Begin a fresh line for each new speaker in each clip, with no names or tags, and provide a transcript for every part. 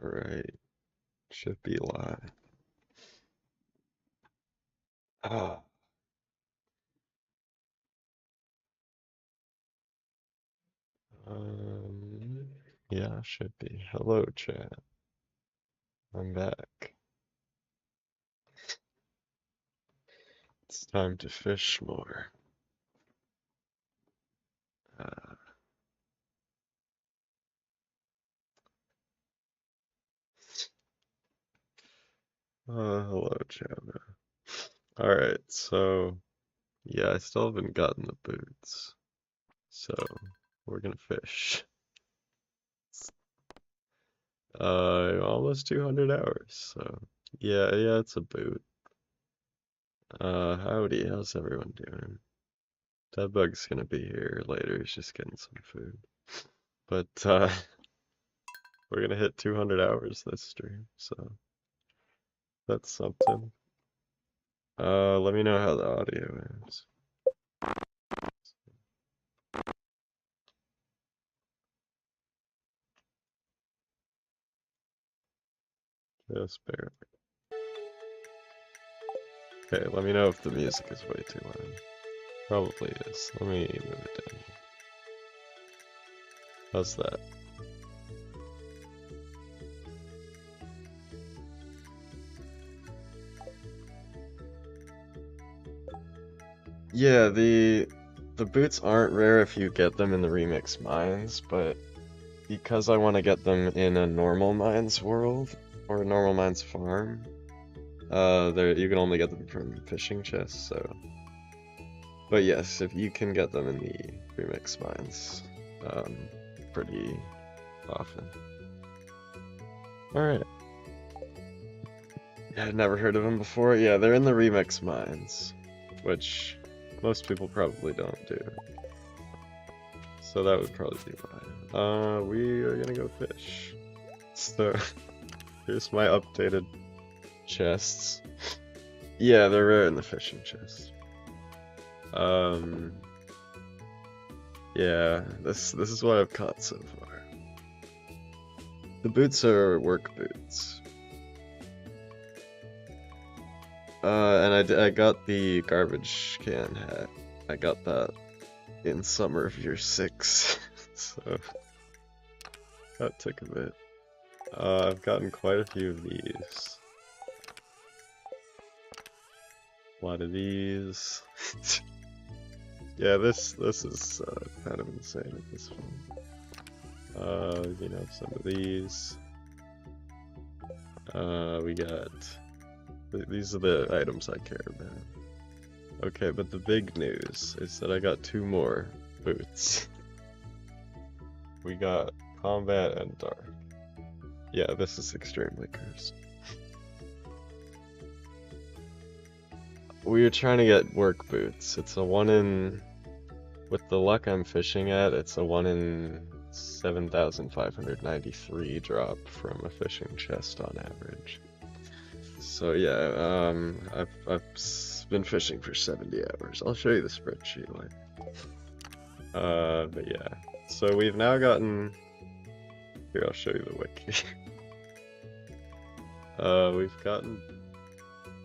Alright, should be live. Ah, yeah, should be. Hello, chat. I'm back. It's time to fish more. Uh, hello, chat. Alright, so, yeah, I still haven't gotten the boots. So, we're gonna fish. Almost 200 hours, so, yeah, it's a boot. Howdy, how's everyone doing? Deadbug's gonna be here later, he's just getting some food. But, we're gonna hit 200 hours this stream, so that's something. Let me know how the audio is. Just barely. Okay, let me know if the music is way too loud. Probably is. Let me move it down. How's that? Yeah, the boots aren't rare if you get them in the remix mines, but because I want to get them in a normal mines world or a normal mines farm, there you can only get them from fishing chests, so. But yes, if you can get them in the remix mines, pretty often. Alright. I had never heard of them before. Yeah, they're in the remix mines, which most people probably don't do. So that would probably be why. We are gonna go fish. So, here's my updated chests. Yeah, they're rare in the fishing chest. Yeah, this is what I've caught so far. The boots are work boots. And I got the garbage can hat. I got that in summer of year 6, so that took a bit. I've gotten quite a few of these. A lot of these. Yeah, this is kind of insane at this point. You know, some of these. We got. These are the items I care about. Okay, but the big news is that I got 2 more boots. We got combat and dark. Yeah, this is extremely cursed. We are trying to get work boots. It's a 1 in... With the luck I'm fishing at, it's a 1 in 7,593 drop from a fishing chest on average. So yeah, I've been fishing for 70 hours. I'll show you the spreadsheet later. But yeah. So we've now gotten... Here, I'll show you the wiki. We've gotten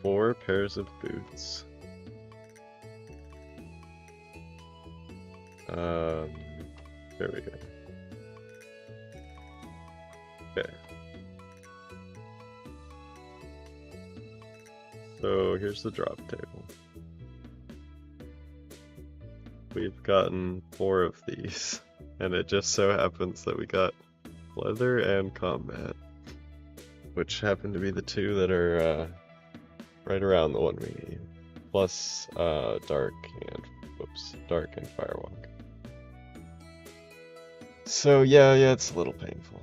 4 pairs of boots. There we go. Okay. So here's the drop table. We've gotten 4 of these, and it just so happens that we got leather and combat, which happen to be the 2 that are right around the one we need, plus dark and firewalk. So yeah, it's a little painful.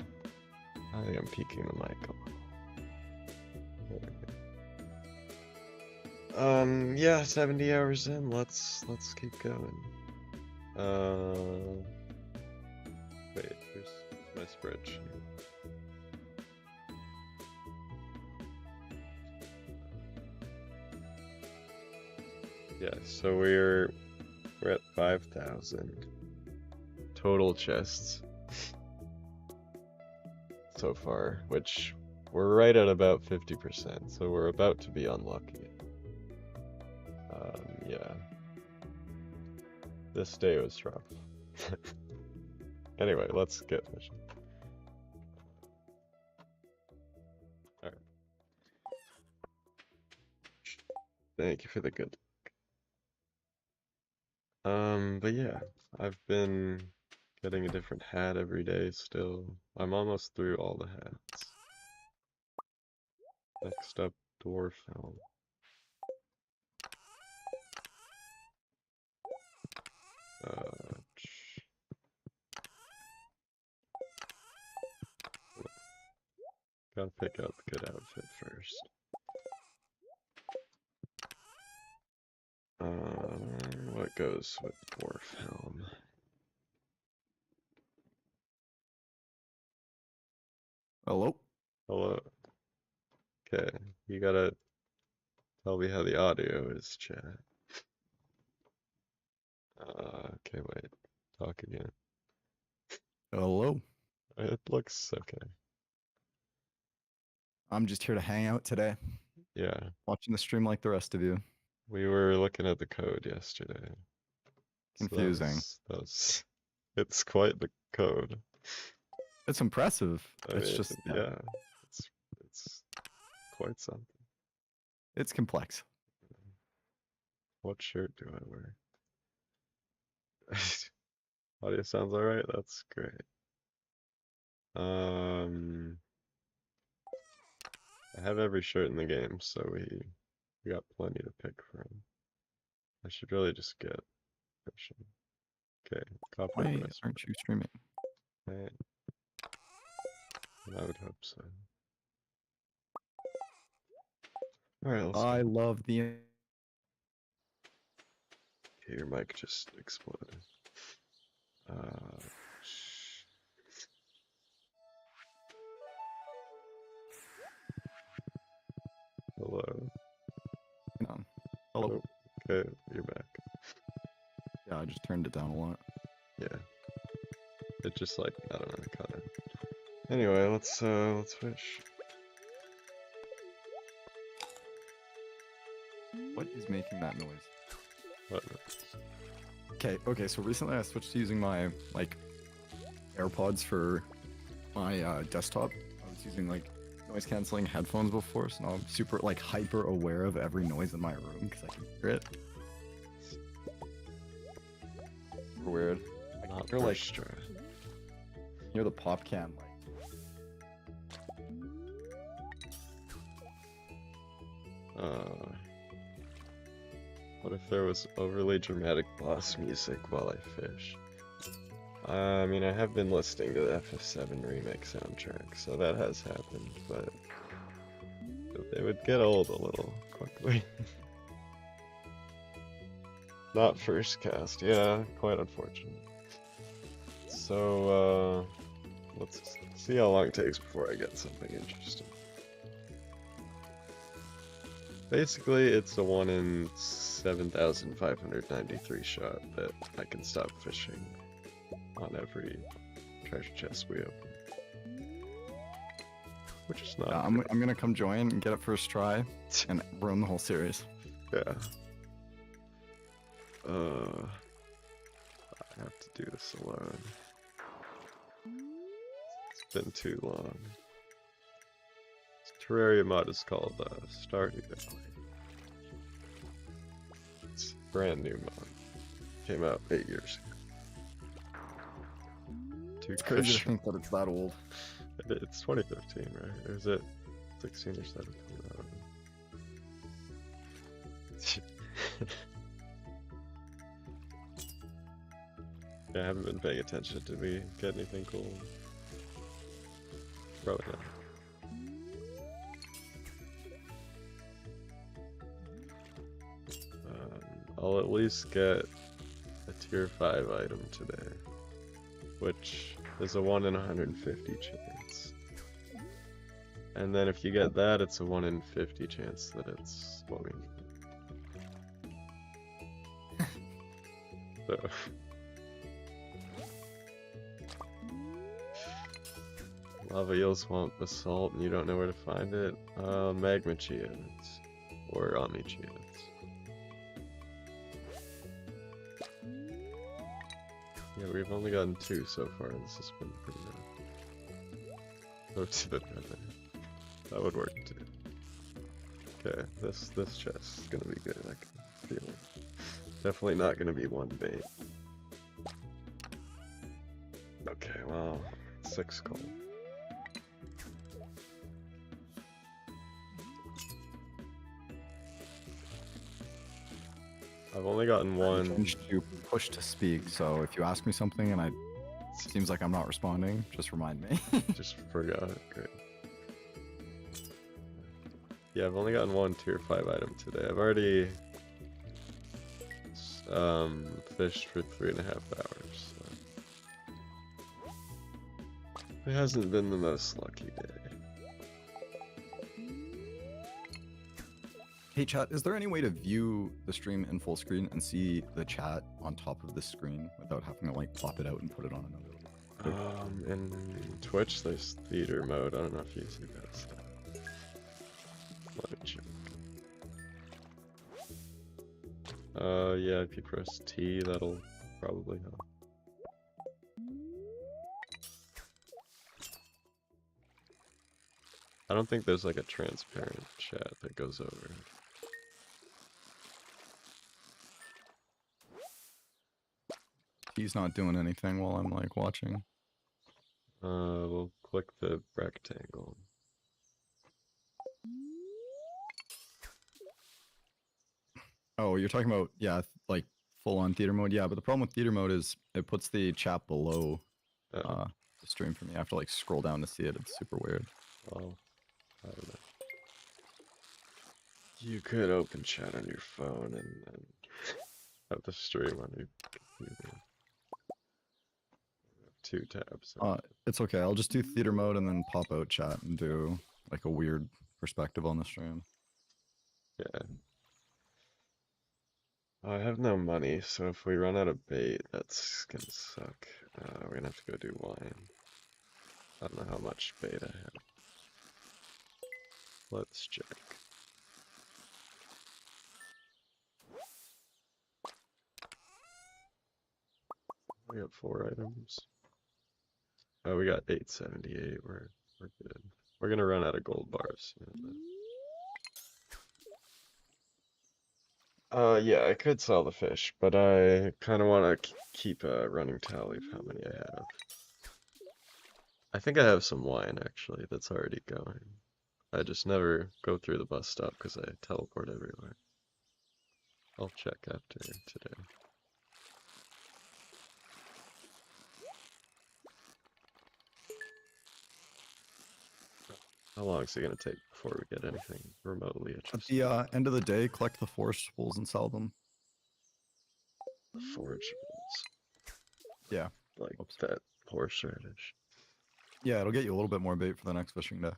I think I'm peeking the mic a little. Yeah, 70 hours in. Let's keep going. Wait, here's my spreadsheet. Yeah, so we're at 5,000 total chests. so far, which we're right at about 50%, so we're about to be unlucky. Yeah. This day was rough. Anyway, let's get fishing. Alright. Thank you for the good. But yeah, I've been getting a different hat every day still. I'm almost through all the hats. Next up, Dwarf Helm. Gotta pick out the good outfit first. What goes with Dwarf Helm?
Hello?
Hello. Okay, you gotta tell me how the audio is, chat. Okay, wait. Talk again.
Hello?
It looks okay.
I'm just here to hang out today,
Yeah,
watching the stream like the rest of you.
we were looking at the code yesterday. So
Confusing.
it's quite the code.
It's impressive.
I
It's
mean,
just,
yeah, it's quite something.
it's complex.
What shirt do I wear? Audio sounds alright, that's great. I have every shirt in the game, so we got plenty to pick from. I should really just get fishing. Okay, copy
Why
request.
aren't you streaming?
Right. I would hope so. Alright, let's
I
go.
love the...
Okay, your mic just exploded. Hello.
Hang on. Hello?
Oh, okay, you're back.
Yeah, I just turned it down a lot.
Yeah. It just like, I don't know, cut it. Anyway, let's fish.
What is making that noise?
What?
Okay, so recently I switched to using my, like, AirPods for my desktop. I was using, like, noise canceling headphones before, so now I'm super, like, hyper aware of every noise in my room because I can hear it. Super weird. I can
Not
hear, like,
first try.
hear the pop can, like,
What if there was overly dramatic boss music while I fish? I mean, I have been listening to the FF7 remake soundtrack, so that has happened, but it would get old a little quickly. Not first cast, yeah, quite unfortunate. So, let's see how long it takes before I get something interesting. Basically, it's a 1 in 7,593 shot that I can stop fishing on every treasure chest we open. Which is not.
yeah, I'm gonna come join and get it first try and ruin the whole series.
Yeah. I have to do this alone. It's been too long. This Terraria mod is called Stardew Valley. It's a brand new mod. Came out 8 years ago.
It's crazy to think that it's that old.
It's 2015, right? Or is it 16 or 17? I don't know. Yeah, I haven't been paying attention. Did we get anything cool? Probably not. I'll at least get a tier 5 item today, which is a 1 in 150 chance. And then if you get that, it's a 1 in 50 chance that it's what we need. So. Lava eel swamp basalt and you don't know where to find it? Magma geodes. Or Omni geodes. Yeah, we've only gotten 2 so far. This has been pretty rough. Go to the nether. That would work too. Okay, this chest is gonna be good, I can feel it. Definitely not gonna be one bait. Okay, well, 6 coal. I've only gotten 1.
Changed to push to speak, so if you ask me something and it seems like I'm not responding, just remind me.
Just forgot. Great. Yeah, I've only gotten 1 tier 5 item today. I've already fished for 3.5 hours. So. It hasn't been the most lucky day.
Hey chat, is there any way to view the stream in full screen and see the chat on top of the screen without having to like plop it out and put it on another?
In Twitch there's theater mode. I don't know if you see that stuff. Let me check. Yeah, if you press T, that'll probably help. I don't think there's like a transparent chat that goes over.
He's not doing anything while I'm like watching.
We'll click the rectangle.
Oh, you're talking about, yeah, like full on theater mode? Yeah, but the problem with theater mode is it puts the chat below the stream for me. I have to like scroll down to see it. It's super weird.
Well, I don't know. You could open chat on your phone and have the stream on your computer. 2 tabs.
It's okay. I'll just do theater mode and then pop out chat and do like a weird perspective on the stream.
Yeah. I have no money, so if we run out of bait, that's gonna suck. We're gonna have to go do wine. I don't know how much bait I have. Let's check. We got 4 items. Oh, we got 878. We're good. We're gonna run out of gold bars soon. Yeah, I could sell the fish, but I kind of want to keep a running tally of how many I have. I think I have some wine, actually, that's already going. I just never go through the bus stop because I teleport everywhere. I'll check after today. How long is it going to take before we get anything remotely interesting?
At the end of the day, collect the forageables and sell them.
The forageables.
Yeah.
Like that horseradish.
Yeah, it'll get you a little bit more bait for the next fishing day.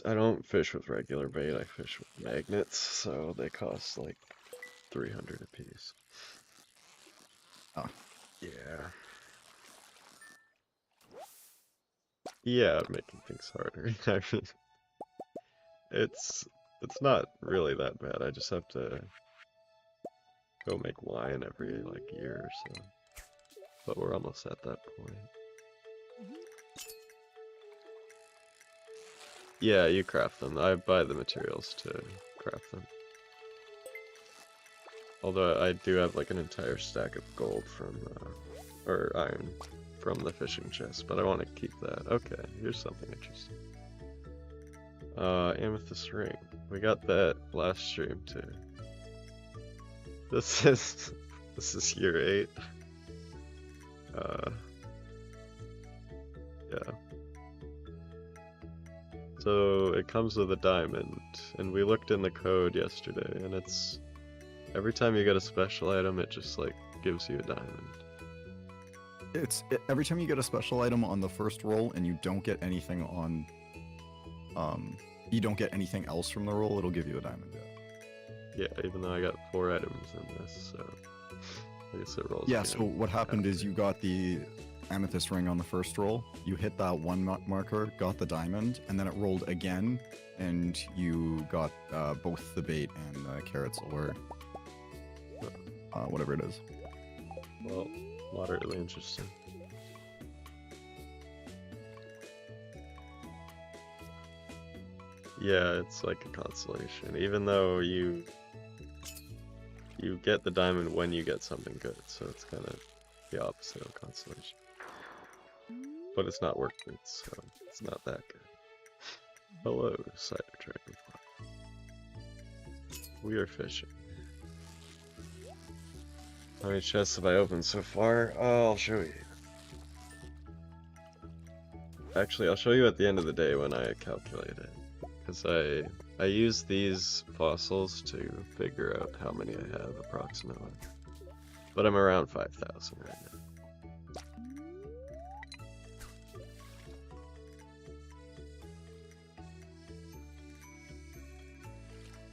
I don't fish with regular bait, I fish with magnets, so they cost like 300 a piece.
Oh.
Yeah. Yeah, making things harder. I mean, it's not really that bad. I just have to go make wine every like year or so. But we're almost at that point. Yeah, you craft them. I buy the materials to craft them. Although I do have like an entire stack of gold from, or iron from the fishing chest, but I want to keep that. Okay, here's something interesting. Amethyst ring. We got that last stream too. This is year 8. Yeah. So it comes with a diamond, and we looked in the code yesterday, and it's every time you get a special item, it just like gives you a diamond.
Every time you get a special item on the first roll and you don't get anything on, you don't get anything else from the roll, it'll give you a diamond.
Yeah, even though I got 4 items in this, so I guess it rolls.
Yeah. So what happened is you got the amethyst ring on the first roll. You hit that one marker, got the diamond, and then it rolled again, and you got both the bait and the carrots, or whatever it is.
Well, moderately interesting. Yeah, it's like a consolation. Even though you get the diamond when you get something good, so it's kind of the opposite of consolation. But it's not worth it, so it's not that good. Hello, cider dragonfly. We are fishing. How many chests have I opened so far? Oh, I'll show you. Actually, I'll show you at the end of the day when I calculate it. Because I use these fossils to figure out how many I have approximately. But I'm around 5,000 right now.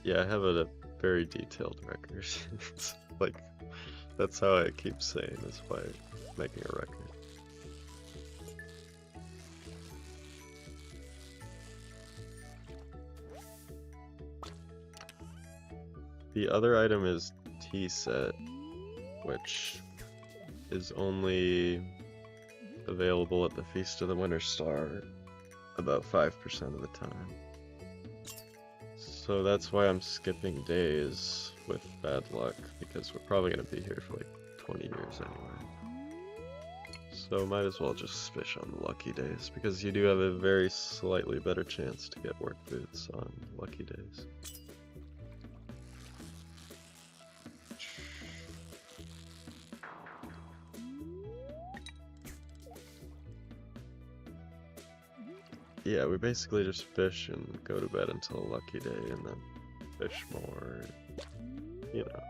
Yeah, I have a very detailed record. It's like, that's how I keep saying is by making a record. The other item is tea set, which is only available at the Feast of the Winter Star about 5% of the time. So that's why I'm skipping days with bad luck, because we're probably going to be here for like 20 years anyway. So might as well just fish on lucky days, because you do have a very slightly better chance to get work boots on lucky days. Yeah, we basically just fish and go to bed until a lucky day, and then fish more, you know.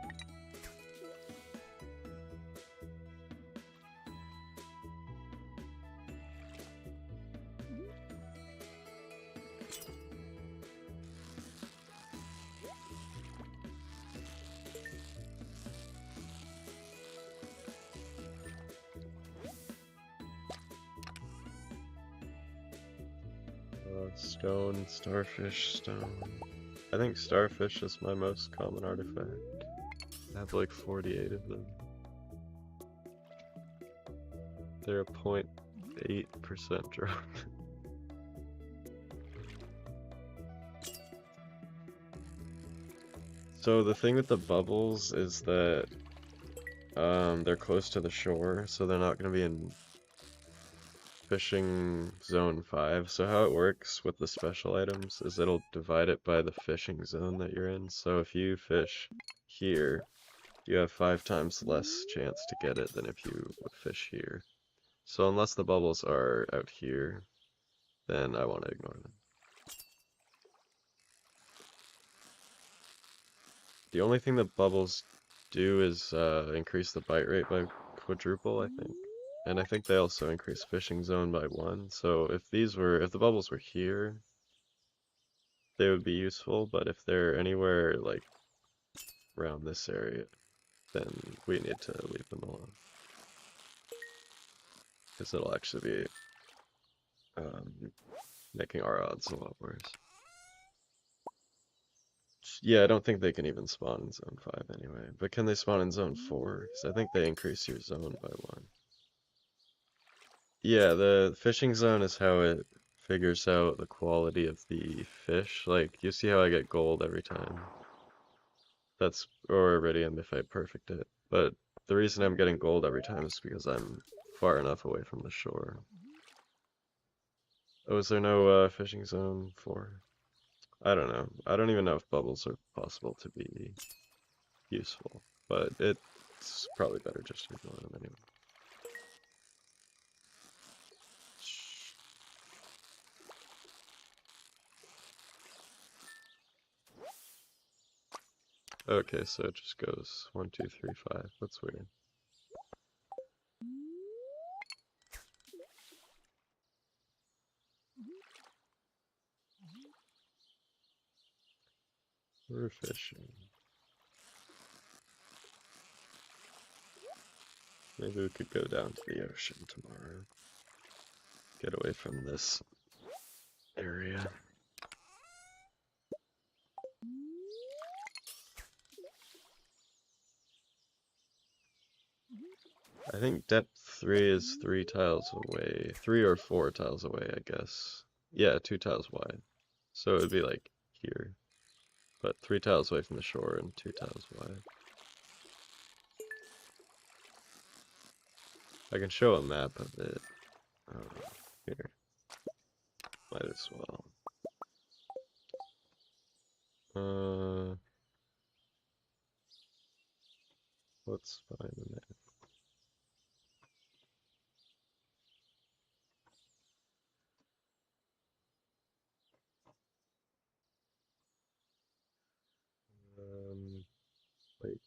Stone, starfish, stone. I think starfish is my most common artifact. I have like 48 of them. They're a 0.8% drop. So the thing with the bubbles is that they're close to the shore, so they're not going to be in fishing zone 5. So how it works with the special items is it'll divide it by the fishing zone that you're in. So if you fish here, you have 5 times less chance to get it than if you would fish here. So unless the bubbles are out here, then I want to ignore them. The only thing that bubbles do is increase the bite rate by quadruple, I think. And I think they also increase fishing zone by 1. So if the bubbles were here, they would be useful, but if they're anywhere like around this area, then we need to leave them alone. Because it'll actually be making our odds a lot worse. Yeah, I don't think they can even spawn in zone 5 anyway. But can they spawn in zone 4? Because I think they increase your zone by 1. Yeah, the fishing zone is how it figures out the quality of the fish. Like, you see how I get gold every time? That's, or iridium if I perfect it. But the reason I'm getting gold every time is because I'm far enough away from the shore. Oh, is there no fishing zone 4? I don't know. I don't even know if bubbles are possible to be useful, but it's probably better just to ignore them anyway. Okay, so it just goes 1, 2, 3, 5. That's weird. We're fishing. Maybe we could go down to the ocean tomorrow. Get away from this area. I think depth 3 is 3 tiles away. 3 or 4 tiles away, I guess. Yeah, 2 tiles wide. So it would be like here. But 3 tiles away from the shore and 2 tiles wide. I can show a map of it. Here. Might as well. Let's find the map. Like,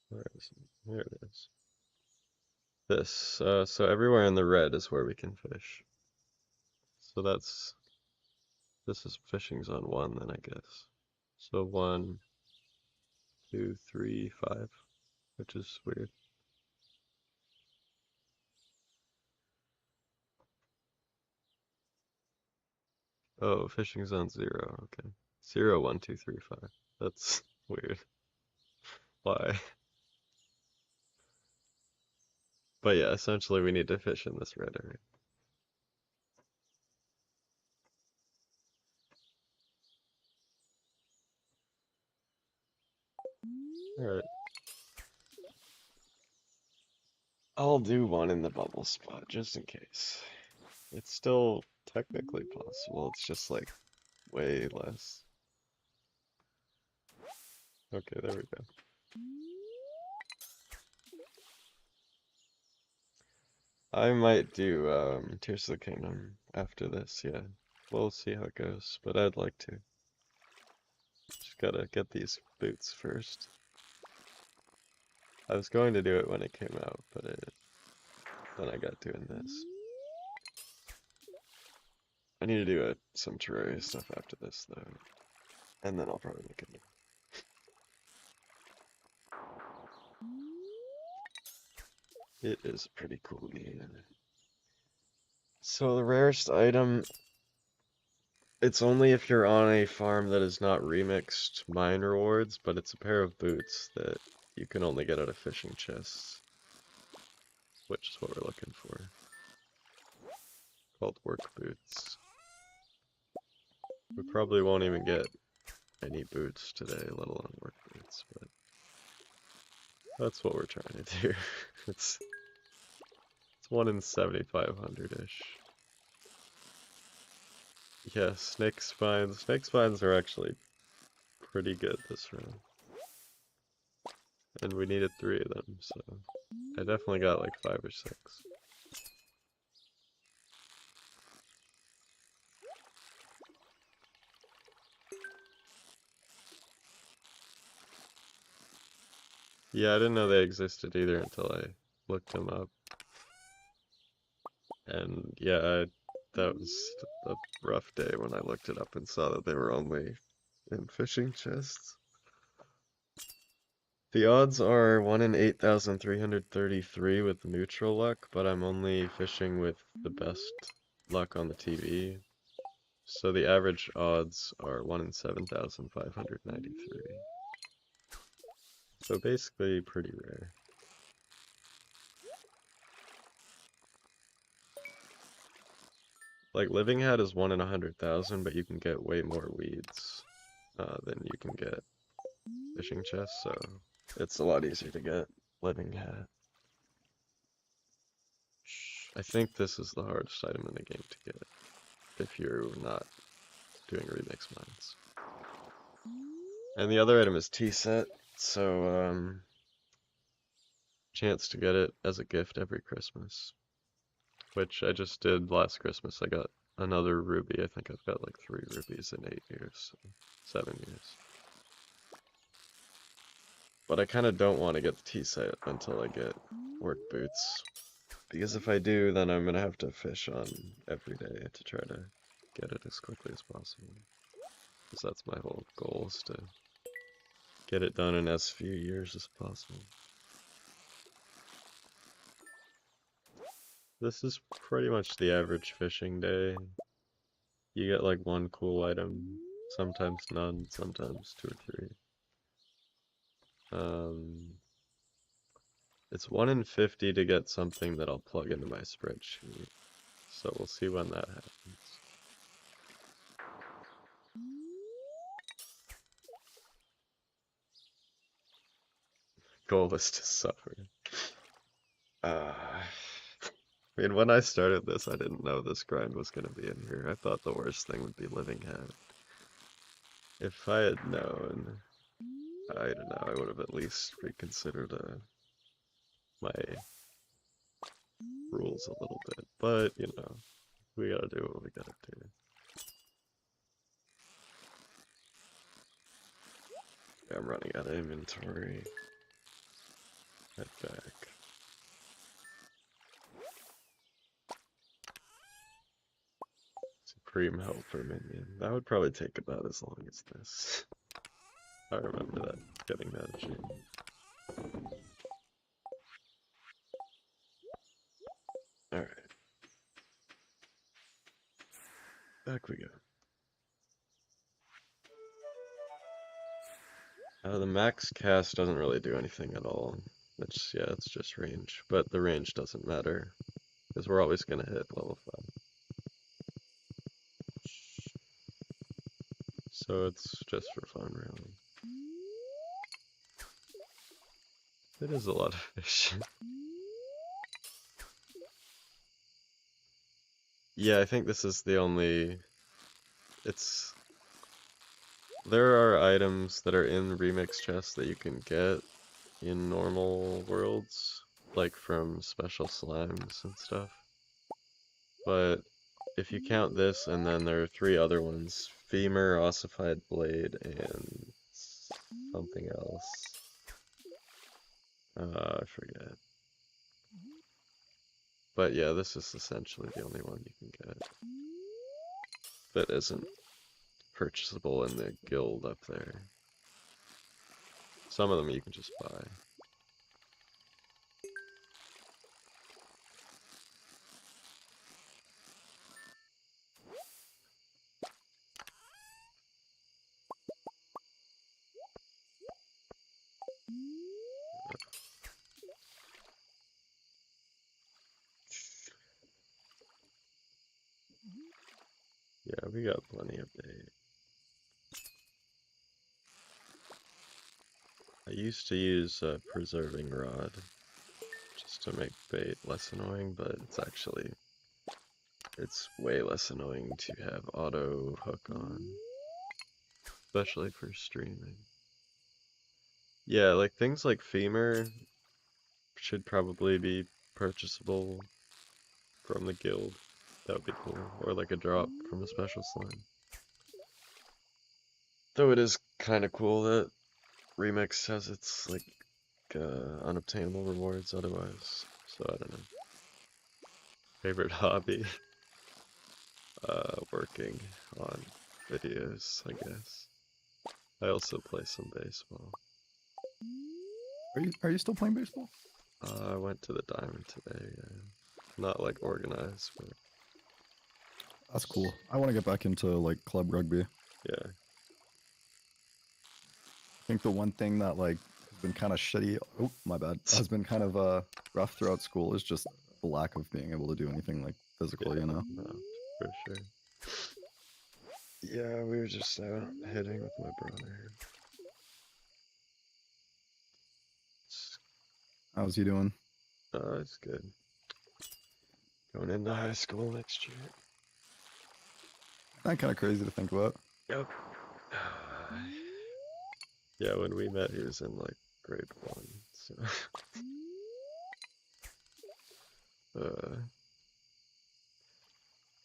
where is it? There it is. This, so everywhere in the red is where we can fish. So this is fishing zone 1 then, I guess. So 1, 2, 3, 5, which is weird. Oh, fishing zone 0, okay. 0, 1, 2, 3, 5. That's weird. Why? But yeah, essentially we need to fish in this red area. Alright. I'll do one in the bubble spot, just in case. It's still technically possible, it's just like way less. Okay, there we go. I might do Tears of the Kingdom after this, yeah. We'll see how it goes, but I'd like to. Just gotta get these boots first. I was going to do it when it came out, but then I got doing this. I need to do some Terraria stuff after this, though. And then I'll probably make it. It is a pretty cool game. So the rarest item, it's only if you're on a farm that is not remixed mine rewards, but it's a pair of boots that you can only get out of fishing chests, which is what we're looking for. Called work boots. We probably won't even get any boots today, let alone work boots, but that's what we're trying to do. It's 1 in 7,500-ish. Yeah, snake spines. Snake spines are actually pretty good this round. And we needed 3 of them, so I definitely got like 5 or 6. Yeah, I didn't know they existed either until I looked them up. And yeah, that was a rough day when I looked it up and saw that they were only in fishing chests. The odds are 1 in 8,333 with neutral luck, but I'm only fishing with the best luck on the TV. So the average odds are 1 in 7,593. So basically pretty rare. Like Living Hat is 1 in 100,000, but you can get way more weeds than you can get fishing chests, so it's a lot easier to get Living Hat. I think this is the hardest item in the game to get if you're not doing remix mines. And the other item is T-Set, so chance to get it as a gift every Christmas, which I just did last Christmas. I got another ruby. I think I've got like 3 rubies in 8 years, so 7 years. But I kind of don't want to get the T-Set until I get work boots, because if I do, then I'm going to have to fish on every day to try to get it as quickly as possible. Because that's my whole goal, is to Get it done in as few years as possible. This is pretty much the average fishing day. You get like one cool item, sometimes none, sometimes 2 or 3. It's 1 in 50 to get something that I'll plug into my spreadsheet. So we'll see when that happens. Goal is to suffer. I mean, when I started this, I didn't know this grind was going to be in here. I thought the worst thing would be living halved. If I had known, I don't know, I would have at least reconsidered my rules a little bit. But, you know, we gotta do what we gotta do. I'm running out of inventory. Head back. Supreme Helper minion. That would probably take about as long as this. I remember that, getting that achievement. Alright. Back we go. The max cast doesn't really do anything at all. It's just range. But the range doesn't matter, because we're always gonna hit level 5. So it's just for fun, really. It is a lot of fish. Yeah, I think this is the only... There are items that are in remix chests that you can get in normal worlds, like from special slimes and stuff. But if you count this, and then there are 3 other ones, Femur, Ossified Blade, and something else. I forget. But yeah, this is essentially the only one you can get that isn't purchasable in the guild up there. Some of them you can just buy. Yeah, we got plenty of bait. I used to use a preserving rod just to make bait less annoying, but it's way less annoying to have auto hook on, especially for streaming. Yeah, like things like Femur should probably be purchasable from the guild. That would be cool. Or like a drop from a special slime. Though it is kind of cool that Remix has its like unobtainable rewards otherwise. So I don't know. Favorite hobby? Working on videos, I guess. I also play some baseball.
Are you still playing baseball?
I went to the Diamond today. Not like organized, but
That's cool. I want to get back into like club rugby.
yeah.
I think the one thing that like has been kind of shitty, oh my bad, has been kind of rough throughout school is just the lack of being able to do anything like physical,
Yeah,
you know?
no, for sure. Yeah, we were just out hitting with my brother.
How's he doing?
It's good. Going into high school next year.
That kind of crazy to think about.
Yep. Yeah, when we met, he was in like grade 1. So, uh,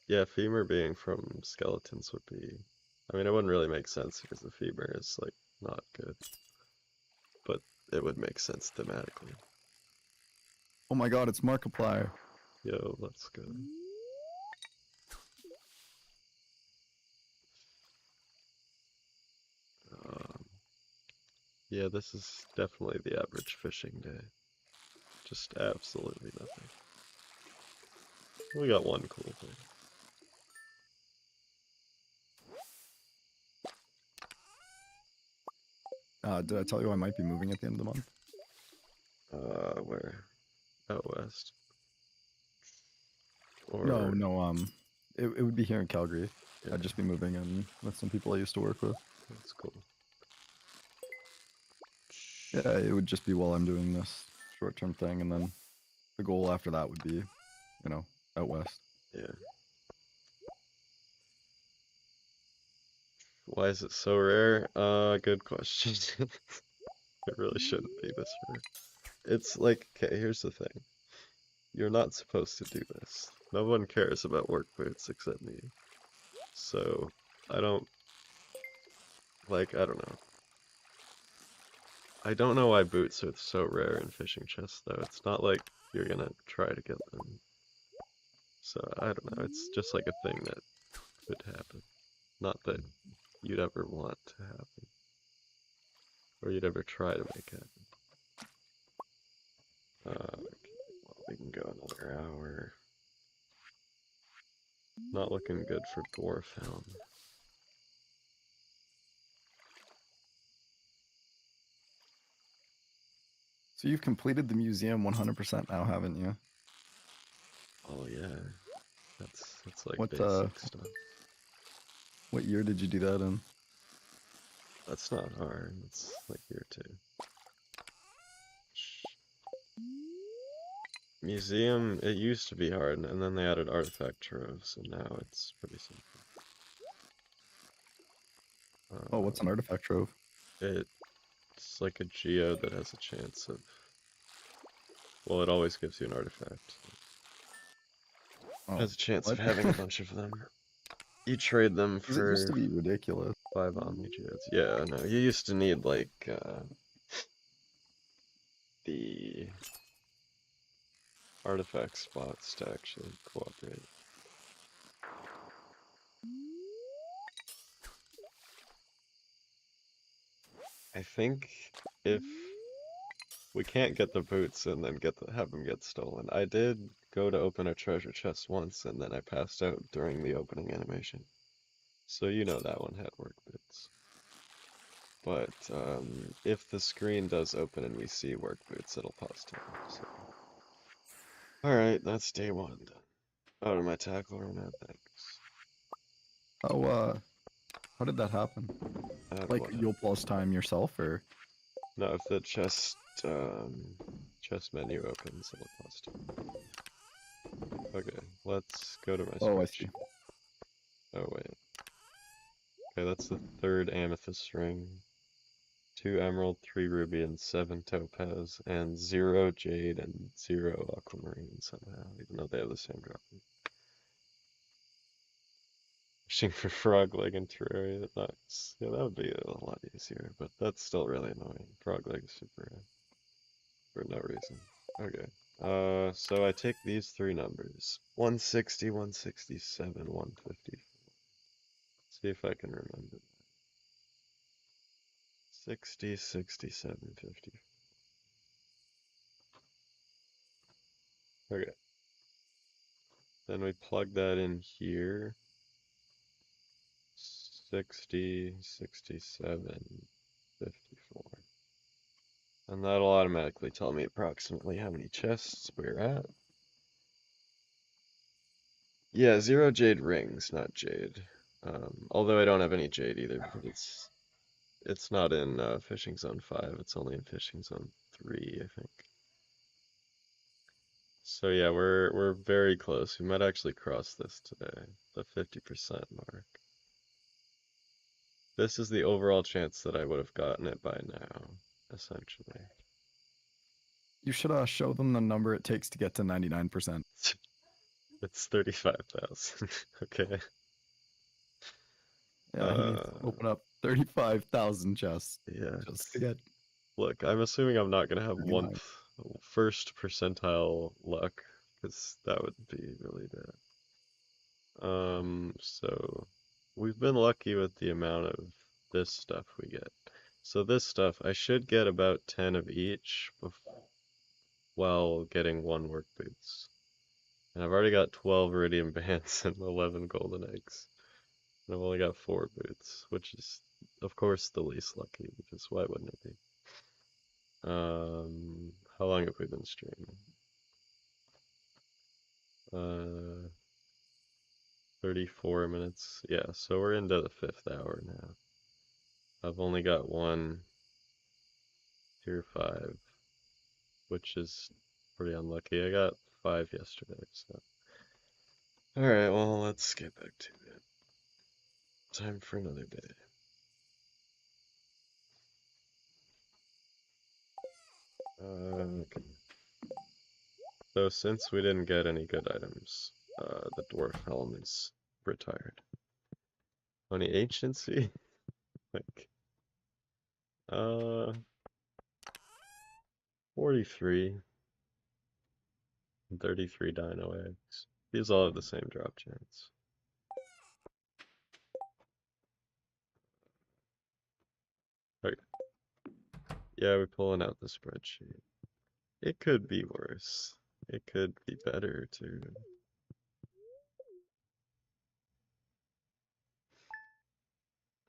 yeah, femur being from skeletons would be. I mean, it wouldn't really make sense because the femur is like not good, but it would make sense thematically.
Oh my god, it's Markiplier.
Yo, let's go. Yeah, this is definitely the average fishing day. Just absolutely nothing. We got one cool thing.
Did I tell you I might be moving at the end of the month?
Where? Out west?
No,
Or,
no, it would be here in Calgary.
yeah,
I'd just be moving in with some people I used to work with.
that's cool.
Yeah, it would just be while I'm doing this short-term thing, and then the goal after that would be, out west.
Yeah. Why is it so rare? Good question. It really shouldn't be this rare. It's like, okay, here's the thing. You're not supposed to do this. No one cares about work boots except me. So, I don't, I don't know. I don't know why boots are so rare in fishing chests, though. It's not like you're gonna try to get them. So, I don't know. It's just like a thing that could happen. Not that you'd ever want to happen. Or you'd ever try to make happen. Okay, well, we can go another hour. Not looking good for Gorefhelm.
So you've completed the museum 100% now, haven't you?
Oh yeah, that's like
What uh,
basic stuff.
what year did you do that in?
That's not hard. It's like year two. Museum, it used to be hard, and then they added artifact troves, and now it's pretty simple.
Oh, what's an artifact trove?
It's like a geode that has a chance of, well, it always gives you an artifact.
Oh,
Has a chance of
what?
having a bunch of them. You trade them
Because it used to
for
be ridiculous.
5 Omni geodes. Yeah, no, you used to need the artifact spots to actually cooperate. I think if we can't get the boots and then have them get stolen. I did go to open a treasure chest once and then I passed out during the opening animation. So you know that one had work boots. But if the screen does open and we see work boots, it'll pause time. So. Alright, that's day one done. Out of my tackle right now, thanks.
How did that happen?
Out of
Like
what?
you'll pause time yourself, or
No, if the chest menu opens, it'll pause time. Okay, let's go to my
oh, I see.
spreadsheet. Oh wait. Okay, that's the third amethyst ring. 2 emerald, 3 ruby, and 7 topaz, and 0 jade and 0 aquamarine somehow, even though they have the same drop. Fishing for frog leg and terraria, nice. Yeah, that would be a lot easier, but that's still really annoying. Frog leg is super rare for no reason. Okay. So I take these three numbers. 160, 167, 150. See if I can remember. 60, 67, 50. Okay. Then we plug that in here. 60, 67, 54. And that'll automatically tell me approximately how many chests we're at. Yeah, 0 jade rings, not jade. Although I don't have any jade either because it's not in Fishing Zone 5, it's only in Fishing Zone 3, I think. So yeah, we're very close. We might actually cross this today, the 50% mark. This is the overall chance that I would have gotten it by now, essentially.
You should show them the number it takes to get to 99%.
It's 35,000. Okay.
Yeah, he needs to
Uh,
open up 35,000 chests
yeah.
just to get
Look, I'm assuming I'm not gonna have
99.
first percentile luck, because that would be really bad. So we've been lucky with the amount of this stuff we get. So this stuff, I should get about 10 of each while getting 1 work boots. And I've already got 12 iridium bands and 11 golden eggs. And I've only got 4 boots, which is, of course, the least lucky, because why wouldn't it be? How long have we been streaming? 34 minutes. Yeah, so we're into the 5th hour now. I've only got 1 tier 5, which is pretty unlucky. I got 5 yesterday, so. Alright, well, let's get back to it. Time for another day. Okay. So since we didn't get any good items, the dwarf helm is retired. Only anciency? Like, 43 and 33 dino eggs. These all have the same drop chance. Okay. Yeah, we're pulling out the spreadsheet. It could be worse. It could be better too.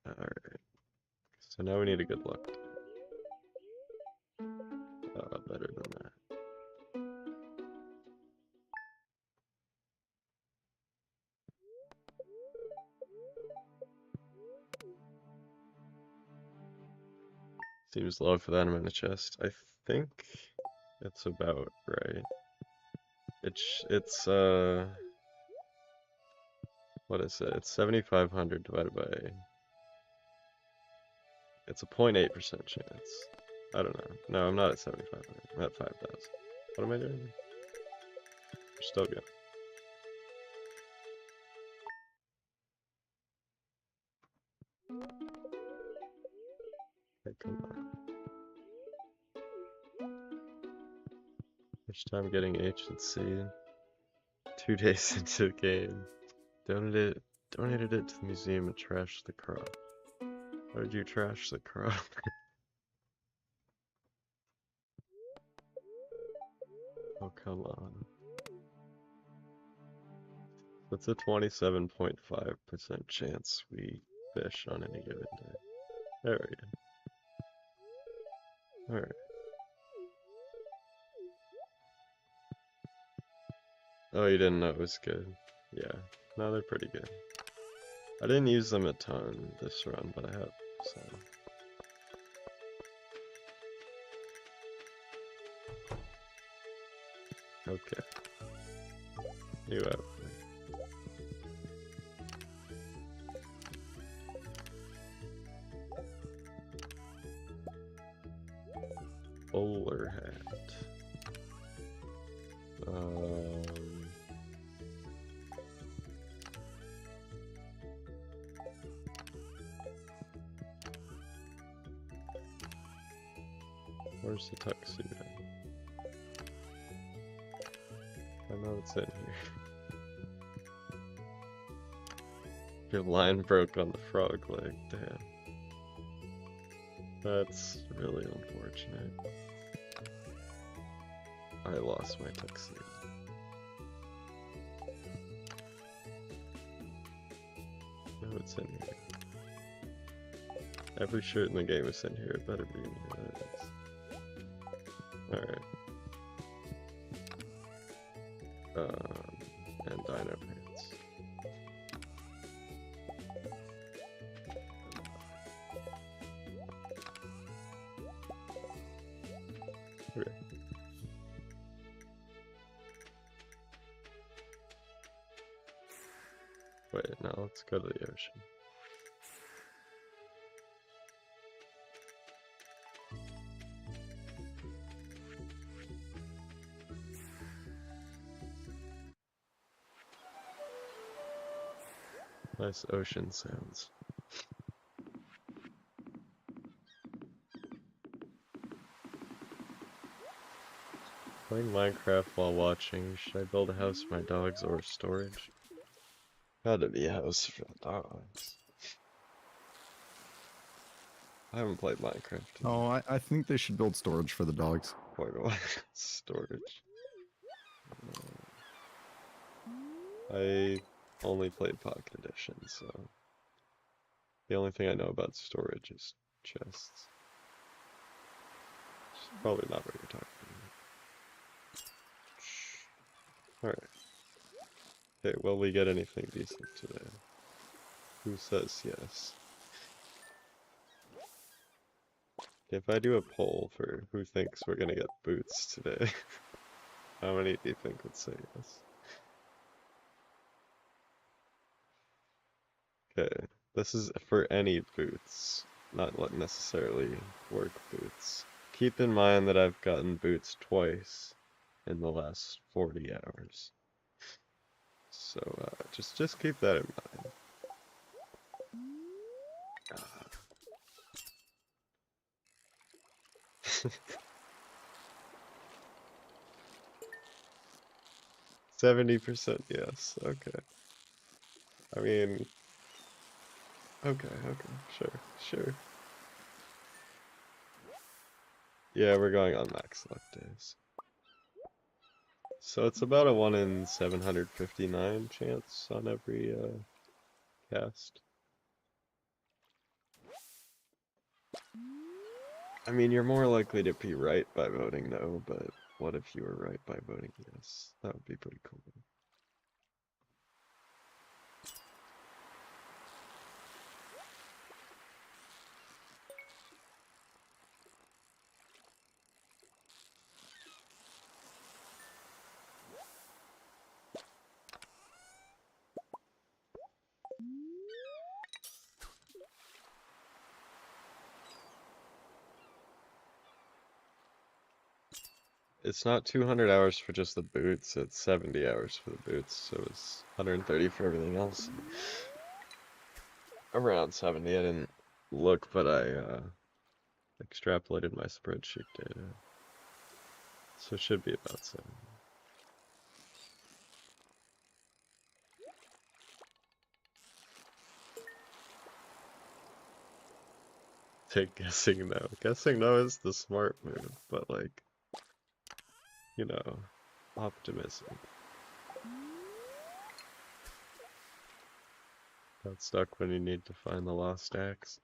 Alright. So now we need a good luck. Better than that. Seems low for that amount of chest. I think it's about right. It's what is it? It's 7,500 divided by, it's a 0.8% chance. I don't know. No, I'm not at 7,500. I'm at 5,000. What am I doing? We're still good. Okay, come on. First time getting H&C. 2 days into the game. Donated it to the museum and trashed the crop. Why did you trash the crop? Oh, come on. That's a 27.5% chance we fish on any given day. There we go. Alright. Oh, you didn't know it was good. Yeah. No, they're pretty good. I didn't use them a ton this run, but I have some. Okay. New outfit. Bowler hat. Where's the tuxedo? I know it's in here. Your line broke on the frog leg, damn. That's really unfortunate. I lost my tuxedo. No, it's in here. Every shirt in the game is in here. It better be in here. There it is. Alright. And dino pants. Okay. Wait, now let's go to the ocean. Nice ocean sounds. Playing Minecraft while watching. Should I build a house for my dogs or storage? Gotta be a house for the dogs. I haven't played Minecraft in
Oh, I think they should build storage for the dogs.
quite a while. Storage. I only played Pocket Edition, so the only thing I know about storage is chests. It's probably not what you're talking about. Alright. Okay, will we get anything decent today? Who says yes? If I do a poll for who thinks we're gonna get boots today, how many do you think would say yes? Okay, this is for any boots, not like necessarily work boots. Keep in mind that I've gotten boots twice in the last 40 hours. So just keep that in mind. 70% yes. Okay. I mean, okay, sure. Yeah, we're going on max luck days. So it's about a 1 in 759 chance on every cast. I mean, you're more likely to be right by voting no, but what if you were right by voting yes? That would be pretty cool. It's not 200 hours for just the boots, it's 70 hours for the boots, so it's 130 for everything else. Around 70, I didn't look, but I extrapolated my spreadsheet data. So it should be about 70. Take guessing no. Guessing no is the smart move, but like, you know, optimism. Got stuck when you need to find the lost axe.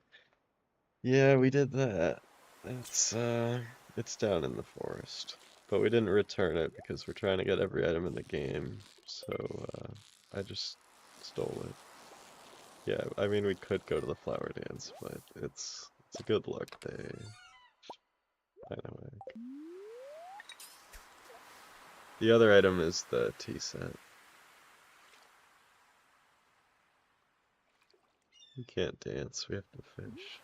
Yeah, we did that. It's down in the forest. But we didn't return it because we're trying to get every item in the game, so I just stole it. Yeah, I mean we could go to the flower dance, but it's a good luck day. Anyway. The other item is the tea set. We can't dance, we have to fish.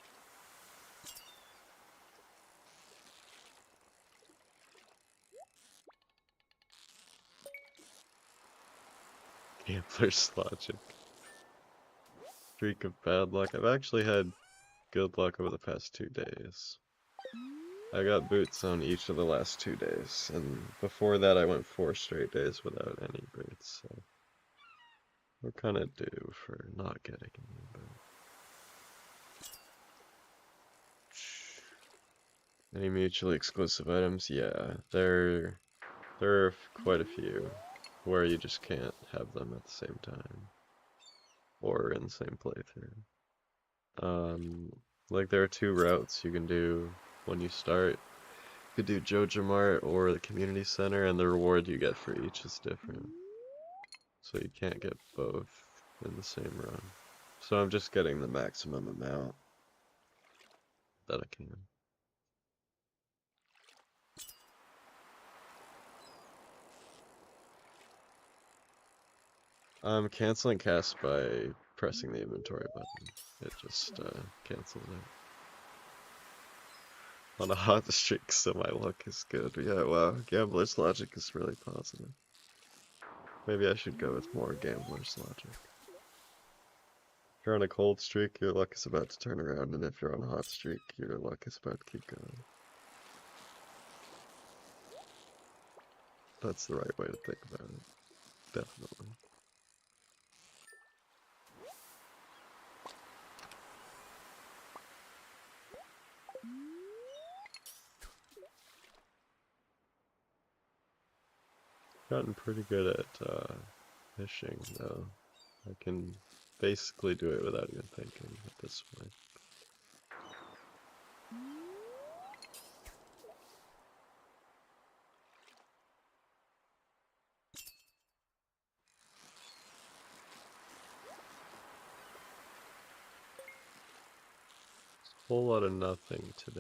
Gambler's logic. Streak of bad luck. I've actually had good luck over the past 2 days. I got boots on each of the last 2 days, and before that I went 4 straight days without any boots, so we're kinda due for not getting any boots. Any mutually exclusive items? Yeah, there are quite a few where you just can't have them at the same time, or in the same playthrough. Like there are 2 routes you can do when you start. You could do Joja Mart or the community center, and the reward you get for each is different. So you can't get both in the same run. So I'm just getting the maximum amount that I can. I'm canceling cast by pressing the inventory button. It just cancels it. On a hot streak, so my luck is good. Yeah, wow, Gambler's logic is really positive. Maybe I should go with more Gambler's logic. If you're on a cold streak, your luck is about to turn around, and if you're on a hot streak, your luck is about to keep going. That's the right way to think about it. Definitely. Gotten pretty good at fishing, though. I can basically do it without even thinking at this point. Whole lot of nothing today.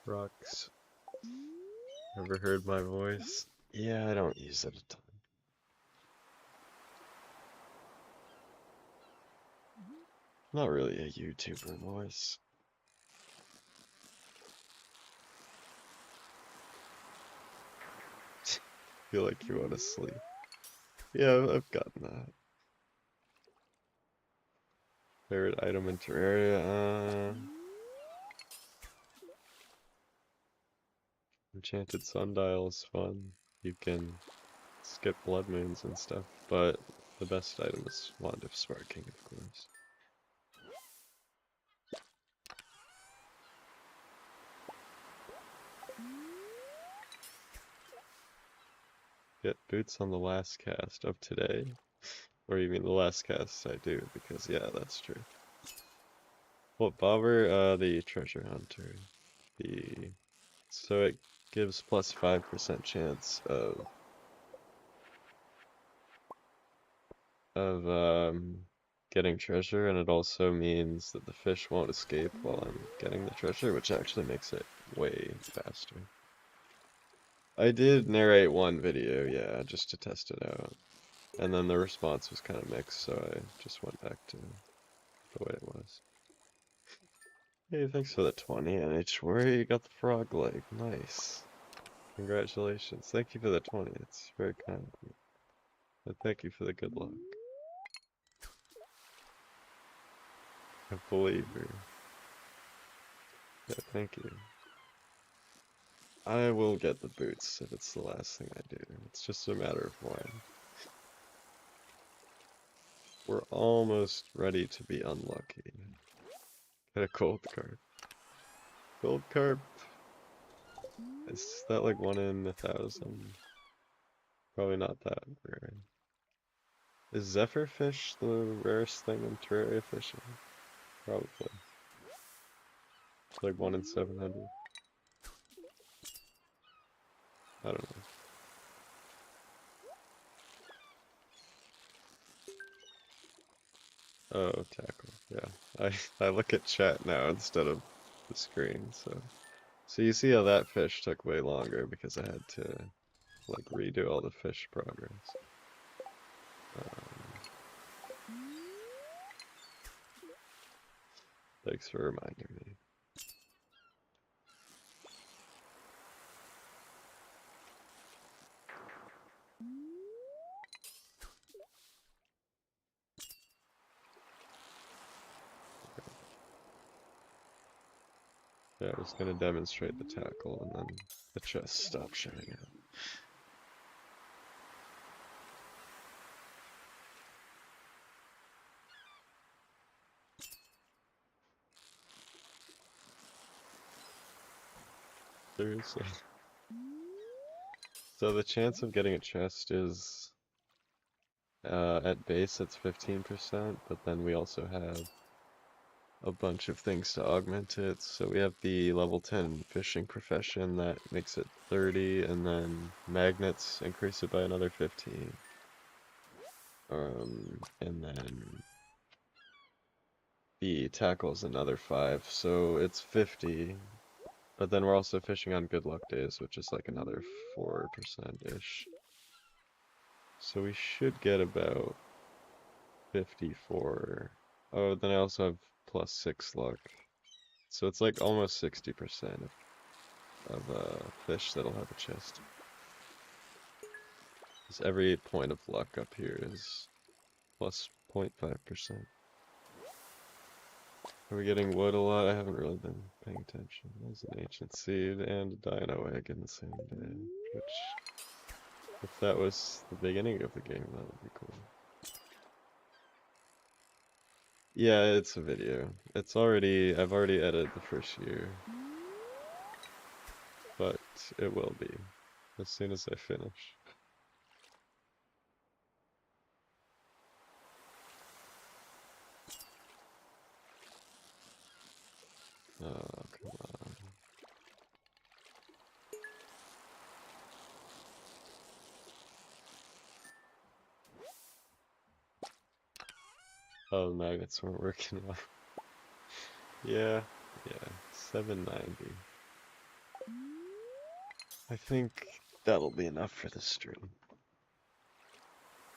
Rocks. Ever heard my voice? Yeah, I don't use it a ton. Not really a YouTuber voice. Feel like you want to sleep. Yeah, I've gotten that. Favorite item in Terraria? Enchanted Sundial is fun. You can skip blood moons and stuff, but the best item is Wand of Sparking, of course. Get boots on the last cast of today. Or you mean the last cast I do, because yeah, that's true. What bobber? The treasure hunter. So it gives plus 5% chance of getting treasure, and it also means that the fish won't escape while I'm getting the treasure, which actually makes it way faster. I did narrate one video, yeah, just to test it out. And then the response was kind of mixed, so I just went back to the way it was. Hey, thanks for the 20, NH Worry, you got the frog leg, nice. Congratulations, thank you for the 20, it's very kind of you. And thank you for the good luck. A believer. Yeah, thank you. I will get the boots if it's the last thing I do. It's just a matter of when. We're almost ready to be unlucky. Get a gold carp. Gold carp. Is that like 1 in 1,000? Probably not that rare. Is zephyrfish the rarest thing in terraria fishing? Probably. It's like 1 in 700. I don't know. Oh, tackle. Yeah. I look at chat now instead of the screen, so you see how that fish took way longer because I had to like redo all the fish progress. Thanks for reminding me. Yeah, I was gonna demonstrate the tackle and then the chest stopped showing up. Seriously. So the chance of getting a chest is at base it's 15%, but then we also have a bunch of things to augment it. So we have the level 10 fishing profession that makes it 30, and then magnets increase it by another 15. And then the tackle is another 5, so it's 50. But then we're also fishing on good luck days, which is like another 4%-ish. So we should get about 54. Oh, then I also have plus 6 luck. So it's like almost 60% of fish that'll have a chest. Because every point of luck up here is plus 0.5%. Are we getting wood a lot? I haven't really been paying attention. There's an ancient seed and a dino egg in the same day, which, if that was the beginning of the game, that would be cool. Yeah, it's a video. I've already edited the first year. It will be as soon as I finish. Oh, come on. Oh, nuggets weren't working well. Yeah, yeah, 790. I think that'll be enough for this stream.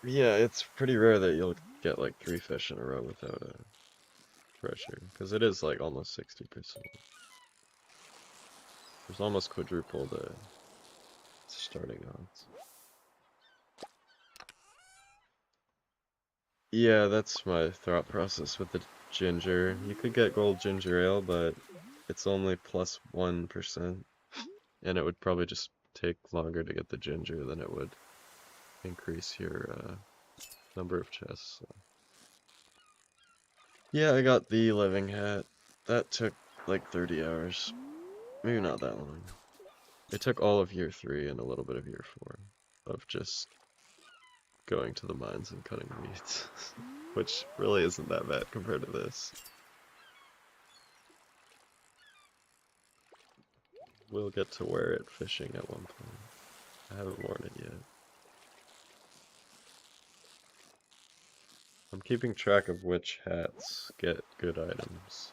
Yeah, it's pretty rare that you'll get like 3 fish in a row without a pressure, because it is like almost 60%. There's almost quadruple the starting odds. Yeah, that's my thought process with the ginger. You could get gold ginger ale, but it's only plus 1%, and it would probably just take longer to get the ginger than it would increase your number of chests. So. Yeah, I got the living hat. That took like 30 hours. Maybe not that long. It took all of year 3 and a little bit of year 4 of just going to the mines and cutting weeds, which really isn't that bad compared to this. We'll get to wear it fishing at one point. I haven't worn it yet. I'm keeping track of which hats get good items,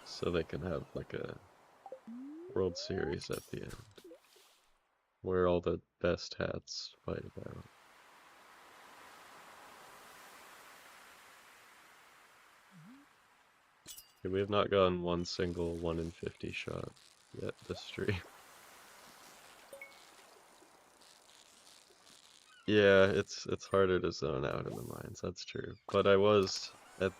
so they can have like a World Series at the end, where all the best hats fight about. Okay, we have not gotten one single 1 in 50 shot yet this stream. Yeah, it's harder to zone out in the mines, that's true. But I was I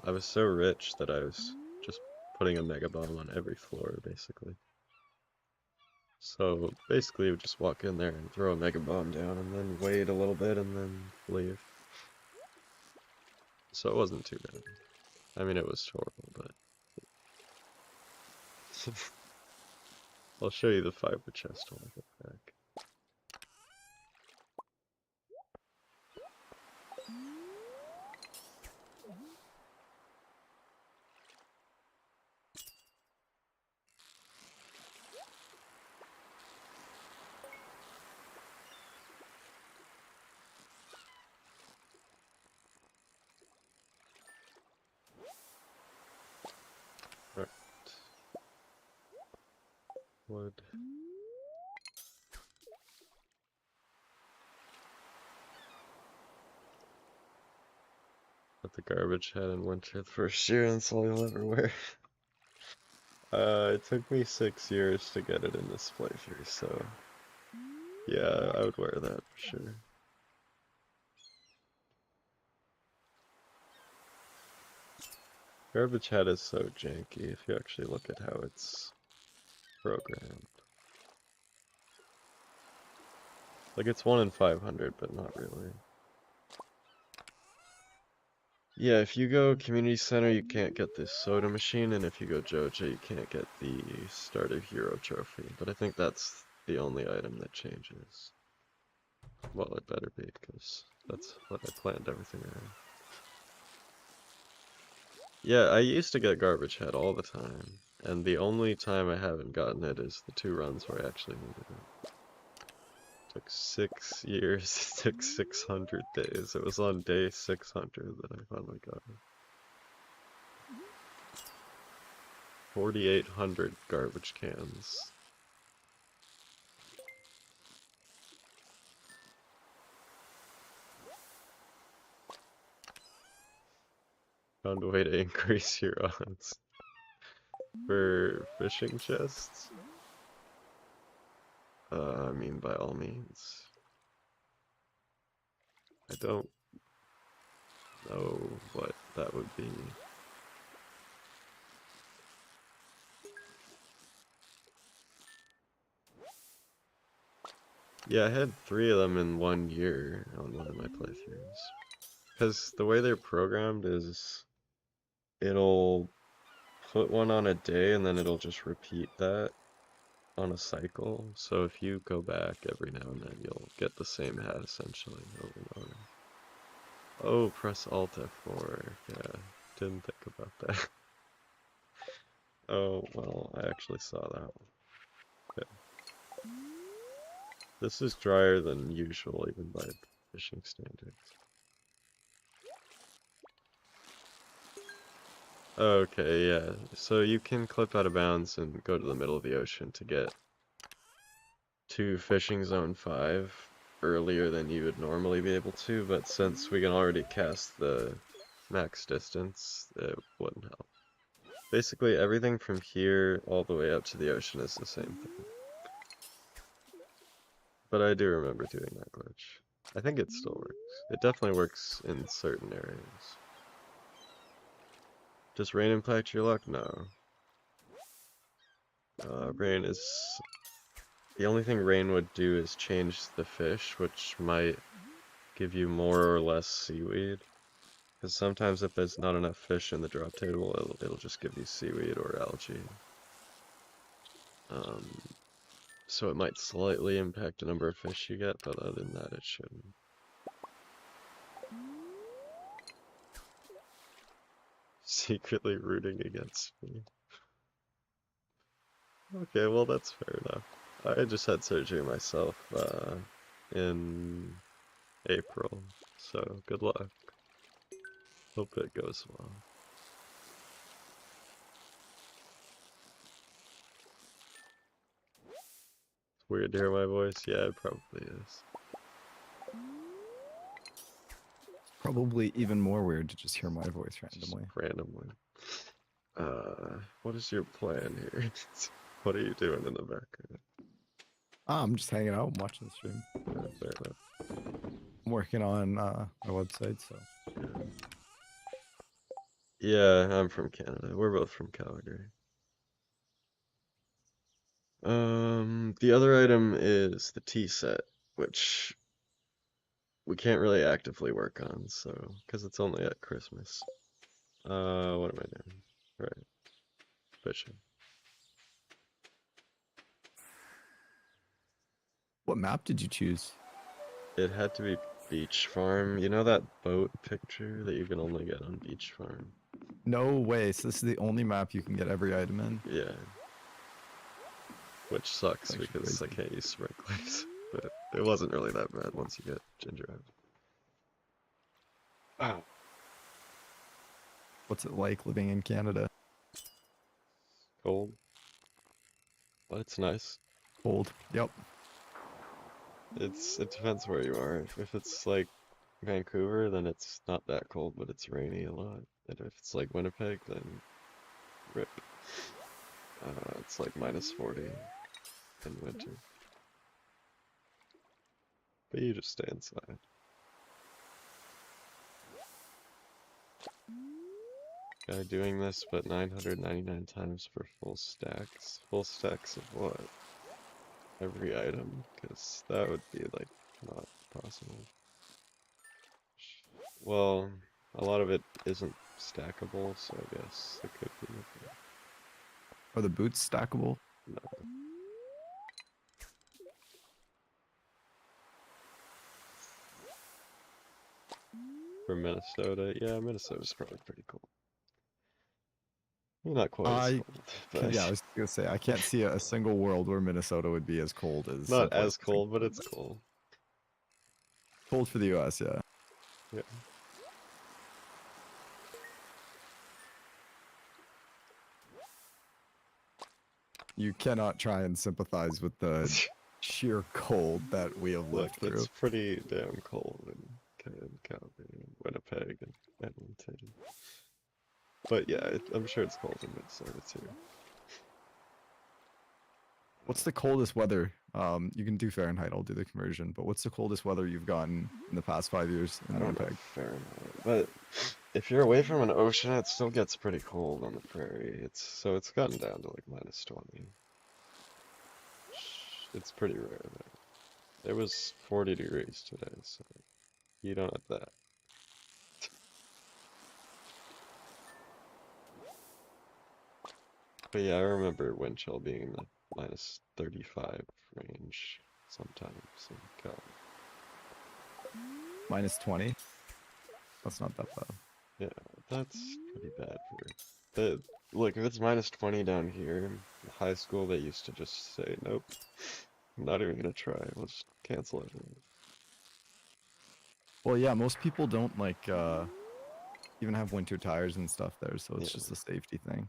was so rich that I was just putting a mega bomb on every floor basically. So basically you would just walk in there and throw a mega bomb down and then wait a little bit and then leave. So it wasn't too bad. I mean it was horrible, but I'll show you the fiber chest when I get back. Right. Wood. Put the garbage head in winter the first year and that's all you'll ever wear. It took me 6 years to get it in this playthrough, so yeah, I would wear that for sure. Garbage head is so janky if you actually look at how it's programmed. Like it's 1 in 500, but not really. Yeah, if you go community center, you can't get this soda machine, and if you go Joja, you can't get the Stardew Hero trophy. But I think that's the only item that changes. Well, it better be, because that's what I planned everything around. Yeah, I used to get garbage head all the time, and the only time I haven't gotten it is the 2 runs where I actually needed it. Took 6 years, it took 600 days. It was on day 600 that I finally got it. 4,800 garbage cans. Found a way to increase your odds. For fishing chests? I mean, by all means. I don't know what that would be. Yeah, I had 3 of them in 1 year on one of my playthroughs. Because the way they're programmed is it'll put one on a day and then it'll just repeat that. on a cycle, so if you go back every now and then, you'll get the same hat essentially over and over. Oh, press Alt F4. Yeah, didn't think about that. Oh, well, I actually saw that one. Okay. This is drier than usual, even by fishing standards. Okay, yeah. So you can clip out of bounds and go to the middle of the ocean to get to fishing zone 5 earlier than you would normally be able to, but since we can already cast the max distance, it wouldn't help. Basically, everything from here all the way up to the ocean is the same thing. But I do remember doing that glitch. I think it still works. It definitely works in certain areas. Does rain impact your luck? No. Rain is... The only thing rain would do is change the fish, which might give you more or less seaweed. Because sometimes if there's not enough fish in the drop table, it'll just give you seaweed or algae. So it might slightly impact the number of fish you get, but other than that, it shouldn't. Secretly rooting against me. Okay, well that's fair enough. I just had surgery myself in April, so good luck. Hope it goes well. It's weird to hear my voice. Yeah, it probably is.
Probably even more weird to just hear my voice
Just
randomly.
randomly. What is your plan here? What are you doing in the background?
I'm just hanging out and watching the stream.
Yeah, fair enough.
I'm working on my website, so.
Yeah, I'm from Canada. We're both from Calgary. The other item is the tea set, which we can't really actively work on, so, because it's only at Christmas. What am I doing? Right, fishing.
What map did you choose?
It had to be Beach Farm. You know that boat picture that you can only get on Beach Farm?
No way. So this is the only map you can get every item in?
Yeah. Which sucks
That's actually
because I
crazy.
can't use sprinklers. But it wasn't really that bad once you get ginger ale. Wow.
What's it like living in Canada?
Cold. But it's nice.
Cold. Yep.
It depends where you are. If it's like Vancouver, then it's not that cold, but it's rainy a lot. And if it's like Winnipeg, then rip. It's like -40 in winter. But you just stay inside. Guy doing this, but 999 times for full stacks. Full stacks of what? Every item, because that would be like not possible. Well, a lot of it isn't stackable, so I guess it could be. Okay.
Are the boots stackable?
No. For Minnesota, yeah, Minnesota's probably pretty cool. Well, not quite as
I
cold, but
yeah, I was gonna say I can't see a single world where Minnesota would be as cold as some
not
places.
as cold, but it's cold.
Cold for the U.S. Yeah.
Yeah.
You cannot try and sympathize with the sheer cold that we have
Look,
lived through.
it's pretty damn cold in Calgary and Winnipeg and Edmonton. But yeah, I'm sure it's cold in Minnesota too.
What's the coldest weather? You can do Fahrenheit. I'll do the conversion. But what's the coldest weather you've gotten in the past 5 years in
I don't know
Winnipeg?
Fahrenheit, but if you're away from an ocean, it still gets pretty cold on the prairie. It's gotten down to like -20. It's pretty rare though. It was 40 degrees today, so you don't have that. But yeah, I remember wind chill being in the minus 35 range sometimes. Like,
Minus 20? That's not that bad.
yeah, that's pretty bad for the. Look, if it's minus 20 down here, in high school they used to just say, nope, I'm not even gonna try. We'll just cancel everything.
Well, yeah, most people don't like even have winter tires and stuff there, so it's
Yeah,
just a safety thing.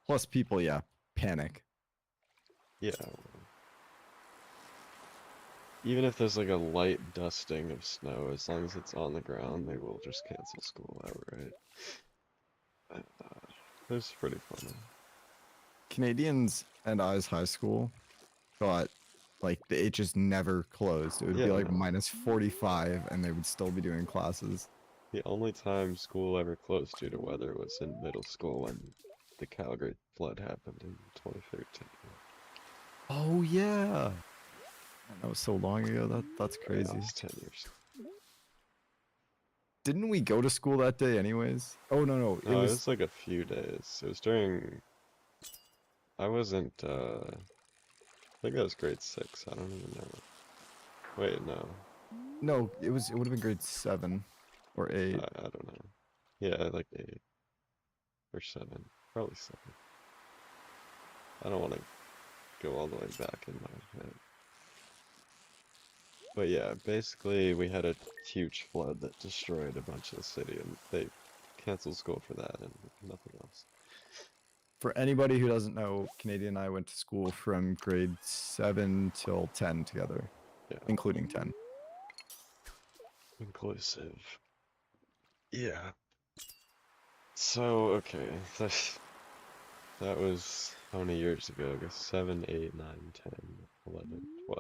Plus, people, yeah, panic.
yeah. Even if there's like a light dusting of snow, as long as it's on the ground, they will just cancel school outright. It's pretty funny.
Canadians and I's high school got like it just never closed. It would be
Yeah,
like
no.
minus 45 and they would still be doing classes.
The only time school ever closed due to weather was in middle school when the Calgary flood happened in 2013.
Oh yeah. Man, that was so long ago. That's
Yeah, it
crazy.
was 10 years.
Didn't we go to school that day anyways? Oh no, it
No, it
was
was like a few days. It was during, I wasn't, I think that was grade 6. I don't even know. Wait, no.
no, it would have been grade 7 or 8.
I don't know. Yeah, like 8 or 7. Probably 7. I don't want to go all the way back in my head. But yeah, basically we had a huge flood that destroyed a bunch of the city and they canceled school for that and nothing else.
For anybody who doesn't know, Canadian and I went to school from grade 7 till 10 together,
Yeah,
including 10.
inclusive. Yeah. So, okay, that was how many years ago? I guess 7, 8, 9, 10, 11, 12.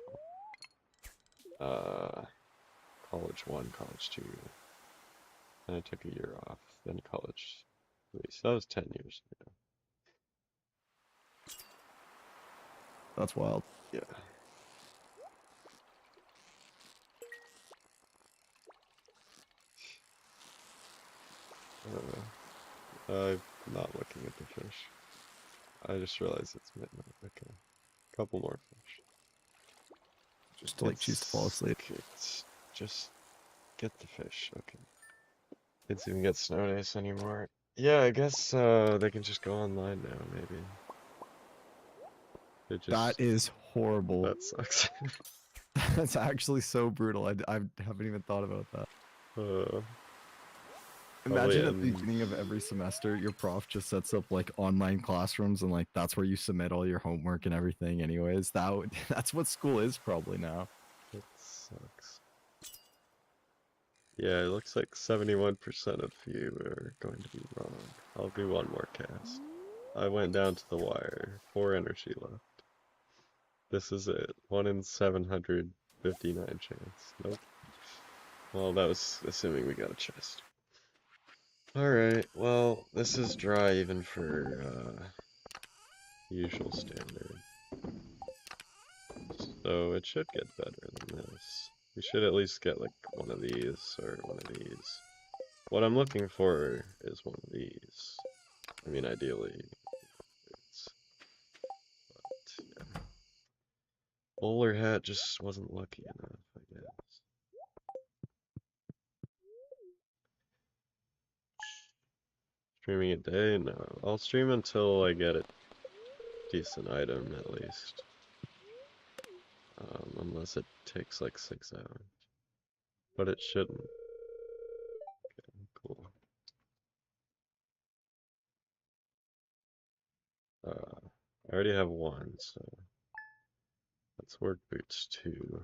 College 1, college 2. Then I took a year off, then college 3. So that was 10 years ago.
That's wild.
Yeah. I'm not looking at the fish. I just realized it's midnight. Okay. Couple more fish.
Just to like choose to fall asleep.
It's just get the fish. Okay. Kids even get snow days anymore. Yeah, I guess they can just go online now, maybe. It
That
just
is horrible.
that sucks.
That's actually so brutal. I haven't even thought about that.
uh, Probably
Imagine at the
end.
beginning of every semester, your prof just sets up like online classrooms and like that's where you submit all your homework and everything. Anyways, that's what school is probably now.
It sucks. Yeah, it looks like 71% of you are going to be wrong. I'll do one more cast. I went down to the wire. 4 energy left. This is it. 1 in 759 chance. Nope. Well, that was assuming we got a chest. Alright, well, this is dry even for usual standard. So it should get better than this. We should at least get like one of these or one of these. What I'm looking for is one of these. I mean, ideally, it's, but yeah. Bowler hat just wasn't lucky enough, I guess. Streaming a day? No. I'll stream until I get a decent item at least. Unless it takes like 6 hours. But it shouldn't. Okay, cool. I already have one, so let's work boots 2.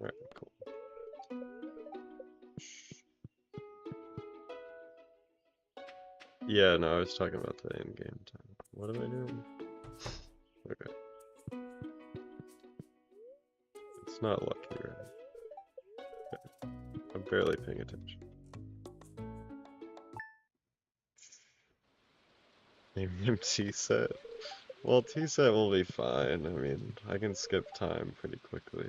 Alright, cool. Yeah, no, I was talking about the in-game time. What am I doing? Okay. It's not lucky, right? Okay. I'm barely paying attention. Name him T-set. Well, T-set will be fine. I mean, I can skip time pretty quickly.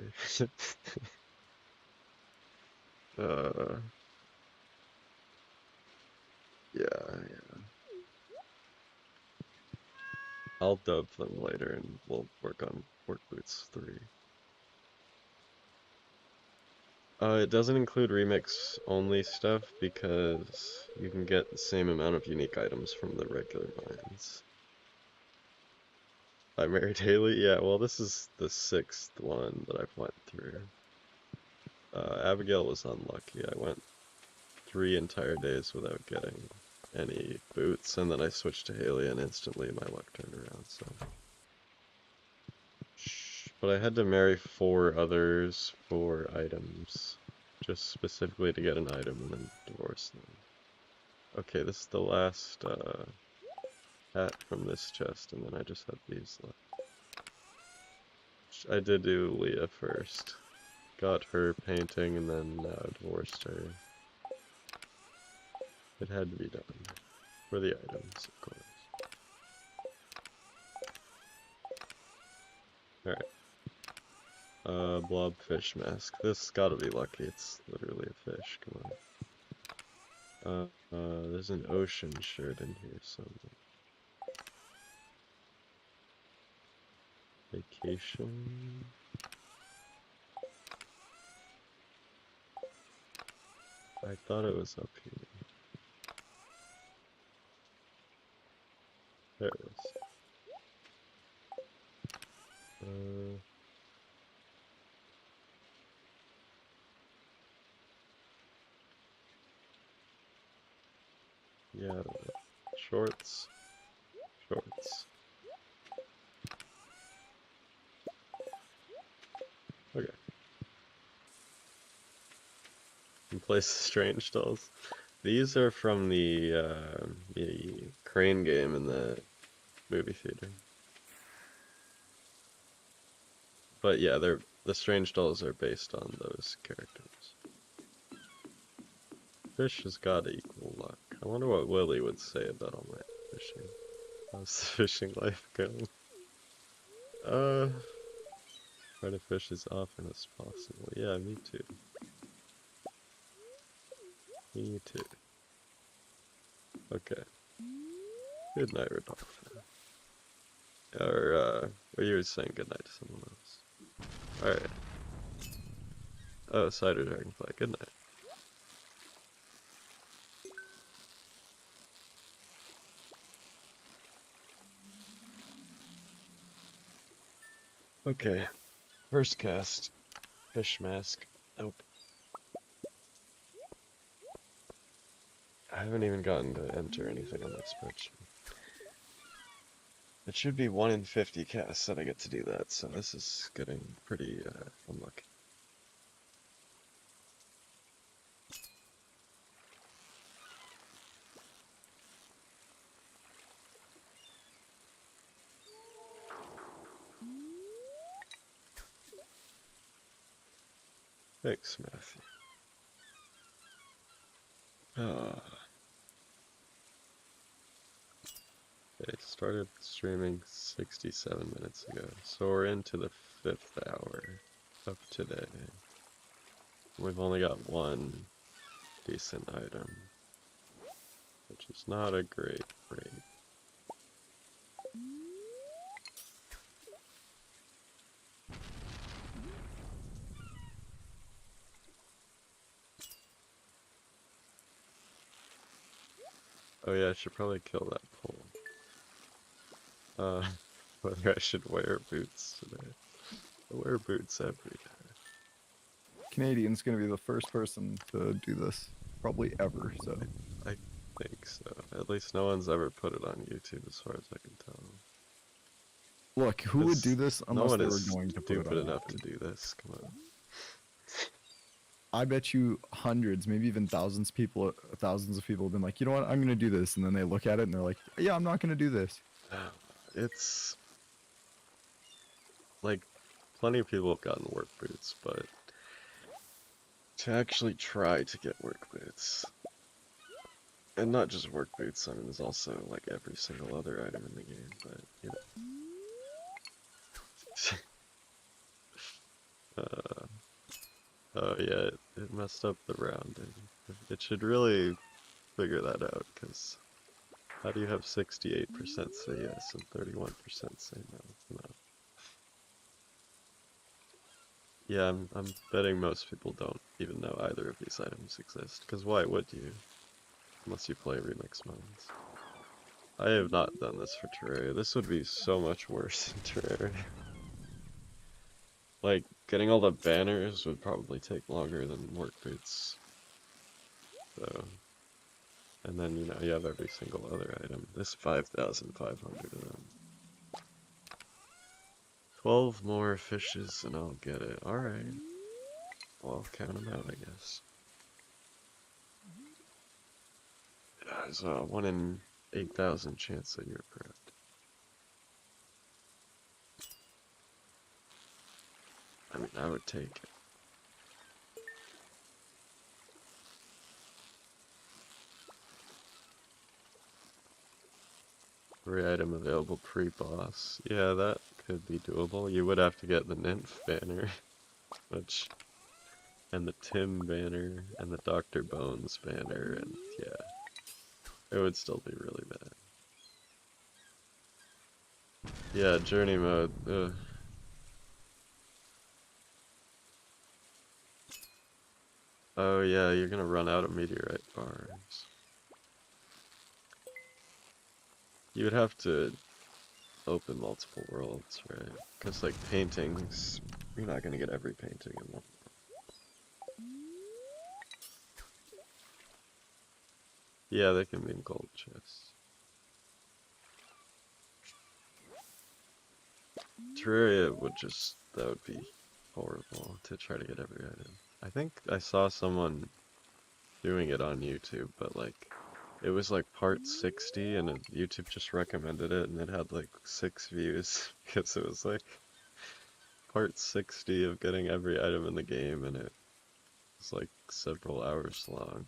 uh, yeah. I'll dub them later and we'll work on Work Boots 3. It doesn't include remix only stuff because you can get the same amount of unique items from the regular mines. I married Haley? Yeah, well this is the 6th one that I've went through. Abigail was unlucky. I went 3 entire days without getting any boots, and then I switched to Haley and instantly my luck turned around, so. But I had to marry 4 others for items, just specifically to get an item and then divorce them. Okay, this is the last hat from this chest, and then I just have these left. I did do Leah first. Got her painting and then divorced her. It had to be done. For the items, of course. Alright. Blobfish mask. This gotta be lucky. It's literally a fish. Come on. There's an ocean shirt in here somewhere. Vacation. I thought it was up here. There it is. Yeah, shorts. Shorts. Okay. And place strange dolls. These are from the crane game in the movie theater. But yeah, the strange dolls are based on those characters. Fish has got equal luck. I wonder what Willie would say about all my fishing. How's the fishing life going? Try to fish as often as possible. Yeah, me too. Me too. Okay. Good night, Rodolfo. Or you were saying good night to someone else. Alright. Oh, Cider Dragonfly, good night. Okay. First cast. Fish mask. Nope. I haven't even gotten to enter anything on my spreadsheet. It should be 1 in 50 casts that I get to do that, so this is getting pretty unlucky. Thanks, Matthew. Okay, started streaming 67 minutes ago, so we're into the 5th hour of today. We've only got one decent item, which is not a great rate. Oh yeah, I should probably kill that pole. Whether I should wear boots today. I wear boots every day.
Canadian's gonna be the first person to do this, probably ever, so.
I think so. At least no one's ever put it on YouTube as far as I can tell.
Look, who would do this
No
unless
one
they were
is
going to put it
stupid
on
enough to
YouTube?
do this, come on.
I bet you hundreds, maybe even thousands of people have been like, you know what, I'm gonna do this, and then they look at it and they're like, yeah, I'm not gonna do this.
It's like plenty of people have gotten work boots, but to actually try to get work boots, and not just work boots, I mean there's also like every single other item in the game, but you know. Oh yeah, it messed up the rounding. It should really figure that out, because How do you have 68% say yes and 31% say no? No. Yeah, I'm betting most people don't even know either of these items exist. Because why would you? Unless you play Remix Mines. I have not done this for Terraria. This would be so much worse in Terraria. Like, getting all the banners would probably take longer than work boots. So, and then, you know, you have every single other item. This 5,500 of them. 12 more fishes and I'll get it. Alright. Well, I'll count them out, I guess. There's a 1 in 8,000 chance that you're correct. I mean, I would take it. Free item available pre-boss. Yeah, that could be doable. You would have to get the nymph banner, which, and the Tim banner, and the Dr. Bones banner, and yeah, it would still be really bad. Yeah, journey mode. Ugh. Oh yeah, you're gonna run out of meteorite bars. You would have to open multiple worlds, right? Because like paintings, you're not gonna get every painting in one. Yeah, they can be in gold chests. Terraria would just, that would be horrible to try to get every item. I think I saw someone doing it on YouTube, but like, it was like part 60 and YouTube just recommended it and it had like 6 views because it was like part 60 of getting every item in the game and it was like several hours long.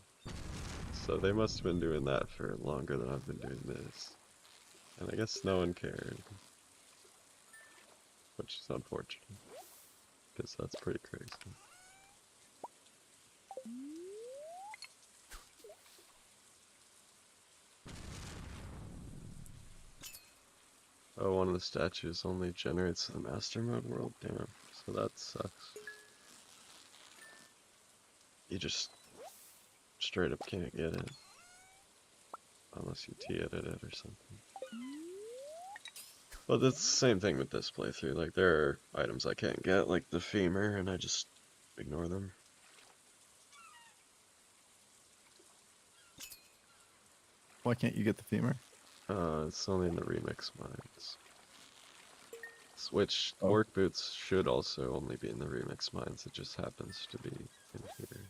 So they must have been doing that for longer than I've been doing this. And I guess no one cared, which is unfortunate because that's pretty crazy. Oh, one of the statues only generates the master mode world? Damn, so that sucks. You just straight up can't get it. Unless you T-edit it or something. But it's the same thing with this playthrough. Like, there are items I can't get, like the femur, and I just ignore them.
Why can't you get the femur?
It's only in the remix mines. Which
Oh.
work boots should also only be in the remix mines. It just happens to be in here.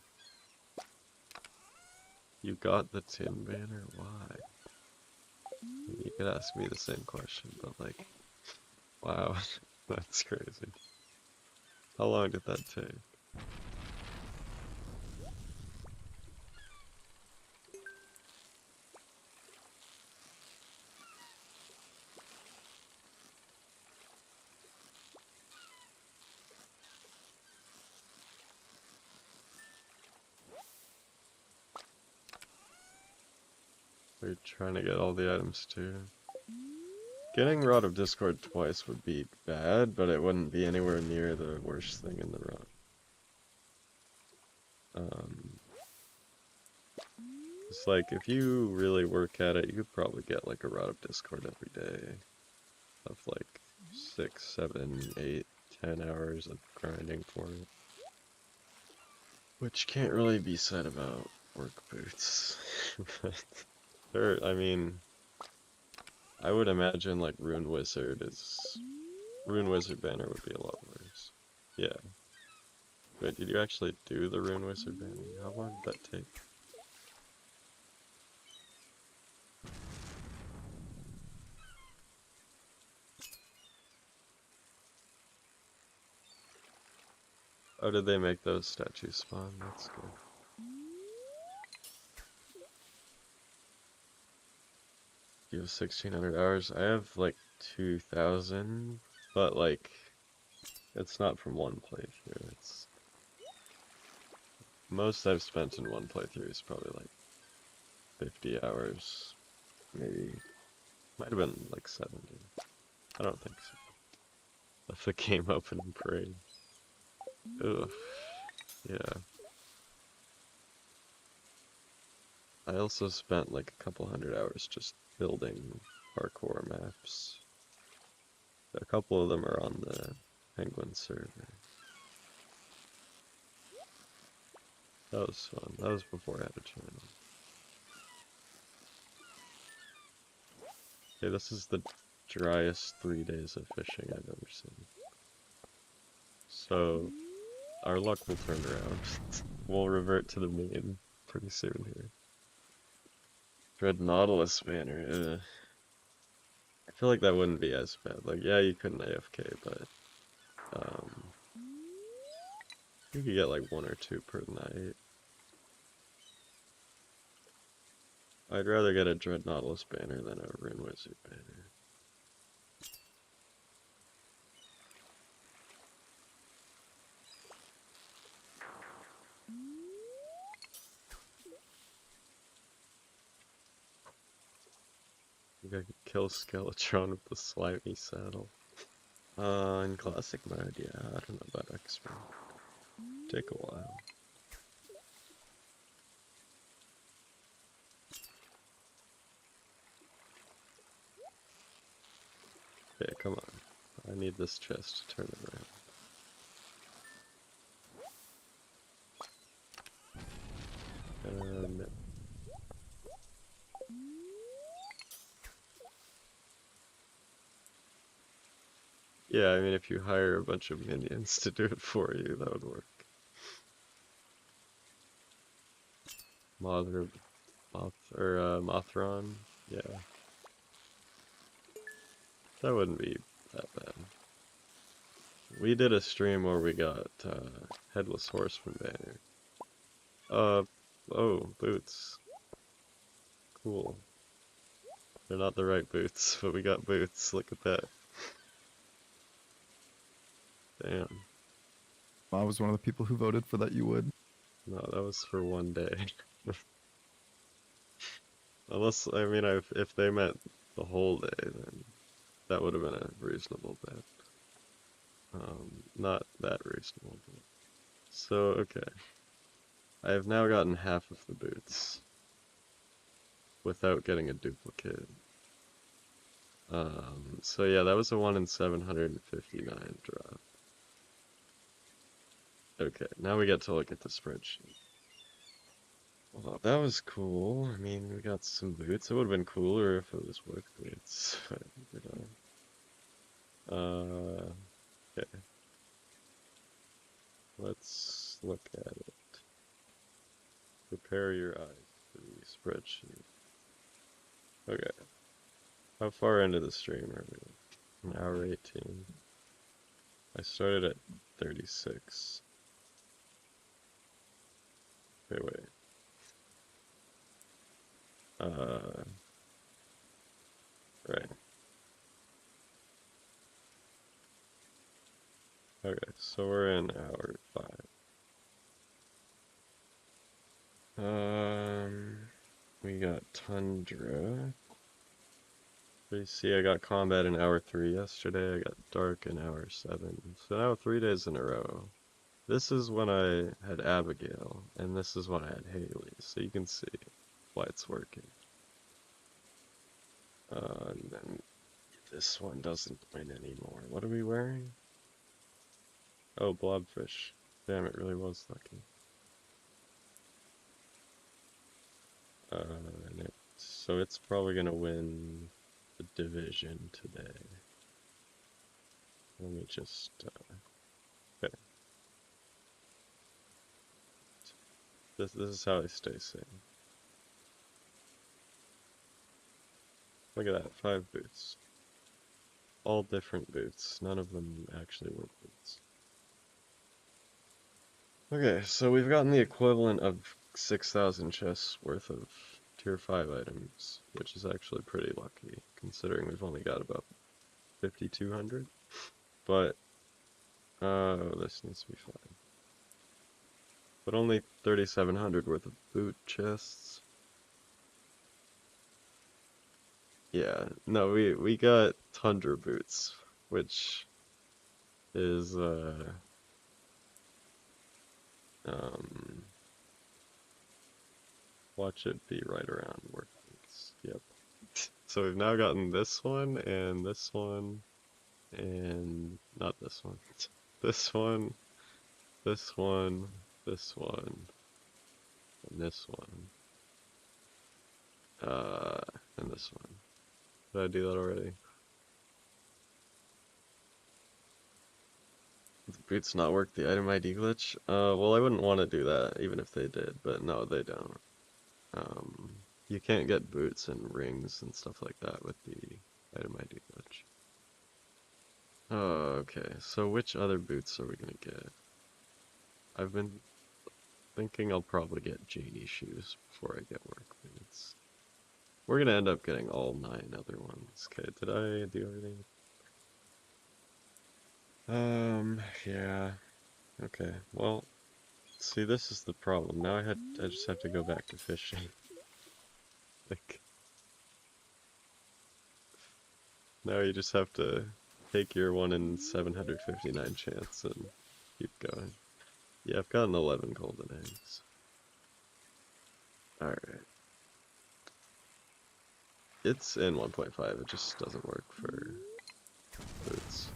You got the tin banner? Why? You could ask me the same question, but like, wow, that's crazy. How long did that take? We're trying to get all the items too. Getting Rod of Discord twice would be bad, but it wouldn't be anywhere near the worst thing in the run. It's like, if you really work at it, you could probably get like a Rod of Discord every day. Of like 6, 7, 8, 10 hours of grinding for it. Which can't really be said about work boots. But there, I mean, I would imagine like Rune Wizard banner would be a lot worse. Yeah. Wait, did you actually do the Rune Wizard banner? How long did that take? Oh, did they make those statues spawn? That's good. You have 1,600 hours? I have like 2,000, but like, it's not from one playthrough. It's most I've spent in one playthrough is probably like 50 hours. maybe. Might have been like 70. I don't think so. Left the game open in parade. Ugh. Yeah. I also spent like a couple hundred hours just building parkour maps. A couple of them are on the Penguin server. That was fun. That was before I had a channel. Okay, this is the driest 3 days of fishing I've ever seen. So, our luck will turn around. We'll revert to the mean pretty soon here. Dread Nautilus banner. I feel like that wouldn't be as bad. Like, yeah, you couldn't AFK, but um, you could get like 1 or 2 per night. I'd rather get a Dread Nautilus banner than a Rune Wizard banner. I think I could kill Skeletron with the slimy saddle. In classic mode, yeah, I don't know about expert. Take a while. Okay, come on. I need this chest to turn it around. Yeah, I mean, if you hire a bunch of minions to do it for you, that would work. Mothron, yeah. That wouldn't be that bad. We did a stream where we got Headless Horseman banner. Oh, boots. Cool. They're not the right boots, but we got boots. Look at that. Damn.
I was one of the people who voted for that you would.
No, that was for 1 day. Unless, I mean, if they meant the whole day, then that would have been a reasonable bet. Not that reasonable. But... So, okay. I have now gotten half of the boots without getting a duplicate. So yeah, that was a 1 in 759 drop. Okay, now we get to look at the spreadsheet. Well, that was cool. I mean, we got some boots. It would have been cooler if it was work boots, but you know. Okay. Let's look at it. Prepare your eyes for the spreadsheet. Okay. How far into the stream are we? An hour 18. I started at 36. Okay, wait. Right. Okay, so we're in hour 5. We got Tundra. So you see, I got Combat in hour 3 yesterday, I got Dark in hour 7. So now 3 days in a row. This is when I had Abigail, and this is when I had Haley, so you can see why it's working. And then this one doesn't win anymore. What are we wearing? Oh, Blobfish. Damn, it really was lucky. So it's probably gonna win the division today. Let me just, okay. This is how I stay sane. Look at that, 5 boots. All different boots. None of them actually were boots. Okay, so we've gotten the equivalent of 6,000 chests worth of tier 5 items, which is actually pretty lucky, considering we've only got about 5,200. But, this needs to be fine. But only 3,700 worth of boot chests. Yeah, no, we got Tundra boots, which is um watch it be right around work boots. Yep. So we've now gotten this one and this one and not this one. This one, this one, this one, and this one. Uh and this one. Did I do that already? Does boots not work the item ID glitch? Well, I wouldn't want to do that even if they did, but no, they don't. You can't get boots and rings and stuff like that with the item ID glitch. Oh, okay. So which other boots are we gonna get? I've been thinking I'll probably get genie shoes before I get work boots. We're gonna end up getting all 9 other ones. Okay, did I do everything? Yeah. Okay. Well, see, this is the problem. Now I just have to go back to fishing. Like, now you just have to take your 1 in 759 chance and keep going. Yeah, I've gotten 11 golden eggs. Alright. It's in 1.5, it just doesn't work for boots.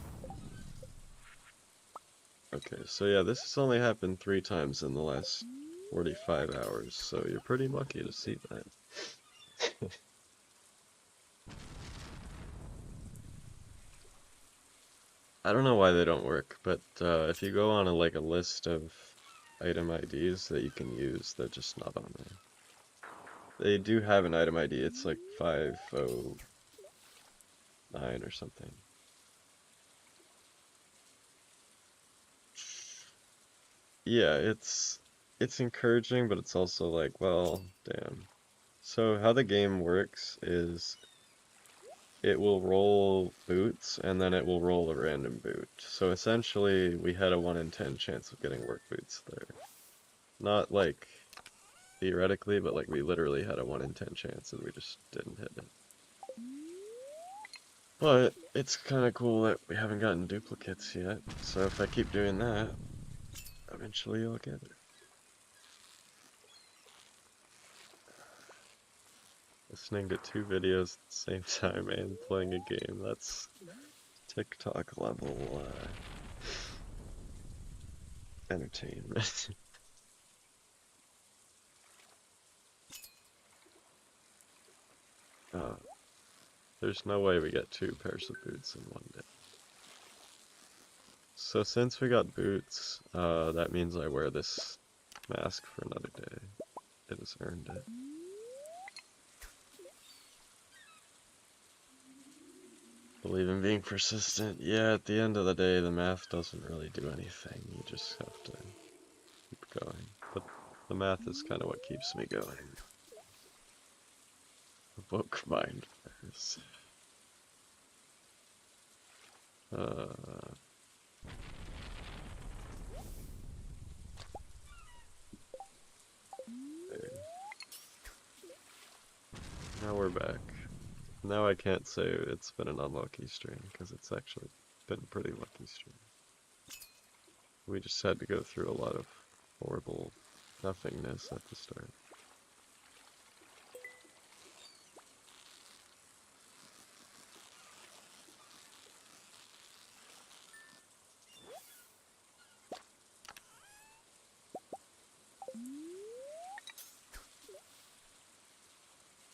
Okay, so yeah, this has only happened 3 times in the last 45 hours, so you're pretty lucky to see that. I don't know why they don't work, but if you go on like a list of item IDs that you can use, they're just not on there. They do have an item ID, it's like 509 or something. Yeah, it's encouraging, but it's also like, well, damn. So how the game works is it will roll boots and then it will roll a random boot. So essentially we had a 1 in 10 chance of getting work boots there. Not like theoretically, but like we literally had a 1 in 10 chance and we just didn't hit it. But it's kind of cool that we haven't gotten duplicates yet. So if I keep doing that, eventually I'll get it. Listening to 2 videos at the same time and playing a game, that's TikTok level entertainment. uh, there's no way we get 2 pairs of boots in one day. So since we got boots, that means I wear this mask for another day. It has earned it. Believe in being persistent. Yeah, at the end of the day, the math doesn't really do anything. You just have to keep going. But the math is kind of what keeps me going. Evoke mind fires. Uh, there. Now we're back. Now I can't say it's been an unlucky stream, because it's actually been a pretty lucky stream. We just had to go through a lot of horrible nothingness at the start.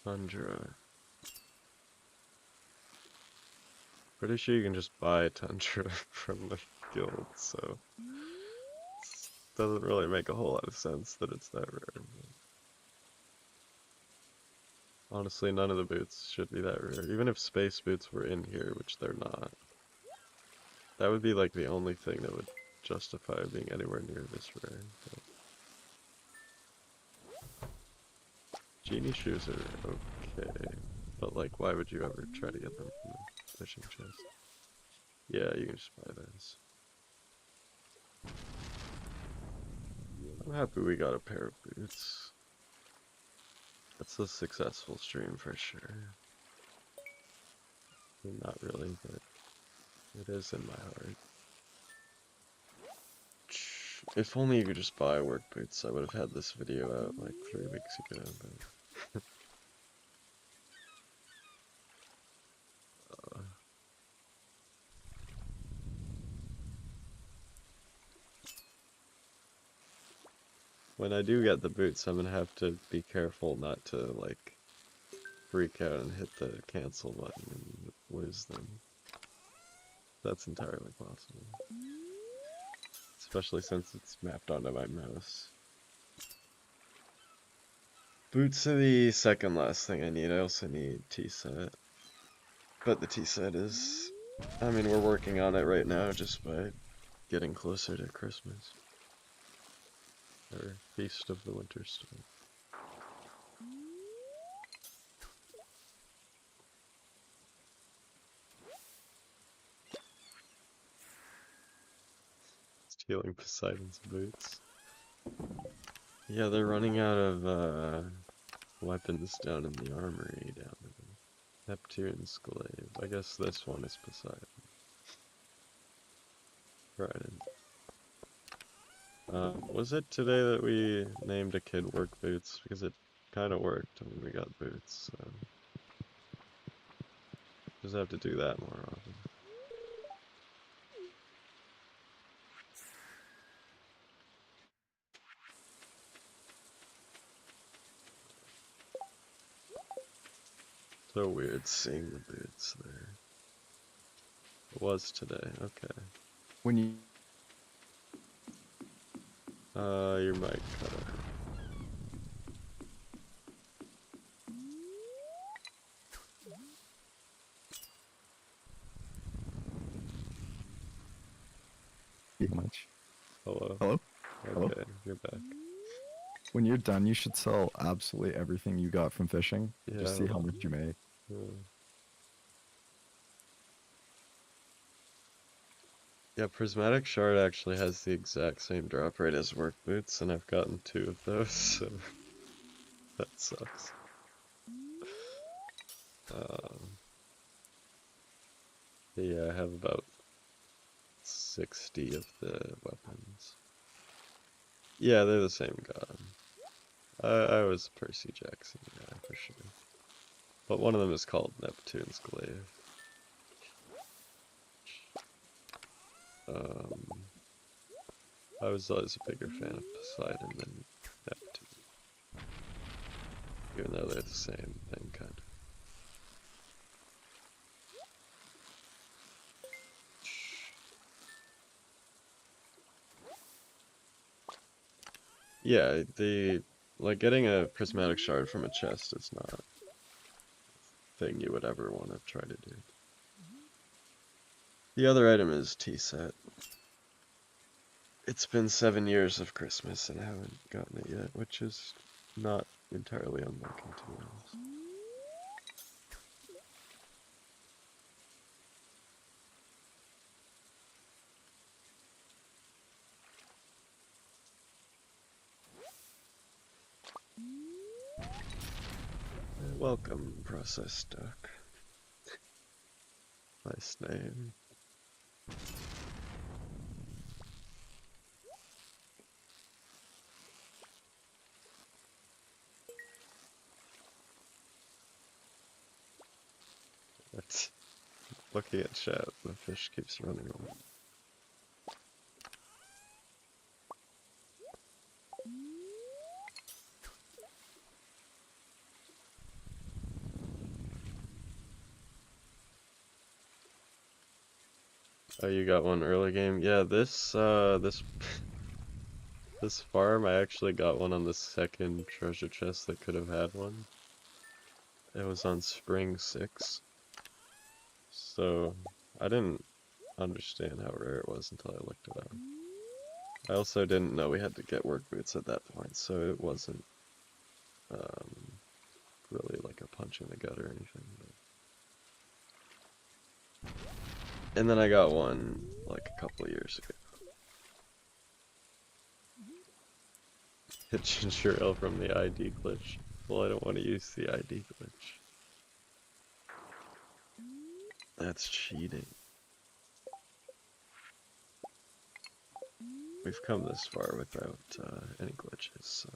Tundra. Pretty sure you can just buy Tundra from the guild, so it doesn't really make a whole lot of sense that it's that rare. Honestly, none of the boots should be that rare. Even if space boots were in here, which they're not, that would be like the only thing that would justify being anywhere near this rare. But genie shoes are okay, but like, why would you ever try to get them from the fishing chest? Yeah, you can just buy those. I'm happy we got a pair of boots. That's a successful stream for sure. Not really, but it is in my heart. If only you could just buy work boots, I would have had this video out like 3 weeks ago, but when I do get the boots, I'm gonna have to be careful not to like freak out and hit the cancel button and lose them. That's entirely possible. Especially since it's mapped onto my mouse. Boots are the second last thing I need. I also need T-set. But the T-set is... I mean, we're working on it right now just by getting closer to Christmas. Or Feast of the Winter Storm. Stealing Poseidon's boots. Yeah, they're running out of weapons down in the armory down there. Neptune's glaive. I guess this one is Poseidon. Trident. Was it today that we named a kid Work Boots? Because it kind of worked when we got boots, so... Just have to do that more often. So weird seeing the boots there. It was today, okay.
When you...
Your mic cut out.
much.
Hello?
Hello?
Okay,
Hello?
you're back.
When you're done, you should sell absolutely everything you got from fishing.
Yeah,
Just see how much you make.
Yeah, Prismatic Shard actually has the exact same drop rate as Work Boots, and I've gotten 2 of those, so that sucks. Yeah, I have about 60 of the weapons. Yeah, they're the same god. I was Percy Jackson guy for sure. But one of them is called Neptune's Glaive. I was always a bigger fan of Poseidon than Neptune. Even though they're the same thing, kind of. Yeah, like getting a prismatic shard from a chest is not a thing you would ever want to try to do. The other item is T-set. It's been 7 years of Christmas and I haven't gotten it yet, which is not entirely unlucky, to be honest. Welcome, processed duck. Nice name. That's looking at chat, the fish keeps running away. Oh, you got one early game? Yeah, this this farm, I actually got one on the second treasure chest that could have had one. It was on Spring 6. So, I didn't understand how rare it was until I looked it up. I also didn't know we had to get work boots at that point, so it wasn't really like a punch in the gut or anything. But... And then I got one like a couple of years ago. Hit ginger ale from the ID glitch. Well, I don't want to use the ID glitch. That's cheating. We've come this far without any glitches, so.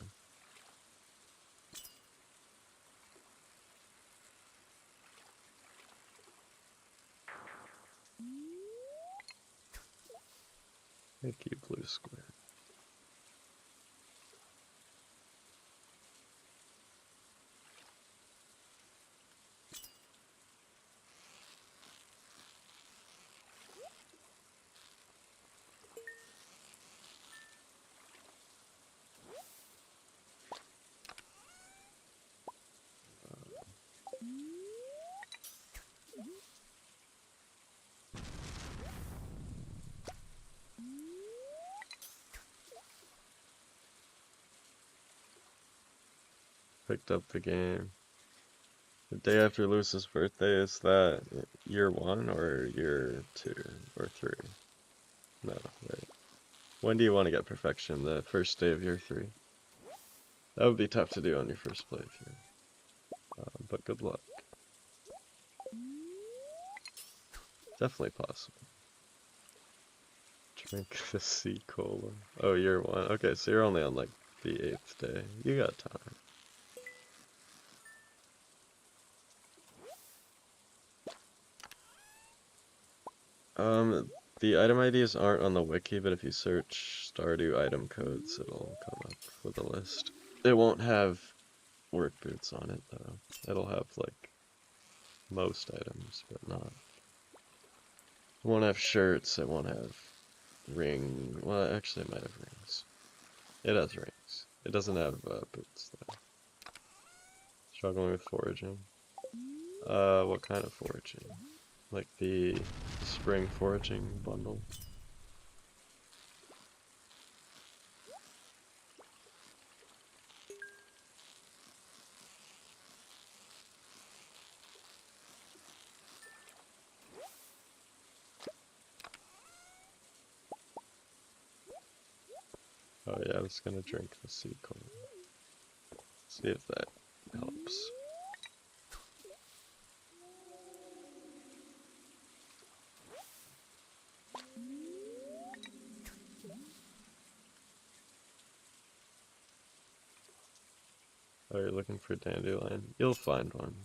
Thank you, blue square. Picked up the game. The day after Lewis's birthday, is that year 1 or year 2 or 3? No, wait. When do you want to get perfection? The first day of year 3? That would be tough to do on your first playthrough. But good luck. Definitely possible. Drink the sea cola. Oh, year 1. Okay, so you're only on like the 8th day. You got time. The item IDs aren't on the wiki, but if you search Stardew item codes, it'll come up with a list. It won't have work boots on it, though. It'll have, like, most items, but not. It won't have shirts, it won't have well, actually it might have rings. It has rings. It doesn't have boots, though. Struggling with foraging. What kind of foraging? Like the spring foraging bundle? Oh yeah, I was gonna drink the sea cola. See if that helps. Oh, you're looking for dandelion? You'll find one.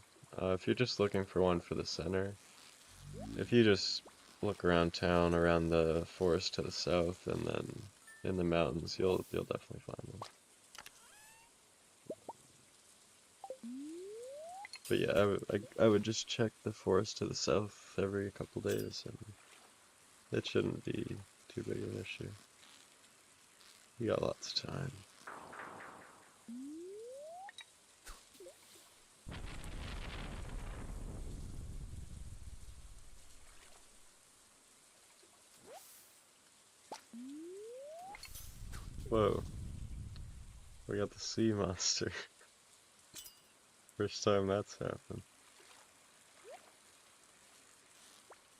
If you're just looking for one for the center, if you just look around town, around the forest to the south, and then in the mountains, you'll definitely find one. But yeah, I would just check the forest to the south every couple days, and it shouldn't be too big of an issue. You got lots of time. Whoa, we got the sea monster. First time that's happened.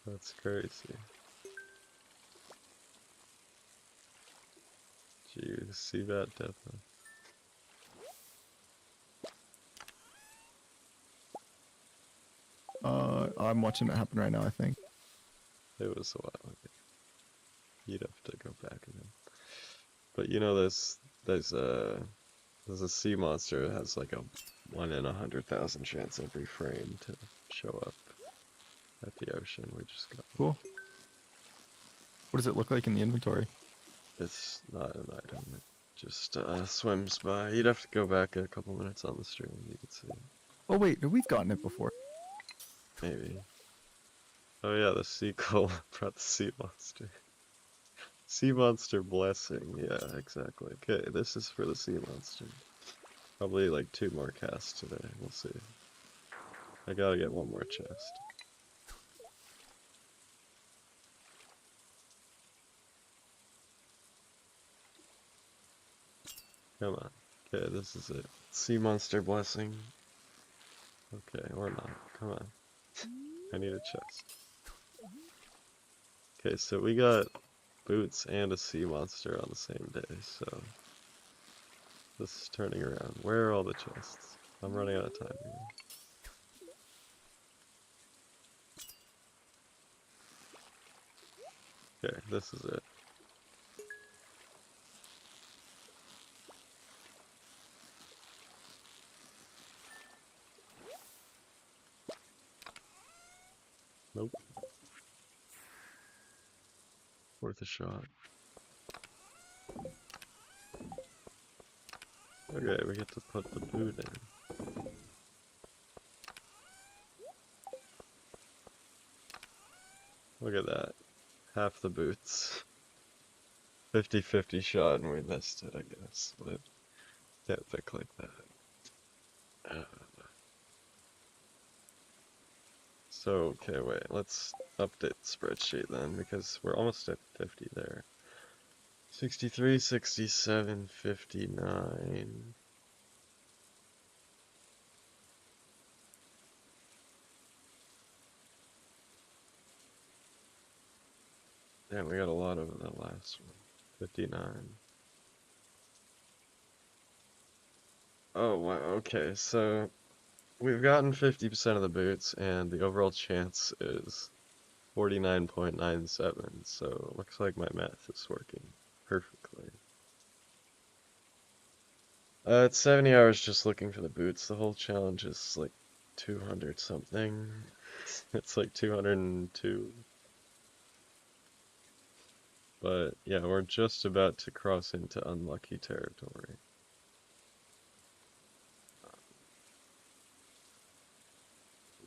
That's crazy. Did you see that, Devin?
I'm watching it happen right now, I think.
It was a while ago. You'd have to go back again. But you know, there's a sea monster that has like a 1 in 100,000 chance every frame to show up at the ocean we just got.
Cool. What does it look like in the inventory?
It's not an item, it just swims by. You'd have to go back a couple minutes on the stream, you could see it.
Oh wait, we've gotten it before.
Maybe. Oh yeah, the seagull brought the sea monster. Sea monster blessing, yeah, exactly. Okay, this is for the sea monster. Probably like 2 more casts today, we'll see. I gotta get 1 more chest. Come on. Okay, this is it. Sea monster blessing. Okay, or not. Come on. I need a chest. Okay, so we got boots and a sea monster on the same day, so this is turning around. Where are all the chests? I'm running out of time here. Okay, this is it. Nope. Worth a shot. Okay, we get to put the boot in. Look at that. Half the boots. 50-50 shot and we missed it, I guess. But can't think like that. So, okay, wait. Let's update the spreadsheet then, because we're almost at 50 there. 63, 67, 59. Damn, we got a lot over the last one. 59. Oh, wow, okay, so we've gotten 50% of the boots, and the overall chance is 49.97, so it looks like my math is working perfectly. It's 70 hours just looking for the boots. The whole challenge is like 200 something. It's like 202. But yeah, we're just about to cross into unlucky territory.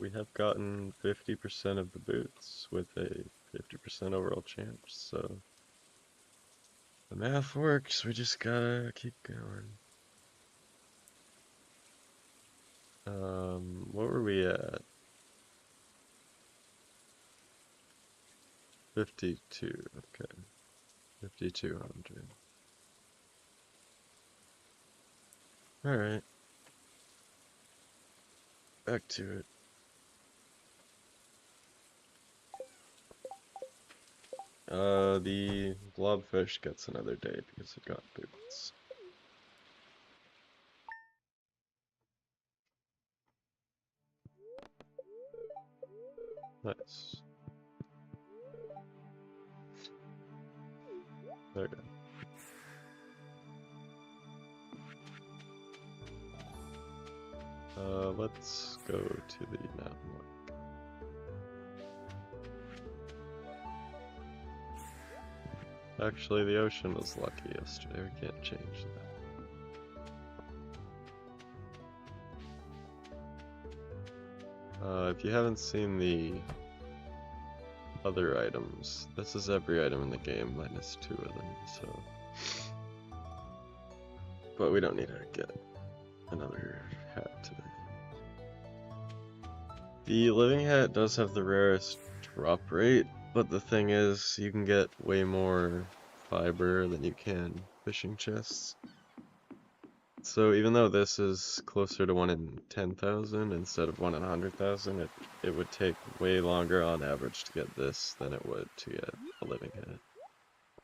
We have gotten 50% of the boots with a 50% overall chance, so the math works, we just gotta keep going. What were we at? 52, okay. 5,200. Alright, back to it. The blobfish gets another day because it got boots. Nice. Okay. Let's go to the mountain one. Actually, the ocean was lucky yesterday. We can't change that. If you haven't seen the other items, this is every item in the game minus 2 of them, so. But we don't need to get another hat today. The living hat does have the rarest drop rate, but the thing is, you can get way more fiber than you can fishing chests. So even though this is closer to 1 in 10,000 instead of 1 in 100,000, it would take way longer on average to get this than it would to get a living hat.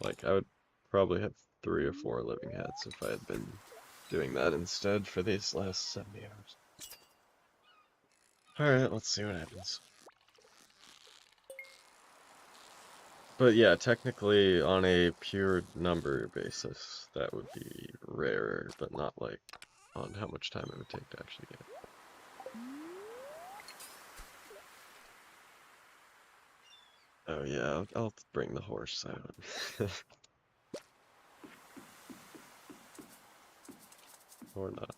Like, I would probably have 3 or 4 living hats if I had been doing that instead for these last 70 hours. Alright, let's see what happens. But yeah, technically on a pure number basis, that would be rarer, but not like on how much time it would take to actually get it. Oh yeah, I'll bring the horse out. Or not.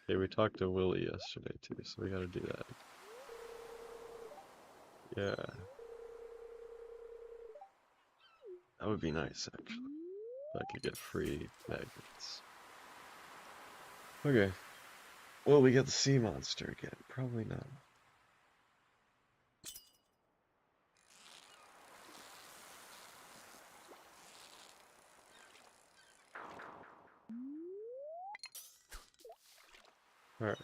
Okay, we talked to Willie yesterday too, so we gotta do that. Yeah. That would be nice, actually. If I could get free magnets. Okay. Will we get the sea monster again? Probably not. Alright.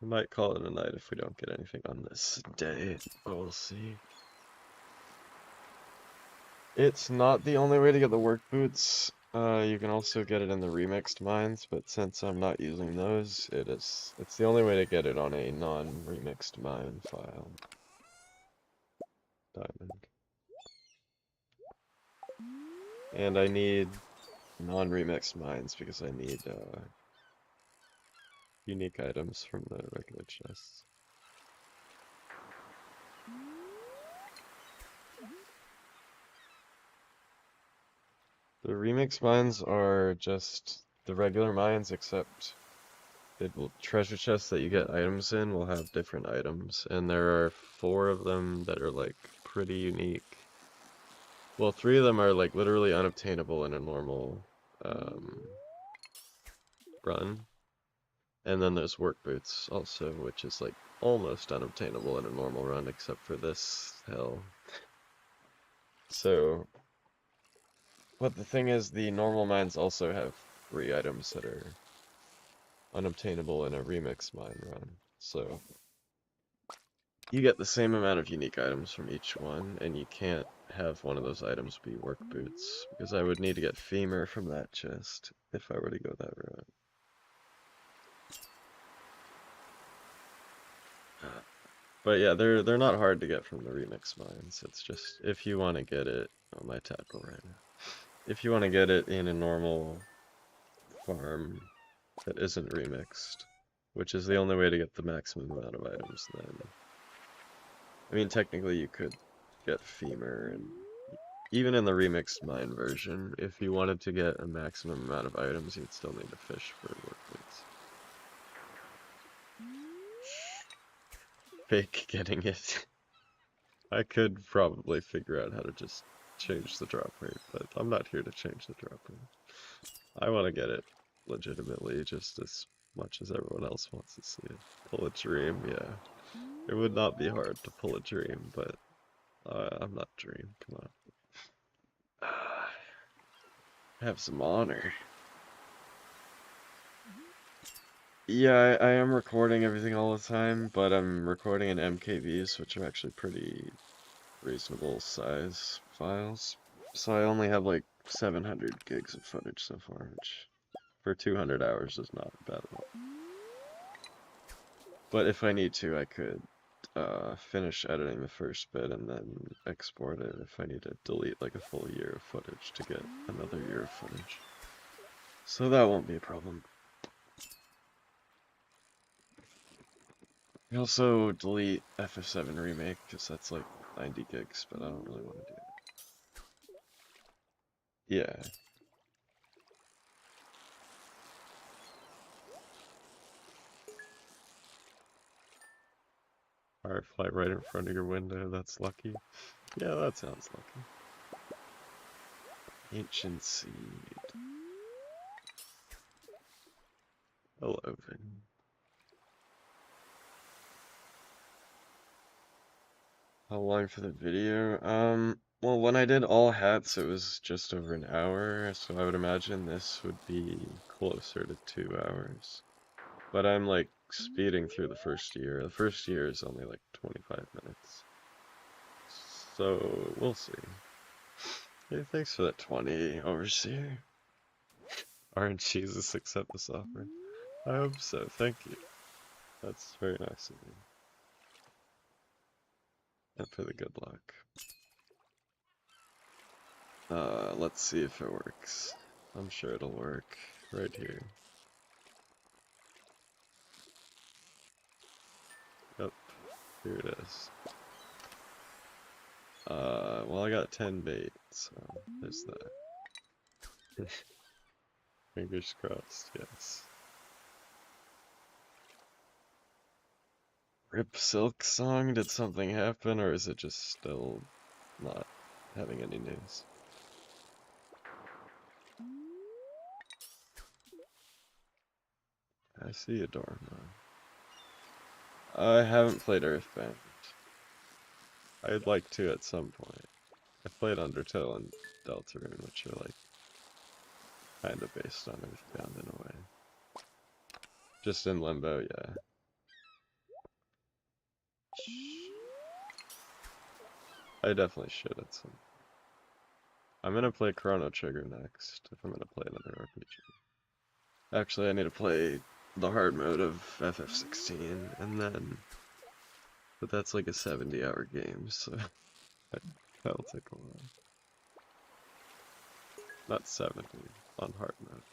We might call it a night if we don't get anything on this day, but we'll see. It's not the only way to get the work boots. You can also get it in the remixed mines, but since I'm not using those, it's the only way to get it on a non-remixed mine file. Diamond. And I need non-remixed mines because I need unique items from the regular chests. The remix mines are just the regular mines, except treasure chests that you get items in will have different items, and there are 4 of them that are like pretty unique. Well, 3 of them are like literally unobtainable in a normal run, and then there's work boots also, which is like almost unobtainable in a normal run, except for this hell. So, but the thing is, the normal mines also have 3 items that are unobtainable in a remix mine run. So you get the same amount of unique items from each one, and you can't have one of those items be work boots, because I would need to get femur from that chest if I were to go that route. But yeah, they're not hard to get from the remix mines. It's just if you want to get it, oh my tackle right now. If you want to get it in a normal farm that isn't remixed, which is the only way to get the maximum amount of items, then I mean technically you could get femur, and even in the remixed mine version, if you wanted to get a maximum amount of items, you'd still need to fish for work boots. Fake getting it. I could probably figure out how to just change the drop rate, but I'm not here to change the drop rate. I want to get it legitimately just as much as everyone else wants to see it. Pull a dream, yeah. It would not be hard to pull a dream, but I'm not Dream, come on. Have some honor. Yeah, I am recording everything all the time, but I'm recording in MKVs, which are actually pretty reasonable size files. So I only have like 700 gigs of footage so far, which for 200 hours is not bad at all. But if I need to, I could finish editing the first bit and then export it if I need to delete like a full year of footage to get another year of footage. So that won't be a problem. I also delete FF7 Remake because that's like 90 gigs, but I don't really want to do it. Yeah. Firefly right in front of your window, that's lucky. Yeah, that sounds lucky. Ancient Seed. Hello, Vin. How long for the video? Well, when I did all hats, it was just over an hour, so I would imagine this would be closer to 2 hours. But I'm like speeding through the first year. The first year is only like 25 minutes. So, we'll see. Hey, thanks for that 20, Overseer. Aren't Jesus accept this offer? I hope so, thank you. That's very nice of you. And for the good luck. Let's see if it works. I'm sure it'll work. Right here. Yep, here it is. Well I got 10 bait, so there's that. Fingers crossed, yes. Rip Silk Song, did something happen, or is it just still not having any news? I see a Dormo. I haven't played Earthbound. I'd like to at some point. I played Undertale and Deltarune, which are like kind of based on Earthbound in a way. Just in Limbo, yeah. I definitely should at some. I'm gonna play Chrono Trigger next, if I'm gonna play another RPG. Actually, I need to play the hard mode of FF16, and then... But that's like a 70-hour game, so that'll take a while. Not 70, on hard mode.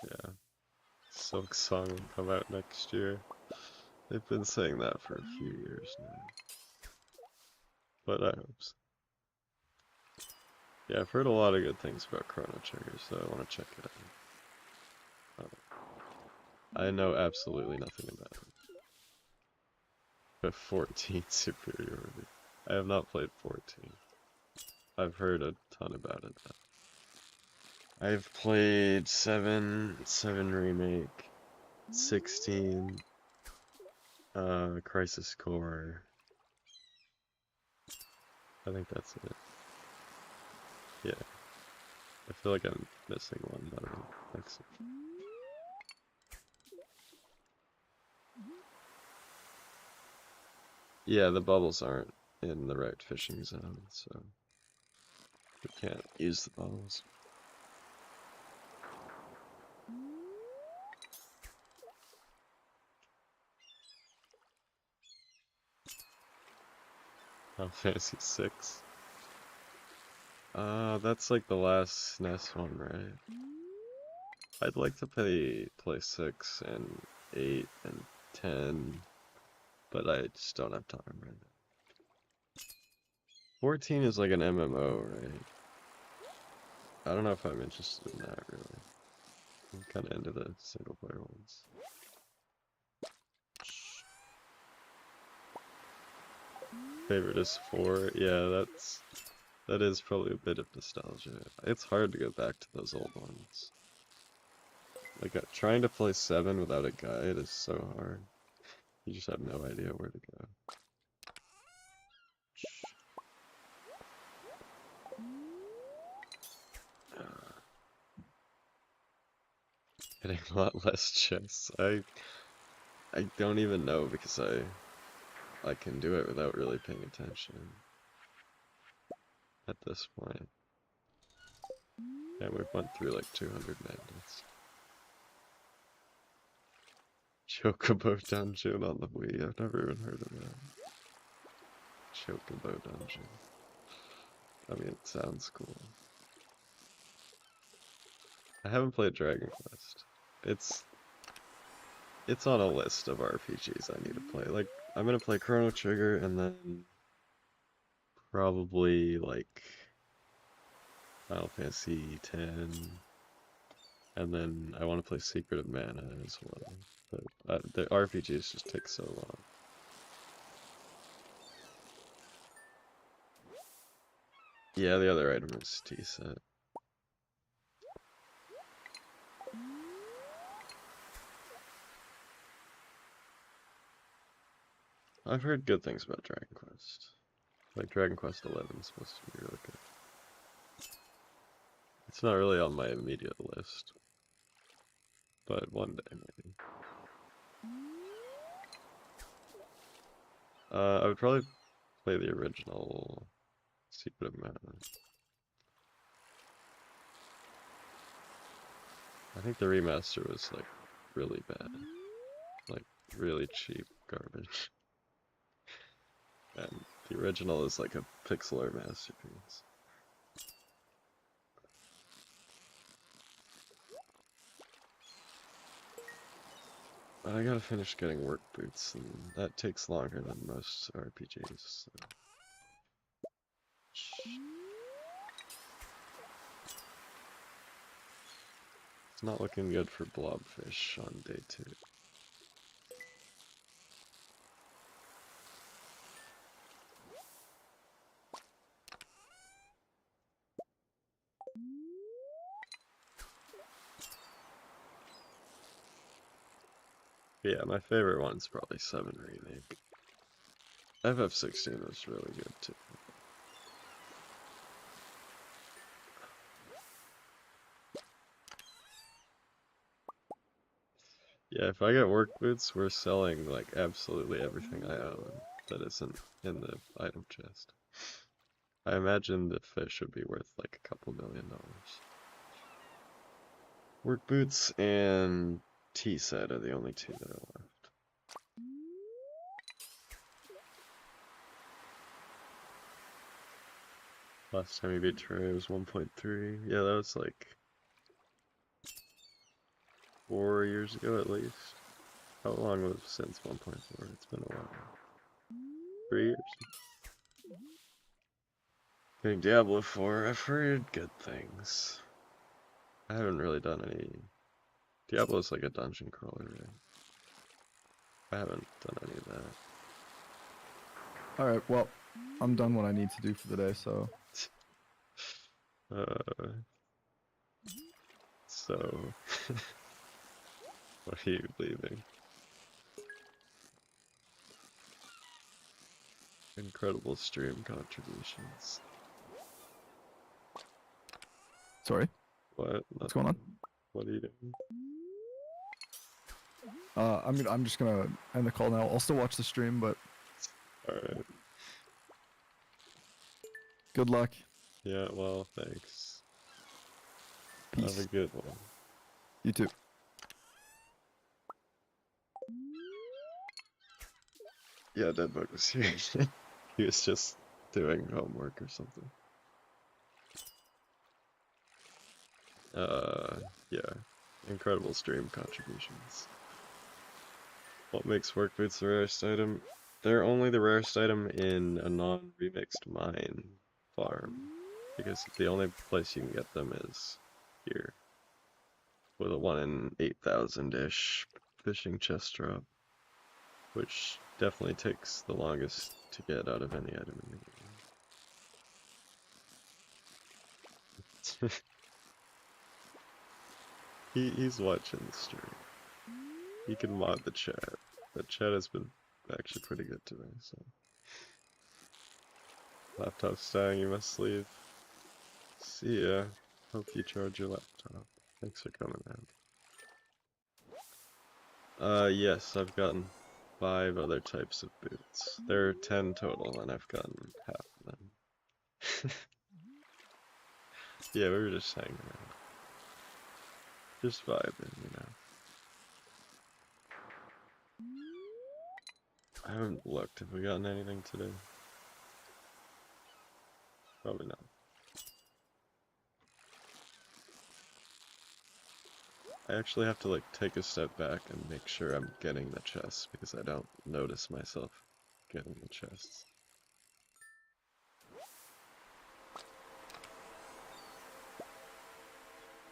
Yeah. Silk Song will come out next year. They've been saying that for a few years now. But I hope so. Yeah, I've heard a lot of good things about Chrono Trigger, so I want to check it out. I know absolutely nothing about it. But 14 superiority. I have not played 14. I've heard a ton about it though. I've played 7 Remake, 16, Crisis Core. I think that's it. Yeah. I feel like I'm missing one, but I don't think so. Yeah, the bubbles aren't in the right fishing zone, so we can't use the bubbles. Final Fantasy 6. That's like the last SNES one, right? I'd like to play 6 and 8 and 10, but I just don't have time right now. 14 is like an MMO, right? I don't know if I'm interested in that, really. I'm kind of into the single player ones. Favorite is 4. Yeah, that is probably a bit of nostalgia. It's hard to go back to those old ones. Like, trying to play 7 without a guide is so hard. You just have no idea where to go. Getting a lot less chests. I don't even know because I can do it without really paying attention at this point. And we've went through like 200 madness. Chocobo Dungeon on the Wii. I've never even heard of that. Chocobo Dungeon. I mean, it sounds cool. I haven't played Dragon Quest. It's on a list of RPGs I need to play. Like, I'm gonna play Chrono Trigger and then probably like Final Fantasy X, and then I want to play Secret of Mana as well. But the RPGs just take so long. Yeah, the other item is T-set. I've heard good things about Dragon Quest. Like Dragon Quest 11 is supposed to be really good. It's not really on my immediate list, but one day maybe. I would probably play the original Secret of Mana. I think the remaster was like really bad, like really cheap garbage. And the original is like a pixel art masterpiece. But I gotta finish getting work boots, and that takes longer than most RPGs. So. It's not looking good for blobfish on day 2. Yeah, my favorite one's probably 7 Remake. FF16 was really good too. Yeah, if I get work boots, we're selling like absolutely everything I own. that isn't in the item chest. I imagine the fish would be worth like a couple $1,000,000. Work boots and tea set are the only two that are left. Last time you beat Trey was 1.3. Yeah, that was like 4 years ago at least. How long was it since 1.4? It's been a while. 3 years. Getting Diablo 4, I've heard good things. I haven't really done any. Diablo's like a dungeon crawler, right? I haven't done any of that.
Alright, well, I'm done what I need to do for the day, so.
So, why are you leaving? Incredible stream contributions.
Sorry?
What?
What's going on?
What are you doing?
I'm just gonna end the call now. I'll still watch the stream, but
Alright.
good luck.
Yeah, well, thanks.
Peace.
Have a good one.
You too.
Yeah, Deadbug was here. He was just doing homework or something. Yeah. Incredible stream contributions. What makes work boots the rarest item? They're only the rarest item in a non-remixed mine farm. Because the only place you can get them is here. With a 1 in 8,000-ish fishing chest drop. Which definitely takes the longest to get out of any item in the game. He's watching the stream. He can mod the chat. The chat has been actually pretty good today, so. Laptop's dying, you must leave. See ya. Hope you charge your laptop. Thanks for coming out. Yes, I've gotten 5 other types of boots. There are 10 total, and I've gotten half of them. Yeah, we were just hanging around. Just vibing, you know. I haven't looked. Have we gotten anything today? Probably not. I actually have to like take a step back and make sure I'm getting the chests because I don't notice myself getting the chests.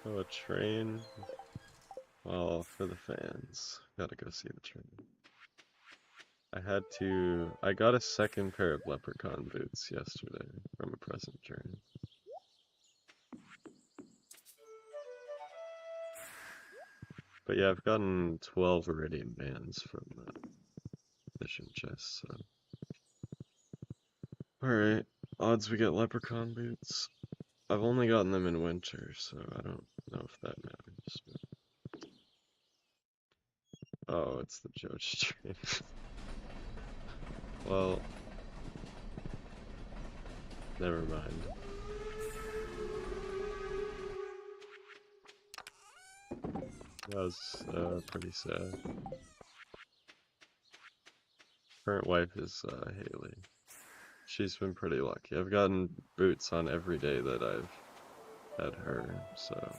Oh, a train. Well, for the fans. Gotta go see the train. I got a second pair of leprechaun boots yesterday from a present journey. But yeah, I've gotten 12 iridium bands from the mission chest, so. Alright, odds we get leprechaun boots. I've only gotten them in winter, so I don't know if that matters. But... Oh, it's the Judge train. Well, never mind. That was pretty sad. Current wife is Haley. She's been pretty lucky. I've gotten boots on every day that I've had her, so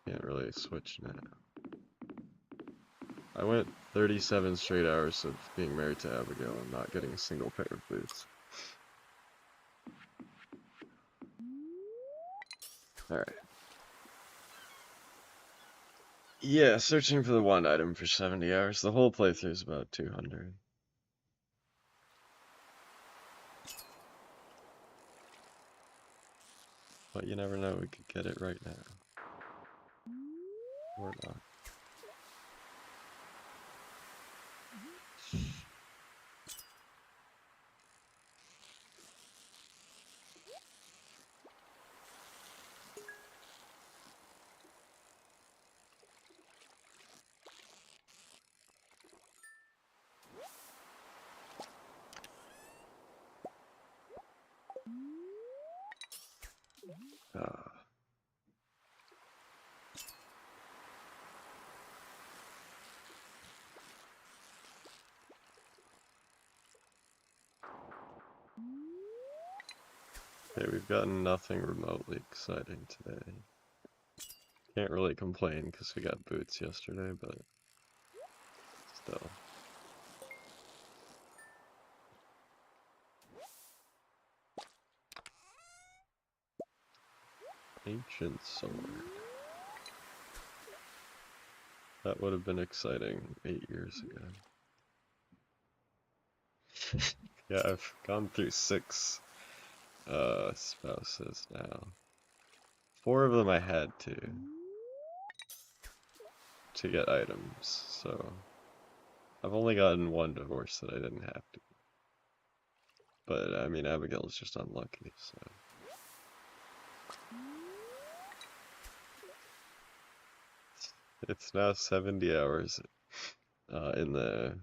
can't really switch now. I went 37 straight hours of being married to Abigail and not getting a single pair of boots. Alright. Yeah, searching for the one item for 70 hours. The whole playthrough is about 200. But you never know, we could get it right now. Or not. Ah. Okay, we've gotten nothing remotely exciting today. Can't really complain because we got boots yesterday, but still. Ancient sword. That would have been exciting 8 years ago. Yeah, I've gone through 6 spouses now. 4 of them I had to get items, so I've only gotten 1 divorce that I didn't have to. But I mean, Abigail's just unlucky, so. It's now 70 hours in the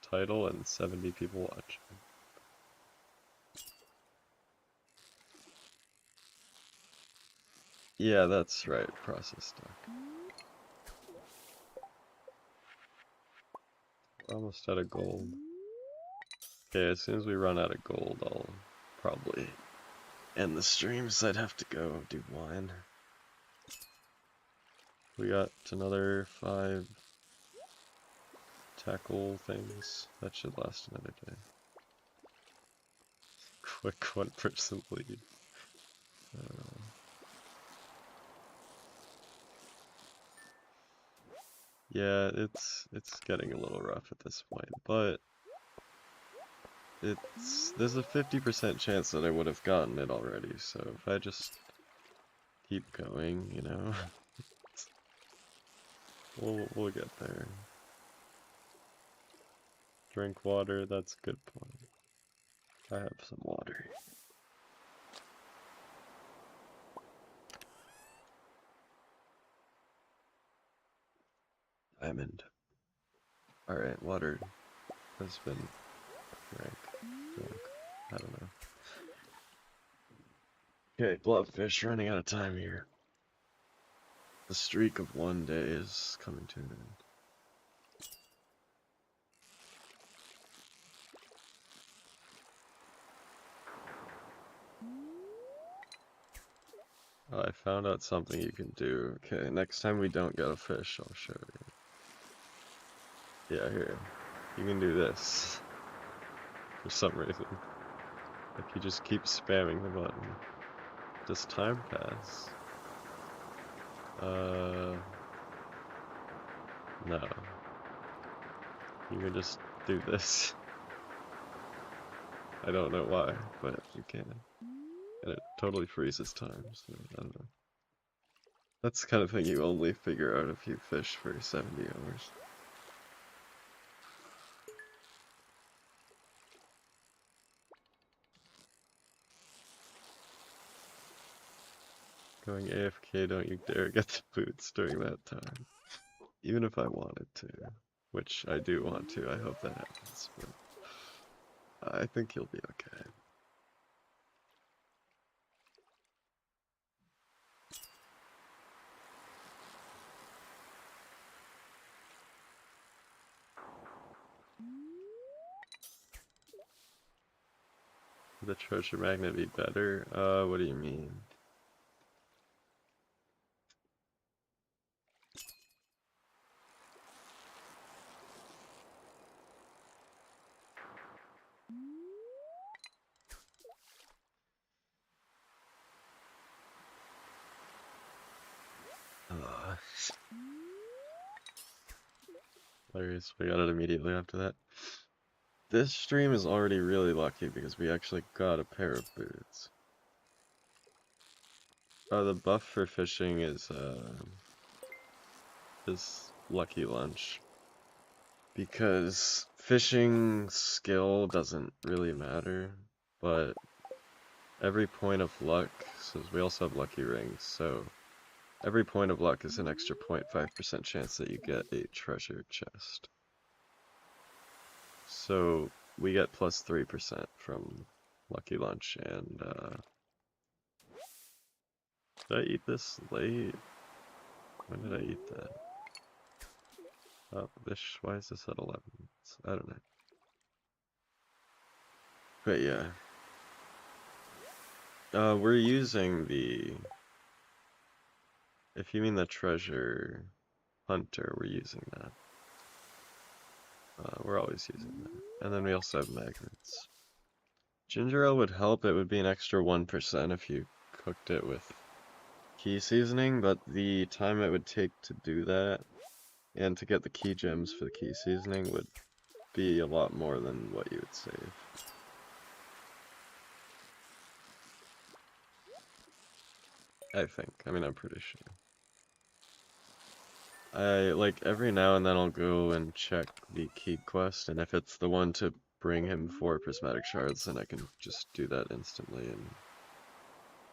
title and 70 people watching. Yeah, that's right, process stock. We're almost out of gold. Okay, as soon as we run out of gold, I'll probably end the stream, so I'd have to go do wine. We got another 5 tackle things. That should last another day. Quick 1% lead. Yeah, it's getting a little rough at this point, but there's a 50% chance that I would have gotten it already, so if I just keep going, you know, we'll get there. Drink water, that's a good point. I have some water. Diamond. Alright, water has been drank. I don't know. Okay, blobfish, running out of time here. The streak of 1 day is coming to an end. Oh, I found out something you can do. Okay, next time we don't get a fish, I'll show you. Yeah, here. You can do this. For some reason. Like, you just keep spamming the button. Does time pass? No. You can just do this. I don't know why, but you can. And it totally freezes time, so I don't know. That's the kind of thing you only figure out if you fish for 70 hours. Going AFK, don't you dare get the boots during that time. Even if I wanted to, which I do want to, I hope that happens, but I think you'll be okay. Would the treasure magnet be better? What do you mean? Hilarious, we got it immediately after that. This stream is already really lucky because we actually got a pair of boots. The buff for fishing is lucky lunch. Because fishing skill doesn't really matter, but every point of luck, so we also have lucky rings, so every point of luck is an extra 0.5% chance that you get a treasure chest. So we get plus 3% from lucky lunch, and Did I eat this late? When did I eat that? Oh, why is this at 11? I don't know. But yeah. We're using the... If you mean the treasure hunter, we're using that. We're always using that. And then we also have magnets. Ginger ale would help. It would be an extra 1% if you cooked it with key seasoning, but the time it would take to do that and to get the key gems for the key seasoning would be a lot more than what you would save. I think. I mean, I'm pretty sure. Like, every now and then I'll go and check the key quest, and if it's the one to bring him 4 prismatic shards, then I can just do that instantly, and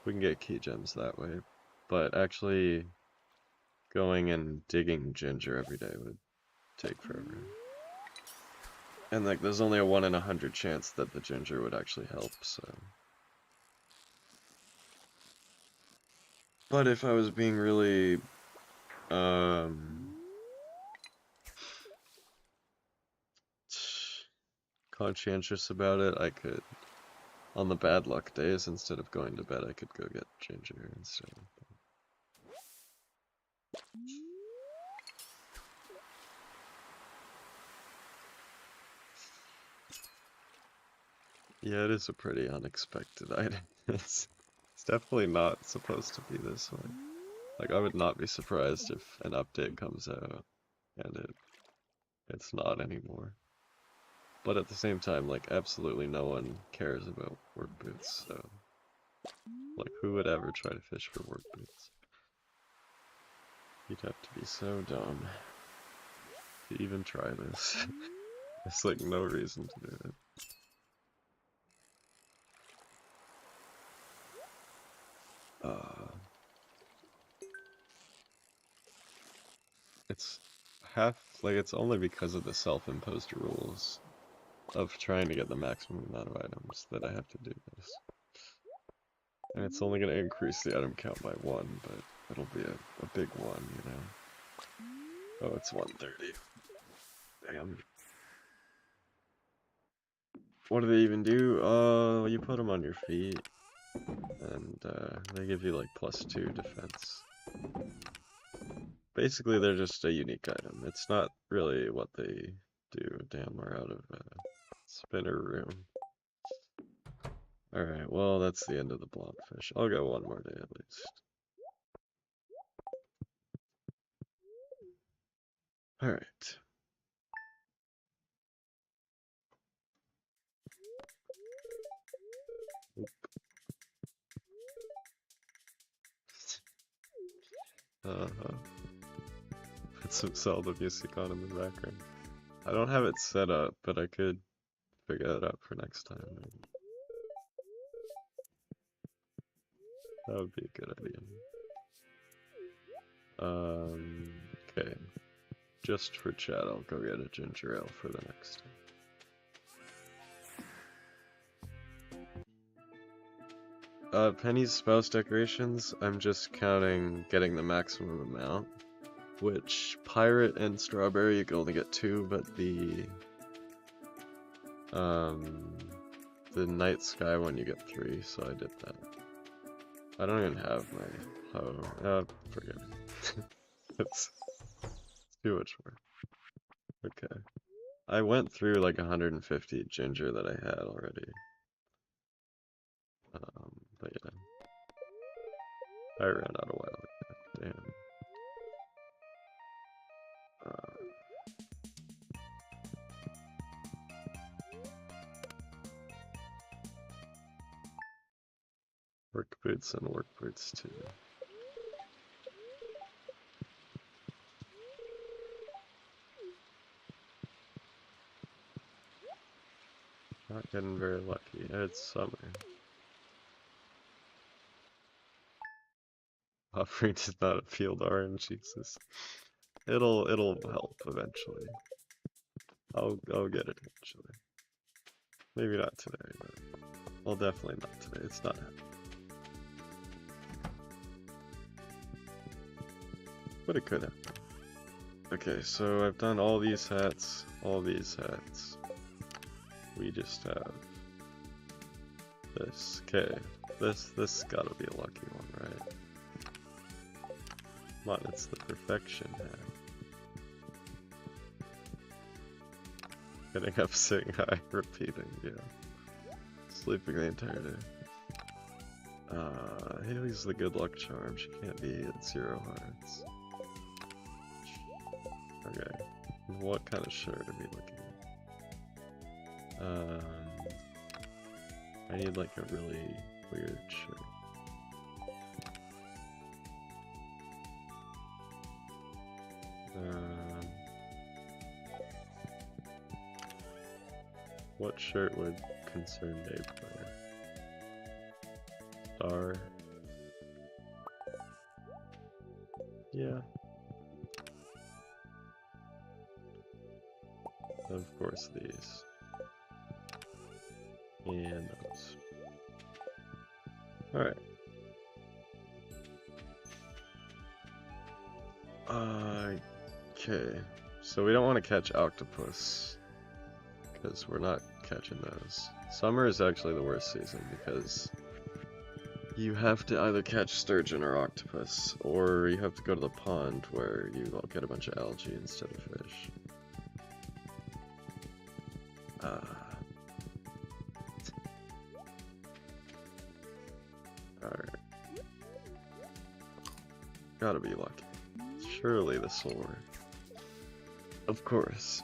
we can get key gems that way. But actually, going and digging ginger every day would take forever. And, like, there's only a 1 in 100 chance that the ginger would actually help, so... But if I was being really, conscientious about it, I could, on the bad luck days, instead of going to bed, I could go get ginger instead. Yeah, it is a pretty unexpected item. It's definitely not supposed to be this way. Like, I would not be surprised if an update comes out and it's not anymore. But at the same time, like, absolutely no one cares about work boots, so... Like, who would ever try to fish for work boots? You'd have to be so dumb to even try this. There's, like, no reason to do it. It's it's only because of the self-imposed rules of trying to get the maximum amount of items that I have to do this. And it's only going to increase the item count by 1, but it'll be a big one, you know. Oh, it's 1:30. Damn. What do they even do? Oh, you put them on your feet, and they give you like +2 defense. Basically, they're just a unique item. It's not really what they do. Damn, we're out of spinner room. Alright, well, that's the end of the blobfish. I'll go one more day at least. Alright. Put some Zelda music on in the background. I don't have it set up, but I could figure that out for next time. Maybe. That would be a good idea. Okay. Just for chat, I'll go get a ginger ale for the next time. Penny's spouse decorations, I'm just counting getting the maximum amount. Which, pirate and strawberry, you can only get 2, but the night sky one you get 3, so I did that. I don't even have my hoe. Forget it. It's too much work. Okay. I went through like 150 ginger that I had already. But yeah. I ran out a while ago. Damn. Work boots and work boots too. Not getting very lucky. It's summer. Offering does not appeal to orange Jesus. It'll help eventually. I'll get it eventually. Maybe not today, but well, definitely not today. It's not happening. But it could happen. Okay, so I've done all these hats, all these hats. We just have this. Okay, this gotta be a lucky one, right? Come on, it's the perfection hat. Getting up, saying hi, repeating, yeah. Sleeping the entire day. Haley's the good luck charm. She can't be at 0 hearts. Okay. What kind of shirt are we looking at? I need like a really weird shirt. What shirt would concern Dave player? Star. Yeah. Of course these. And those. Alright. Okay. So we don't want to catch octopus. Because we're not catching those. Summer is actually the worst season because you have to either catch sturgeon or octopus, or you have to go to the pond where you get a bunch of algae instead of fish. Alright. Gotta be lucky. Surely this will work. Of course.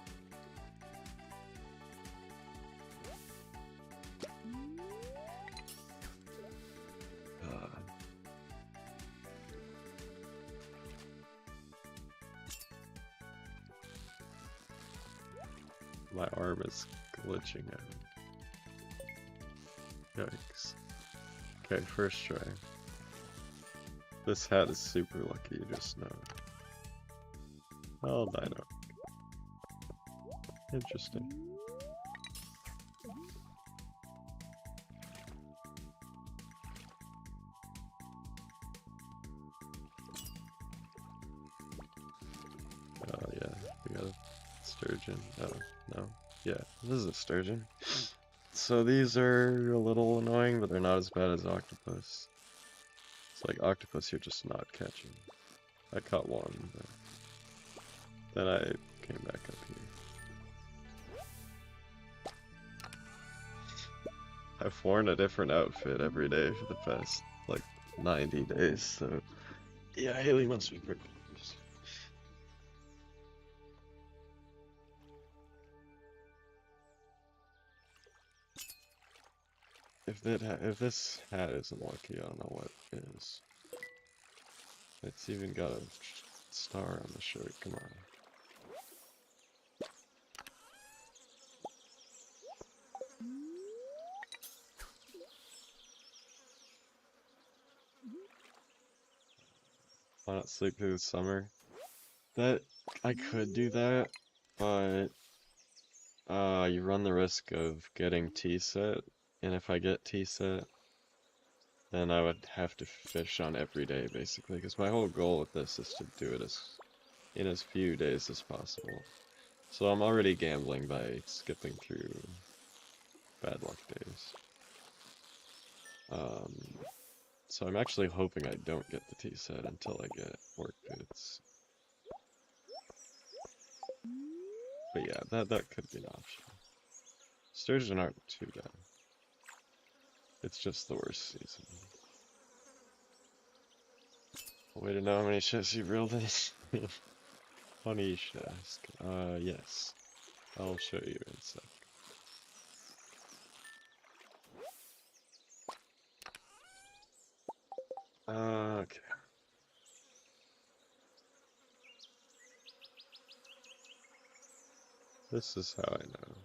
My arm is glitching out. Yikes. Okay, first try. This hat is super lucky, you just know. Oh, Dino. Interesting. Oh yeah, we got a sturgeon. Oh, no. Yeah, this is a sturgeon. So these are a little annoying, but they're not as bad as octopus. It's like octopus you're just not catching. I caught one, but then I came back up here. I've worn a different outfit every day for the past, like, 90 days, so... Yeah, Haley must be pretty close. If this hat isn't lucky, I don't know what is. It's even got a star on the shirt, come on. Why not sleep through the summer? That, I could do that, but you run the risk of getting T-set, and if I get T-set, then I would have to fish on every day, basically, because my whole goal with this is to do it in as few days as possible. So I'm already gambling by skipping through bad luck days. So I'm actually hoping I don't get the T-set until I get work boots. But yeah, that could be an option. Sturgeon aren't too bad. It's just the worst season. Way to know how many ships you've reeled in. Funny you should ask. Yes. I'll show you in a sec. Okay. This is how I know.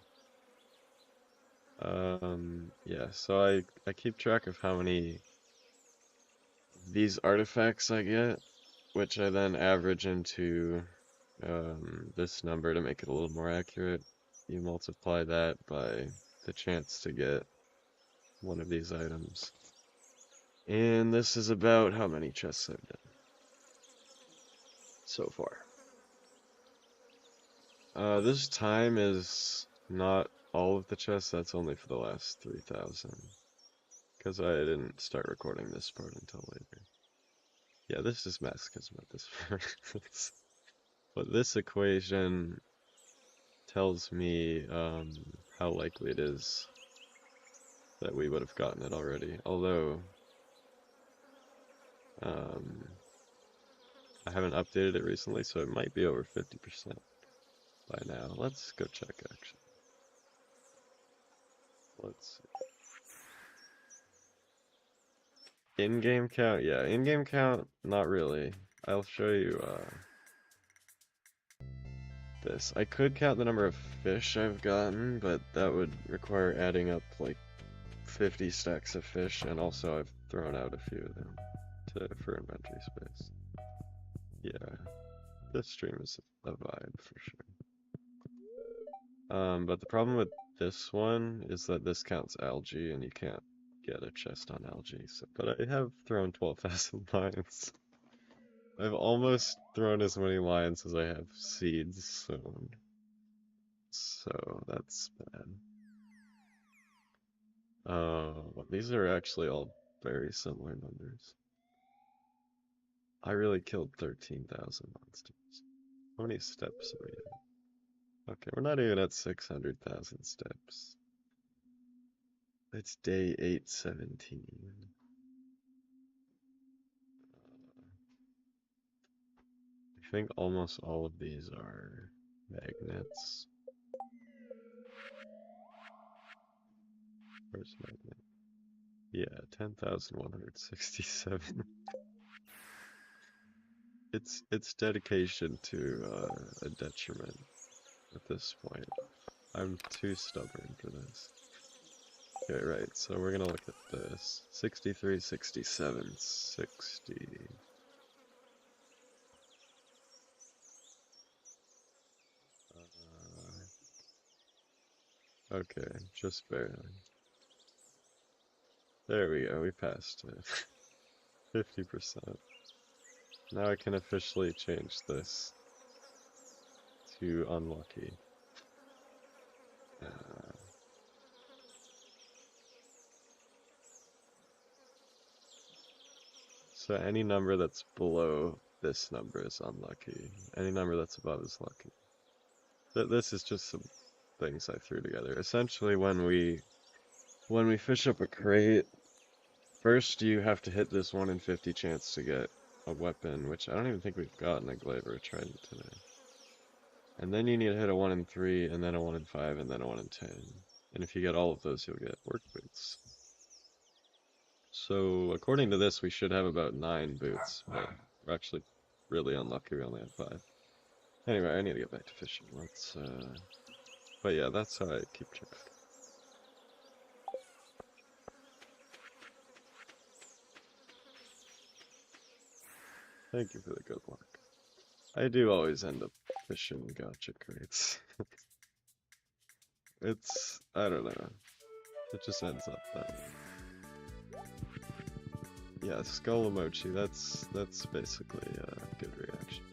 Yeah, so I keep track of how many these artifacts I get, which I then average into this number to make it a little more accurate. You multiply that by the chance to get one of these items. And this is about how many chests I've done.
so far?
This time is not all of the chests, that's only for the last 3,000. Because I didn't start recording this part until later. Yeah, this is masochism at this part. But this equation tells me how likely it is that we would have gotten it already. Although, I haven't updated it recently, so it might be over 50% by now. Let's go check, actually. Let's see. In-game count? Yeah, in-game count, not really. I'll show you this. I could count the number of fish I've gotten, but that would require adding up like 50 stacks of fish, and also I've thrown out a few of them for inventory space. Yeah, this stream is a vibe for sure. But the problem with this one is that this counts algae, and you can't get a chest on algae. So, but I have thrown 12,000 lines. I've almost thrown as many lines as I have seeds sown. So that's bad. These are actually all very similar numbers. I really killed 13,000 monsters. How many steps are we at? Okay, we're not even at 600,000 steps. It's day 817. I think almost all of these are magnets. Where's magnet? Yeah, 10,167. It's dedication to a detriment at this point. I'm too stubborn for this. Okay, right, so we're gonna look at this. 63, 67, 60. Okay, just barely. There we go, we passed it. 50%. Now I can officially change this to unlucky. So any number that's below this number is unlucky. Any number that's above is lucky. This is just some things I threw together. Essentially, when we fish up a crate, first you have to hit this 1 in 50 chance to get a weapon, which I don't even think we've gotten a glaive or a trident today. And then you need to hit a 1 in 3, and then a 1 in 5, and then a 1 in 10. And if you get all of those, you'll get work boots. So according to this, we should have about 9 boots, but we're actually really unlucky. We only have 5. Anyway, I need to get back to fishing. But yeah, that's how I keep track. Thank you for the good luck. I do always end up fishing gotcha crates. I don't know. It just ends up that way. Yeah, skull emoji, that's basically a good reaction.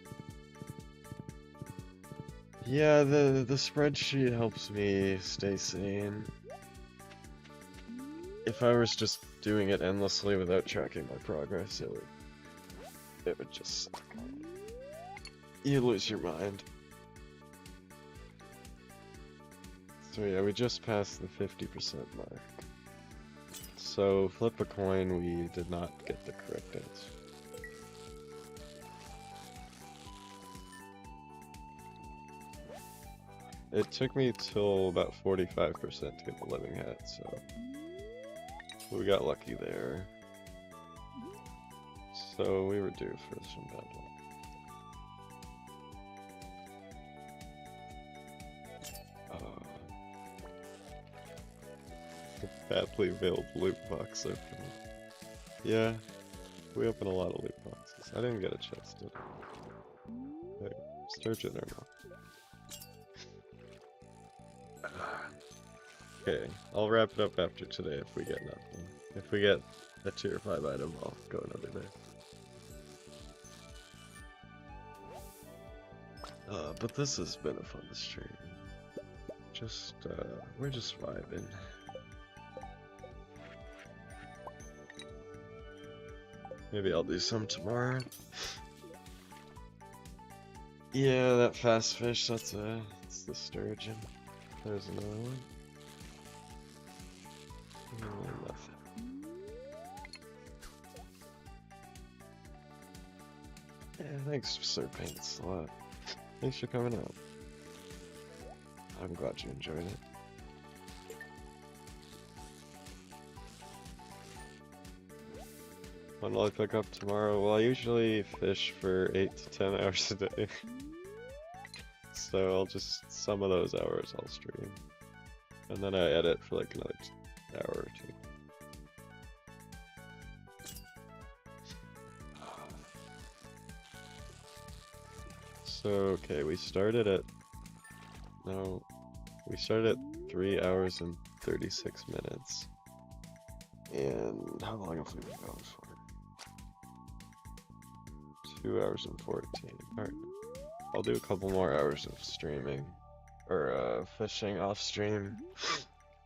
Yeah, the spreadsheet helps me stay sane. If I was just doing it endlessly without tracking my progress, it would just suck. You lose your mind. So yeah, we just passed the 50% mark. So flip a coin, we did not get the correct answer. It took me till about 45% to get the living hat, so we got lucky there. So we were due for some bad luck. Badly veiled loot box opening. Yeah, we open a lot of loot boxes. I didn't get a chest, did I? There, sturgeon armor. Okay, I'll wrap it up after today if we get nothing. If we get a tier 5 item, I'll go another day. But this has been a fun stream. We're just vibing. Maybe I'll do some tomorrow. Yeah, that fast fish, that's the sturgeon. There's another one. Nothing. Yeah, thanks, Sir Paints a lot. Thanks for coming out. I'm glad you enjoyed it. When will I pick up tomorrow? Well, I usually fish for 8 to 10 hours a day. So some of those hours I'll stream. And then I edit for like another hour or two. So, okay, we started at 3 hours and 36 minutes. And how long have we been going for? 2 hours and 14. Alright. I'll do a couple more hours of streaming. Or, fishing off stream.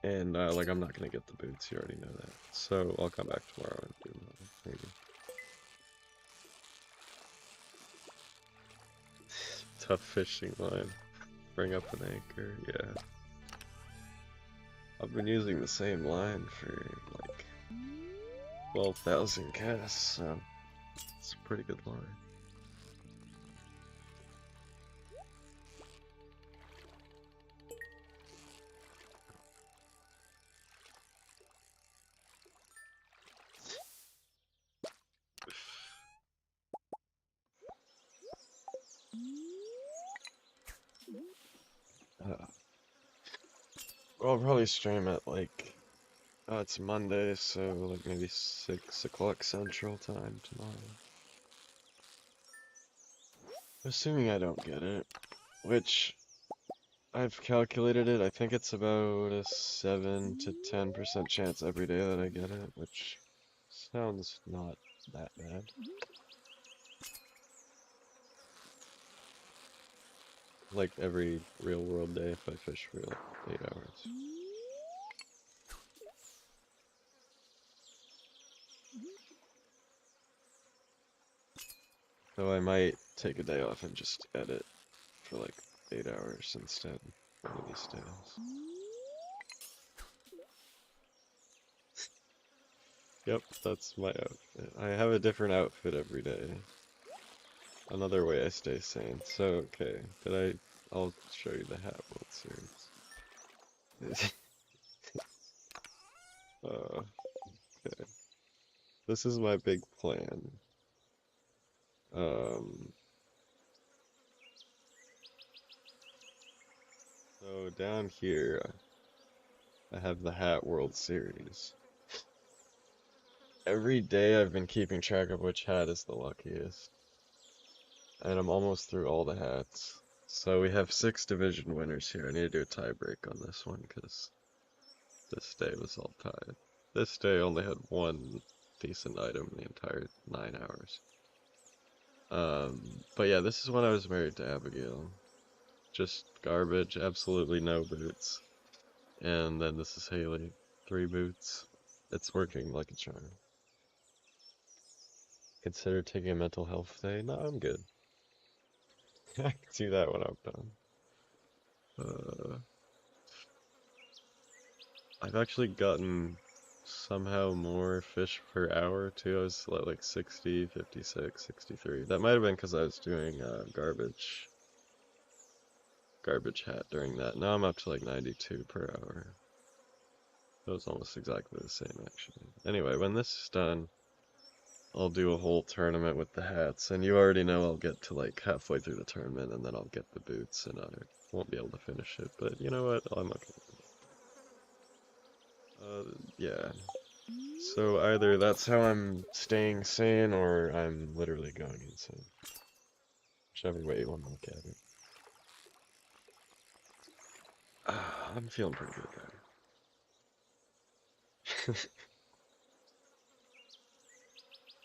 And, like, I'm not gonna get the boots, you already know that. So, I'll come back tomorrow and do another, maybe. Tough fishing line. Bring up an anchor, yeah. I've been using the same line for, like, 12,000 casts, so it's a pretty good line. Well, I'll probably stream at like, it's Monday, so like maybe 6 o'clock Central Time tomorrow. Assuming I don't get it, which I've calculated it, I think it's about a 7 to 10% chance every day that I get it, which sounds not that bad. Like every real world day if I fish for like 8 hours. So I might take a day off and just edit for like 8 hours instead one of these days. Yep, that's my outfit. I have a different outfit every day. Another way I stay sane. So, okay, I'll show you the Hat World Series. Okay. This is my big plan. So down here, I have the Hat World Series. Every day I've been keeping track of which hat is the luckiest. And I'm almost through all the hats. So we have 6 division winners here. I need to do a tie break on this one because this day was all tied. This day only had one decent item the entire 9 hours. But yeah, this is when I was married to Abigail. Just garbage, absolutely no boots. And then this is Haley, 3 boots. It's working like a charm. Consider taking a mental health day? No, I'm good. I can do that when I'm done. I've actually gotten somehow more fish per hour too. I was at like 60, 56, 63. That might have been because I was doing garbage hat during that. Now I'm up to like 92 per hour. That was almost exactly the same actually. Anyway, when this is done, I'll do a whole tournament with the hats, and you already know I'll get to like halfway through the tournament and then I'll get the boots and I won't be able to finish it, but you know what? I'm okay. Yeah. So either that's how I'm staying sane or I'm literally going insane. Whichever way you want to look at it. I'm feeling pretty good, guys.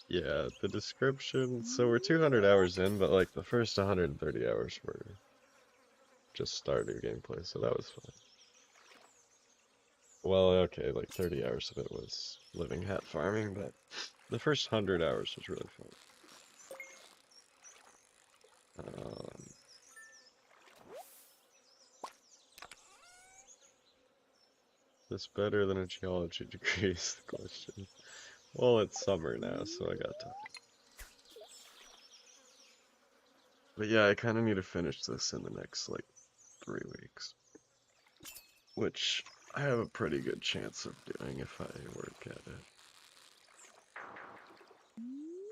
Yeah, the description, so we're 200 hours in, but like the first 130 hours were just Stardew gameplay, so that was fun. Well, okay, like 30 hours of it was living hat farming, but the first 100 hours was really fun. This better than a geology degree is the question. Well, it's summer now, so I got time. But yeah, I kind of need to finish this in the next, like, 3 weeks. Which I have a pretty good chance of doing if I work at it.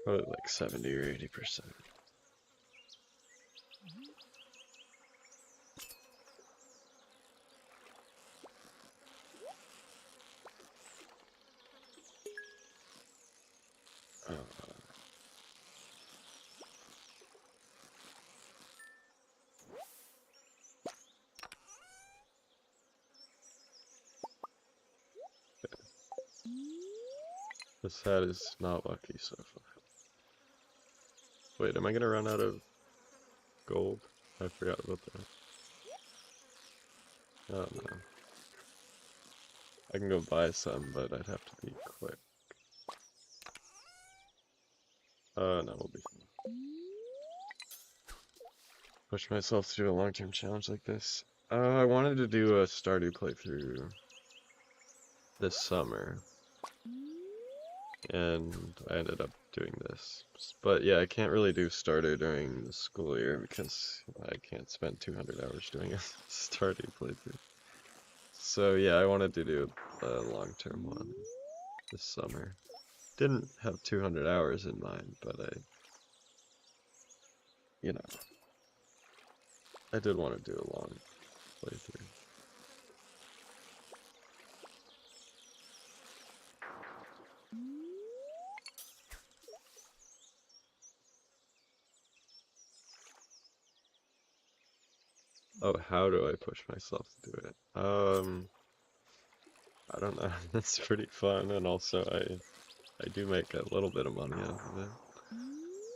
Probably like 70 or 80%. Uh, this hat is not lucky so far. Wait, am I gonna run out of gold? I forgot about that. Oh no. I can go buy some, but I'd have to be quick. No, we'll be fine. Push myself to do a long-term challenge like this. I wanted to do a Stardew playthrough this summer, and I ended up doing this. But yeah, I can't really do Stardew during the school year because I can't spend 200 hours doing a Stardew playthrough. So yeah, I wanted to do a long-term one this summer. Didn't have 200 hours in mind, but you know, I did want to do a long playthrough. Oh, how do I push myself to do it? I don't know. That's pretty fun, and also I do make a little bit of money out of it.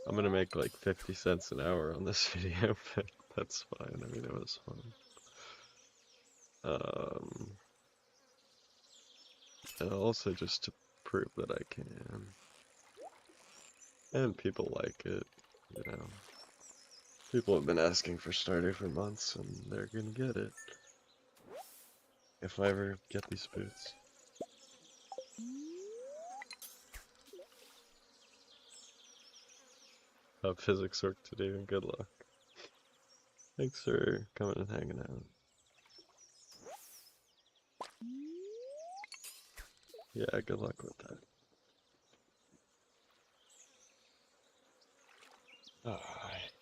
I'm gonna make like 50 cents an hour on this video, but that's fine. I mean, it was fun. And also just to prove that I can. And people like it, you know. People have been asking for Stardew for months, and they're gonna get it. If I ever get these boots. How physics work today, and good luck. Thanks for coming and hanging out. Yeah, good luck with that. Alright.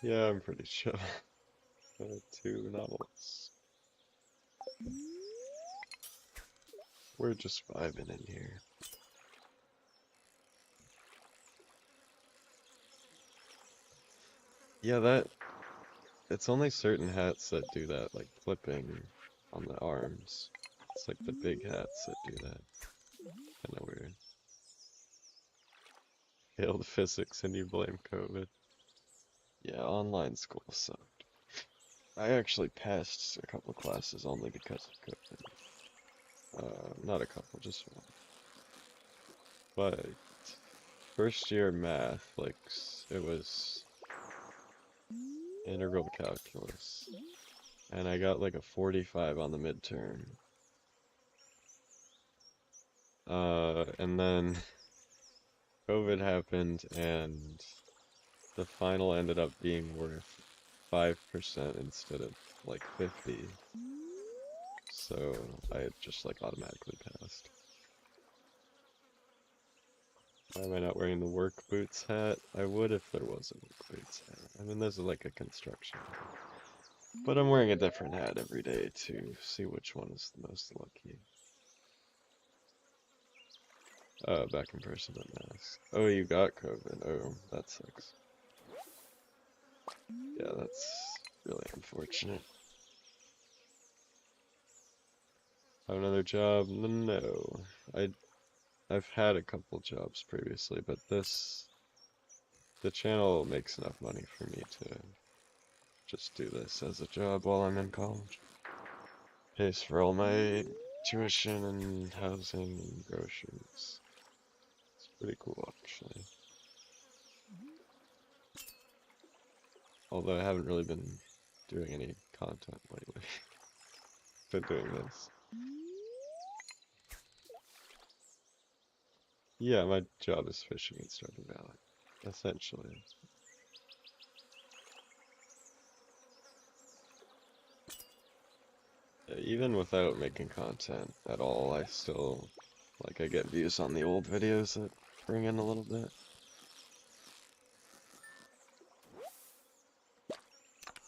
Yeah, I'm pretty chill. 2 novels. We're just vibing in here. Yeah, it's only certain hats that do that, like flipping on the arms. It's like the big hats that do that. Kinda weird. Failed physics and you blame COVID. Yeah, online school sucked. I actually passed a couple classes only because of COVID. Not a couple, just one. But first year math, like, it was integral calculus. And I got like a 45 on the midterm. And then COVID happened and the final ended up being worth 5% instead of like 50. So I just like automatically passed. Why am I not wearing the work boots hat? I would if there was a work boots hat. I mean, there's like a construction hat. But I'm wearing a different hat every day to see which one is the most lucky. Back in person at mask. Oh, you got COVID. Oh, that sucks. Yeah, that's really unfortunate. Have another job? No. I've had a couple jobs previously, but the channel makes enough money for me to just do this as a job while I'm in college. Pays for all my tuition and housing and groceries. It's pretty cool, actually. Although I haven't really been doing any content lately. Been doing this. Yeah, my job is fishing in Stardew Valley, essentially. Even without making content at all, I still, like, I get views on the old videos that bring in a little bit.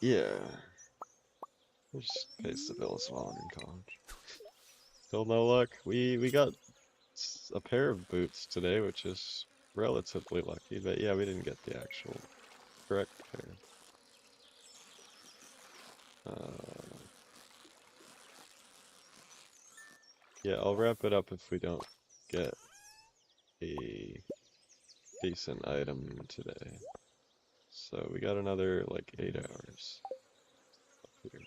Yeah, it just pays the bills while I'm in college. Still no luck. We got a pair of boots today, which is relatively lucky, but yeah, we didn't get the actual correct pair. Uh, yeah, I'll wrap it up if we don't get a decent item today. So we got another like 8 hours up here.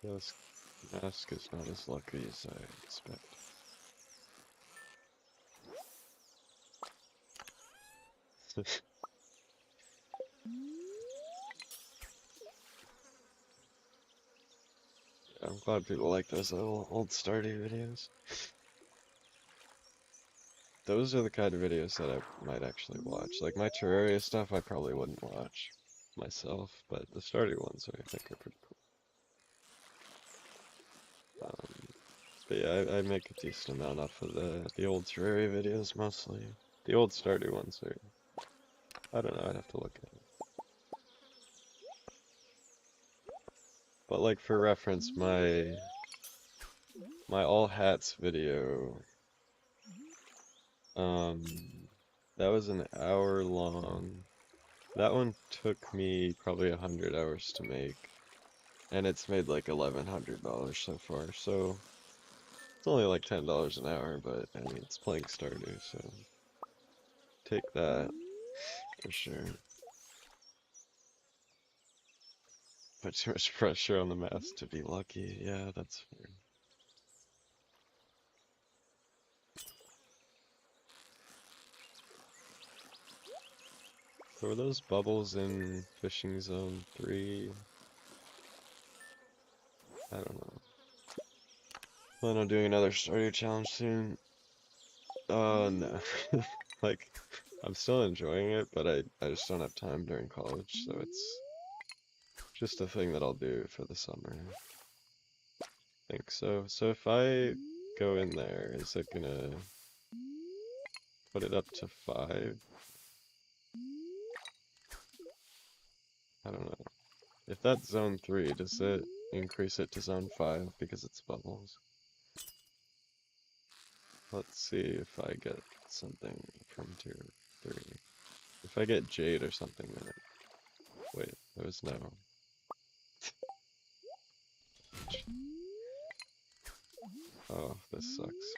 Yeah, this mask is not as lucky as I expect. I'm glad people like those old Stardew videos. Those are the kind of videos that I might actually watch. Like my Terraria stuff I probably wouldn't watch myself, but the Stardew ones I think are pretty cool. But yeah, I make a decent amount off of the old Terraria videos mostly. The old Stardew ones are, I don't know, I'd have to look at it. But like for reference, my all hats video, um, that was an hour long. That one took me probably 100 hours to make, and it's made like $1,100 so far. So it's only like $10 an hour, but I mean it's playing Stardew, so take that for sure. Put too much pressure on the mask to be lucky. Yeah, that's fair. So are those bubbles in Fishing Zone 3? I don't know. Plan on doing another Stardew challenge soon. No. Like, I'm still enjoying it, but I just don't have time during college, so it's just a thing that I'll do for the summer. I think so. So if I go in there, is it gonna put it up to 5? I don't know. If that's zone 3, does it increase it to zone 5 because it's bubbles? Let's see if I get something from tier 3. If I get jade or something, then it... Wait, there was no... Oh, this sucks.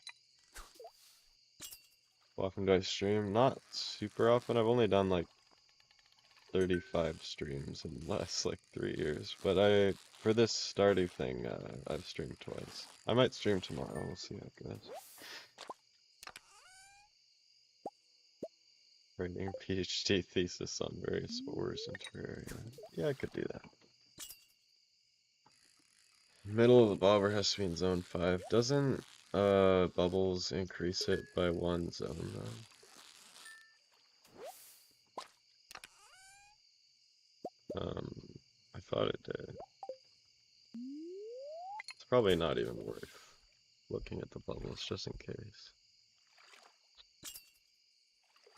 How often do I stream? Not super often. I've only done like 35 streams in the last like 3 years. But for this Stardew thing, I've streamed twice. I might stream tomorrow. We'll see how it goes. Writing PhD thesis on various spores in Terraria. Yeah, I could do that. Middle of the bobber has to be in zone 5. Doesn't bubbles increase it by 1 zone though? I thought it did. It's probably not even worth looking at the bubbles just in case.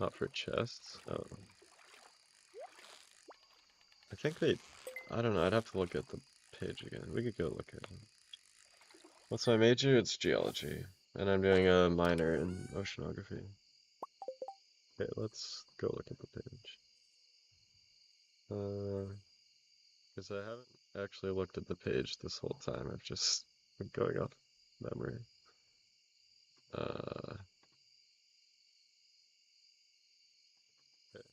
Not for chests? Oh. I think they... I don't know, I'd have to look at the page again. We could go look at it. What's my major? It's geology, and I'm doing a minor in oceanography. Okay, let's go look at the page. Because I haven't actually looked at the page this whole time. I've just been going off memory. Uh, okay.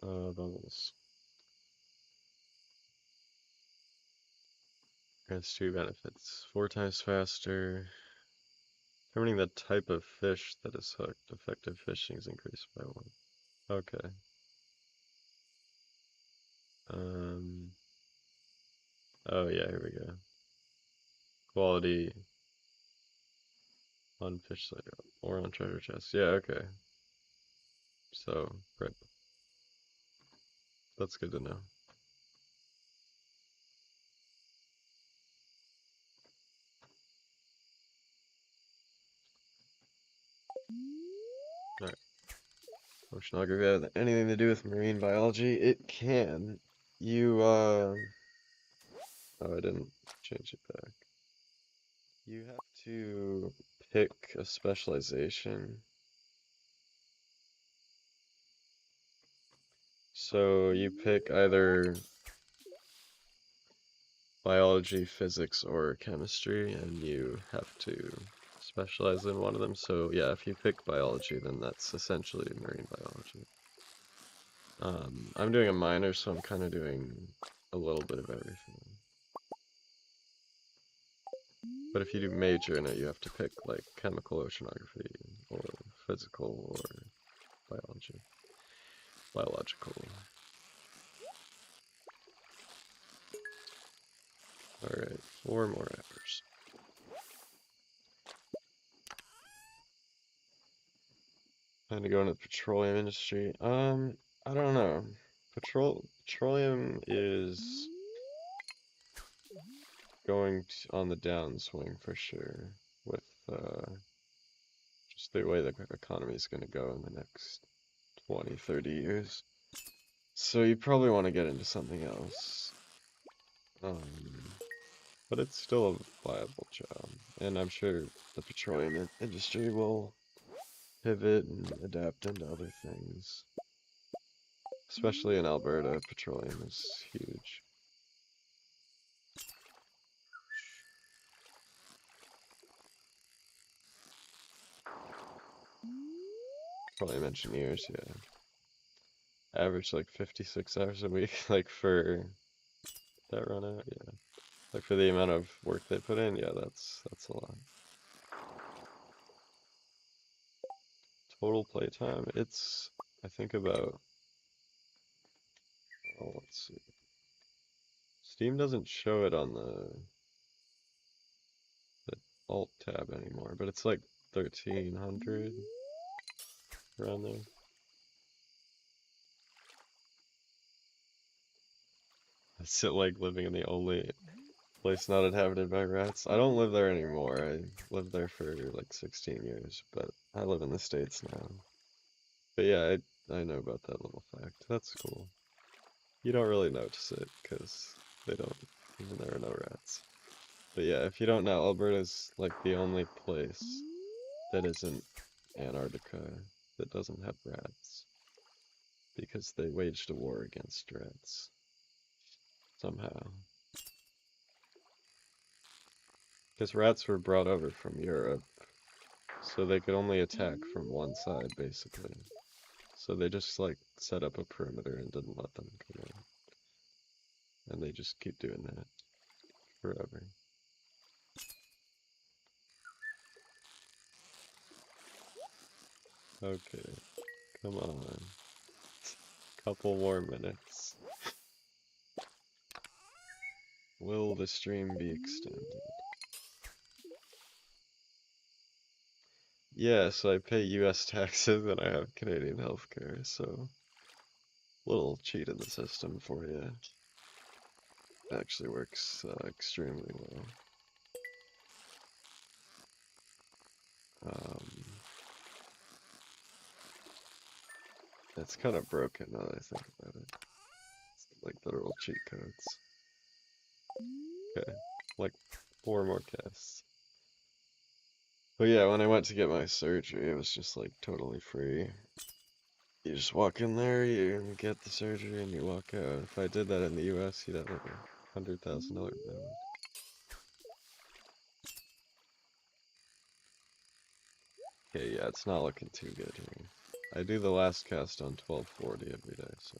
Bubbles. Grants two benefits. 4 times faster. Determining the type of fish that is hooked. Effective fishing is increased by 1. Okay. Um. Oh yeah, here we go. Quality on fish site or on treasure chest. Yeah, okay. So, right. That's good to know. Alright. Oceanography have anything to do with marine biology? It can. Oh, I didn't change it back. You have to pick a specialization. So you pick either biology, physics, or chemistry, and you have to specialize in one of them. So yeah, if you pick biology, then that's essentially marine biology. I'm doing a minor, so I'm kind of doing a little bit of everything. But if you do major in it, you have to pick like chemical oceanography or physical or biology, biological. Alright, 4 more hours. Time to go into the petroleum industry. I don't know. Petroleum is going on the downswing for sure with just the way the economy is going to go in the next 20, 30 years. So you probably want to get into something else. But it's still a viable job. And I'm sure the petroleum industry will pivot and adapt into other things. Especially in Alberta, petroleum is huge. Petroleum engineers, yeah. Average like 56 hours a week, like for that run out, yeah. Like for the amount of work they put in, yeah, that's a lot. Total playtime, it's I think about, oh, let's see. Steam doesn't show it on the alt tab anymore, but it's like 1300 around there. Is it like living in the only place not inhabited by rats? I don't live there anymore. I lived there for like 16 years, but I live in the States now. But yeah, I know about that little fact. That's cool. You don't really notice it because they don't, even there are no rats. But yeah, if you don't know, Alberta's like the only place that isn't Antarctica that doesn't have rats because they waged a war against rats somehow. Because rats were brought over from Europe, so they could only attack from one side basically. So they just like set up a perimeter and didn't let them come in. And they just keep doing that forever. Okay, come on. Couple more minutes. Will the stream be extended? Yes, I pay US taxes and I have Canadian healthcare, so little cheat in the system for you. Actually works extremely well. Um, it's kind of broken now that I think about it. It's like literal cheat codes. Okay, like 4 more casts. But yeah, when I went to get my surgery, it was just like totally free. You just walk in there, you get the surgery, and you walk out. If I did that in the US, you'd have like a $100,000 bill. Okay, yeah, it's not looking too good here. I do the last cast on 1240 every day, so.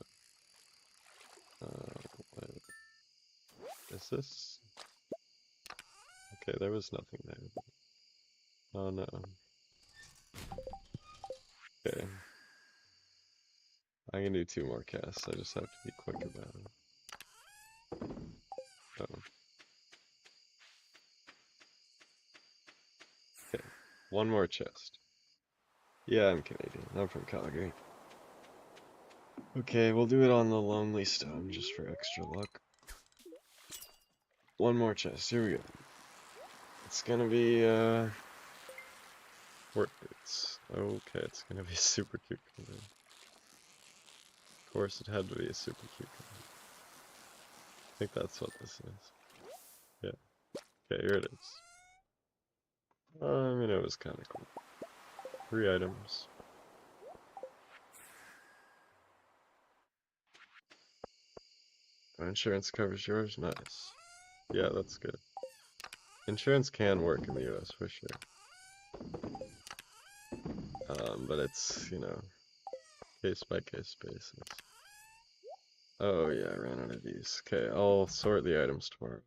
What is this? Okay, there was nothing there. Oh no. Okay. I can do 2 more casts, I just have to be quick about it. Oh. Okay, 1 more chest. Yeah, I'm Canadian. I'm from Calgary. Okay, we'll do it on the Lonely Stone just for extra luck. 1 more chest. Here we go. It's gonna be Workboots. Okay, it's gonna be a super cute color. Of course, it had to be a super cute color. I think that's what this is. Yeah. Okay, here it is. I mean, it was kind of cool. 3 items. Insurance covers yours. Nice. Yeah, that's good. Insurance can work in the US for sure. But it's, you know, case by case basis. Oh yeah, I ran out of these. Okay, I'll sort the items tomorrow.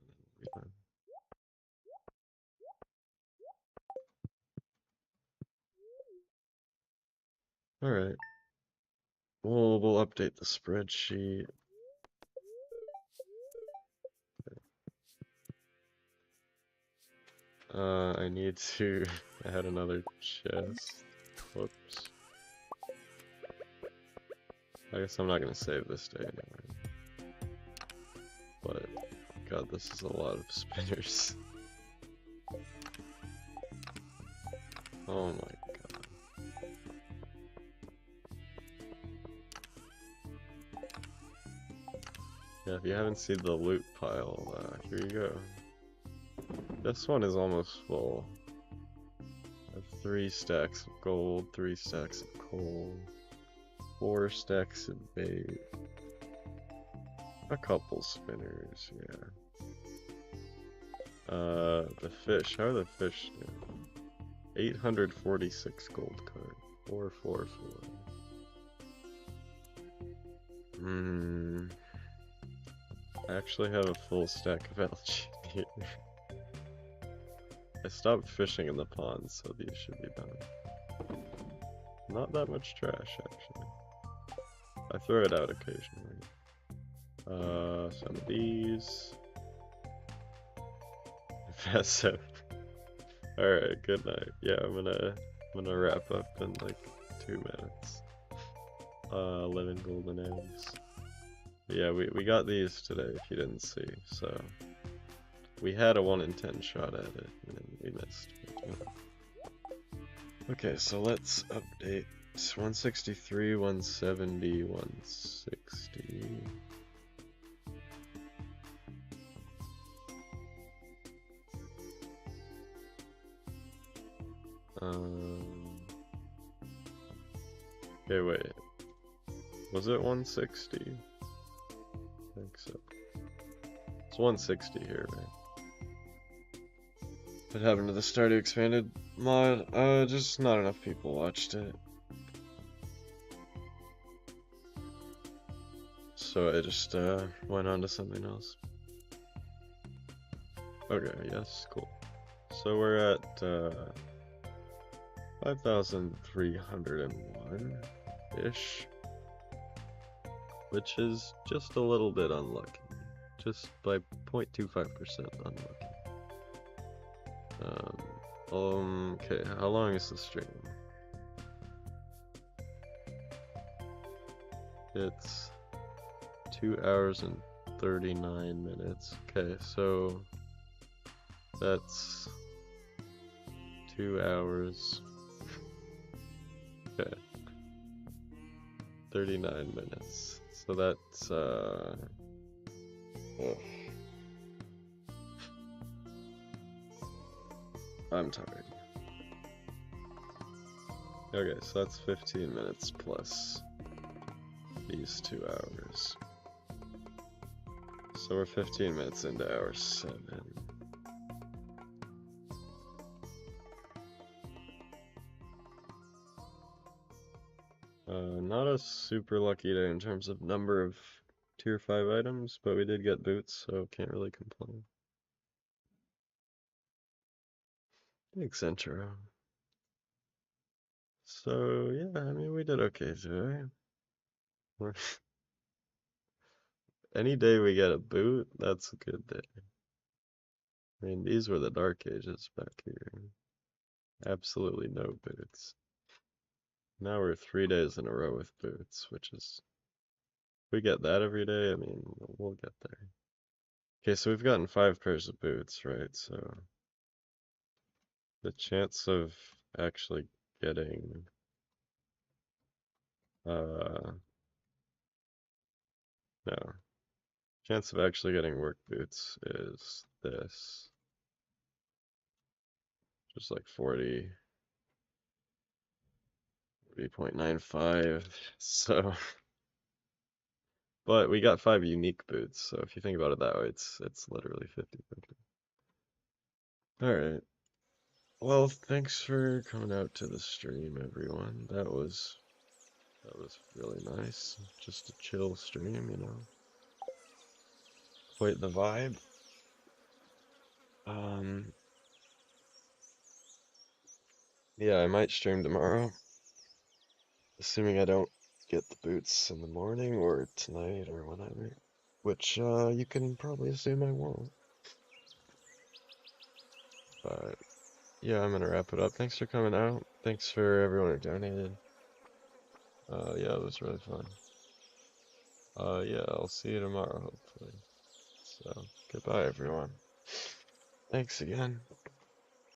Alright. We'll update the spreadsheet. I need to add another chest. Whoops. I guess I'm not gonna save this day anyway. But, God, this is a lot of spinners. Oh my god. Yeah, if you haven't seen the loot pile, here you go. This one is almost full. I have 3 stacks of gold, 3 stacks of coal, 4 stacks of bait, a couple spinners, yeah. The fish, how are the fish doing? 846 gold card, 444. I actually have a full stack of algae here. I stopped fishing in the pond, so these should be done. Not that much trash, actually. I throw it out occasionally. Some of these. Pass out. Alright, good night. Yeah, I'm gonna wrap up in like 2 minutes. 11 golden eggs. Yeah, we got these today if you didn't see, so we had a 1 in 10 shot at it and we missed. Okay, so let's update. It's 163, 170, 160. Okay, wait. Was it 160? I think so. It's 160 here, right? What happened to the Stardew Expanded mod? Just not enough people watched it. So I just, went on to something else. Okay, yes, cool. So we're at, 5,301-ish. Which is just a little bit unlucky. Just by 0.25% unlucky. Okay, how long is the stream? It's 2 hours and 39 minutes. Okay, so that's 2 hours. Okay. 39 minutes. So that's, I'm tired. Okay, so that's 15 minutes plus these 2 hours. So we're 15 minutes into hour 7. Not a super lucky day in terms of number of tier 5 items, but we did get boots, so can't really complain. Thanks, intro. So, yeah, I mean, we did okay today. Any day we get a boot, that's a good day. I mean, these were the dark ages back here. Absolutely no boots. Now we're 3 days in a row with boots, which is, if we get that every day, I mean, we'll get there. Okay, so we've gotten 5 pairs of boots, right? So the chance of actually getting, no, chance of actually getting work boots is this, just like 40.95. So, but we got 5 unique boots, so if you think about it that way, it's literally 50/50. All right. Well, thanks for coming out to the stream, everyone. That was really nice. Just a chill stream, you know. Quite the vibe. Um, yeah, I might stream tomorrow, assuming I don't get the boots in the morning or tonight or whatever. Which you can probably assume I won't. But yeah, I'm gonna wrap it up. Thanks for coming out. Thanks for everyone who donated. Yeah, it was really fun. Yeah, I'll see you tomorrow, hopefully. So, goodbye, everyone. Thanks again.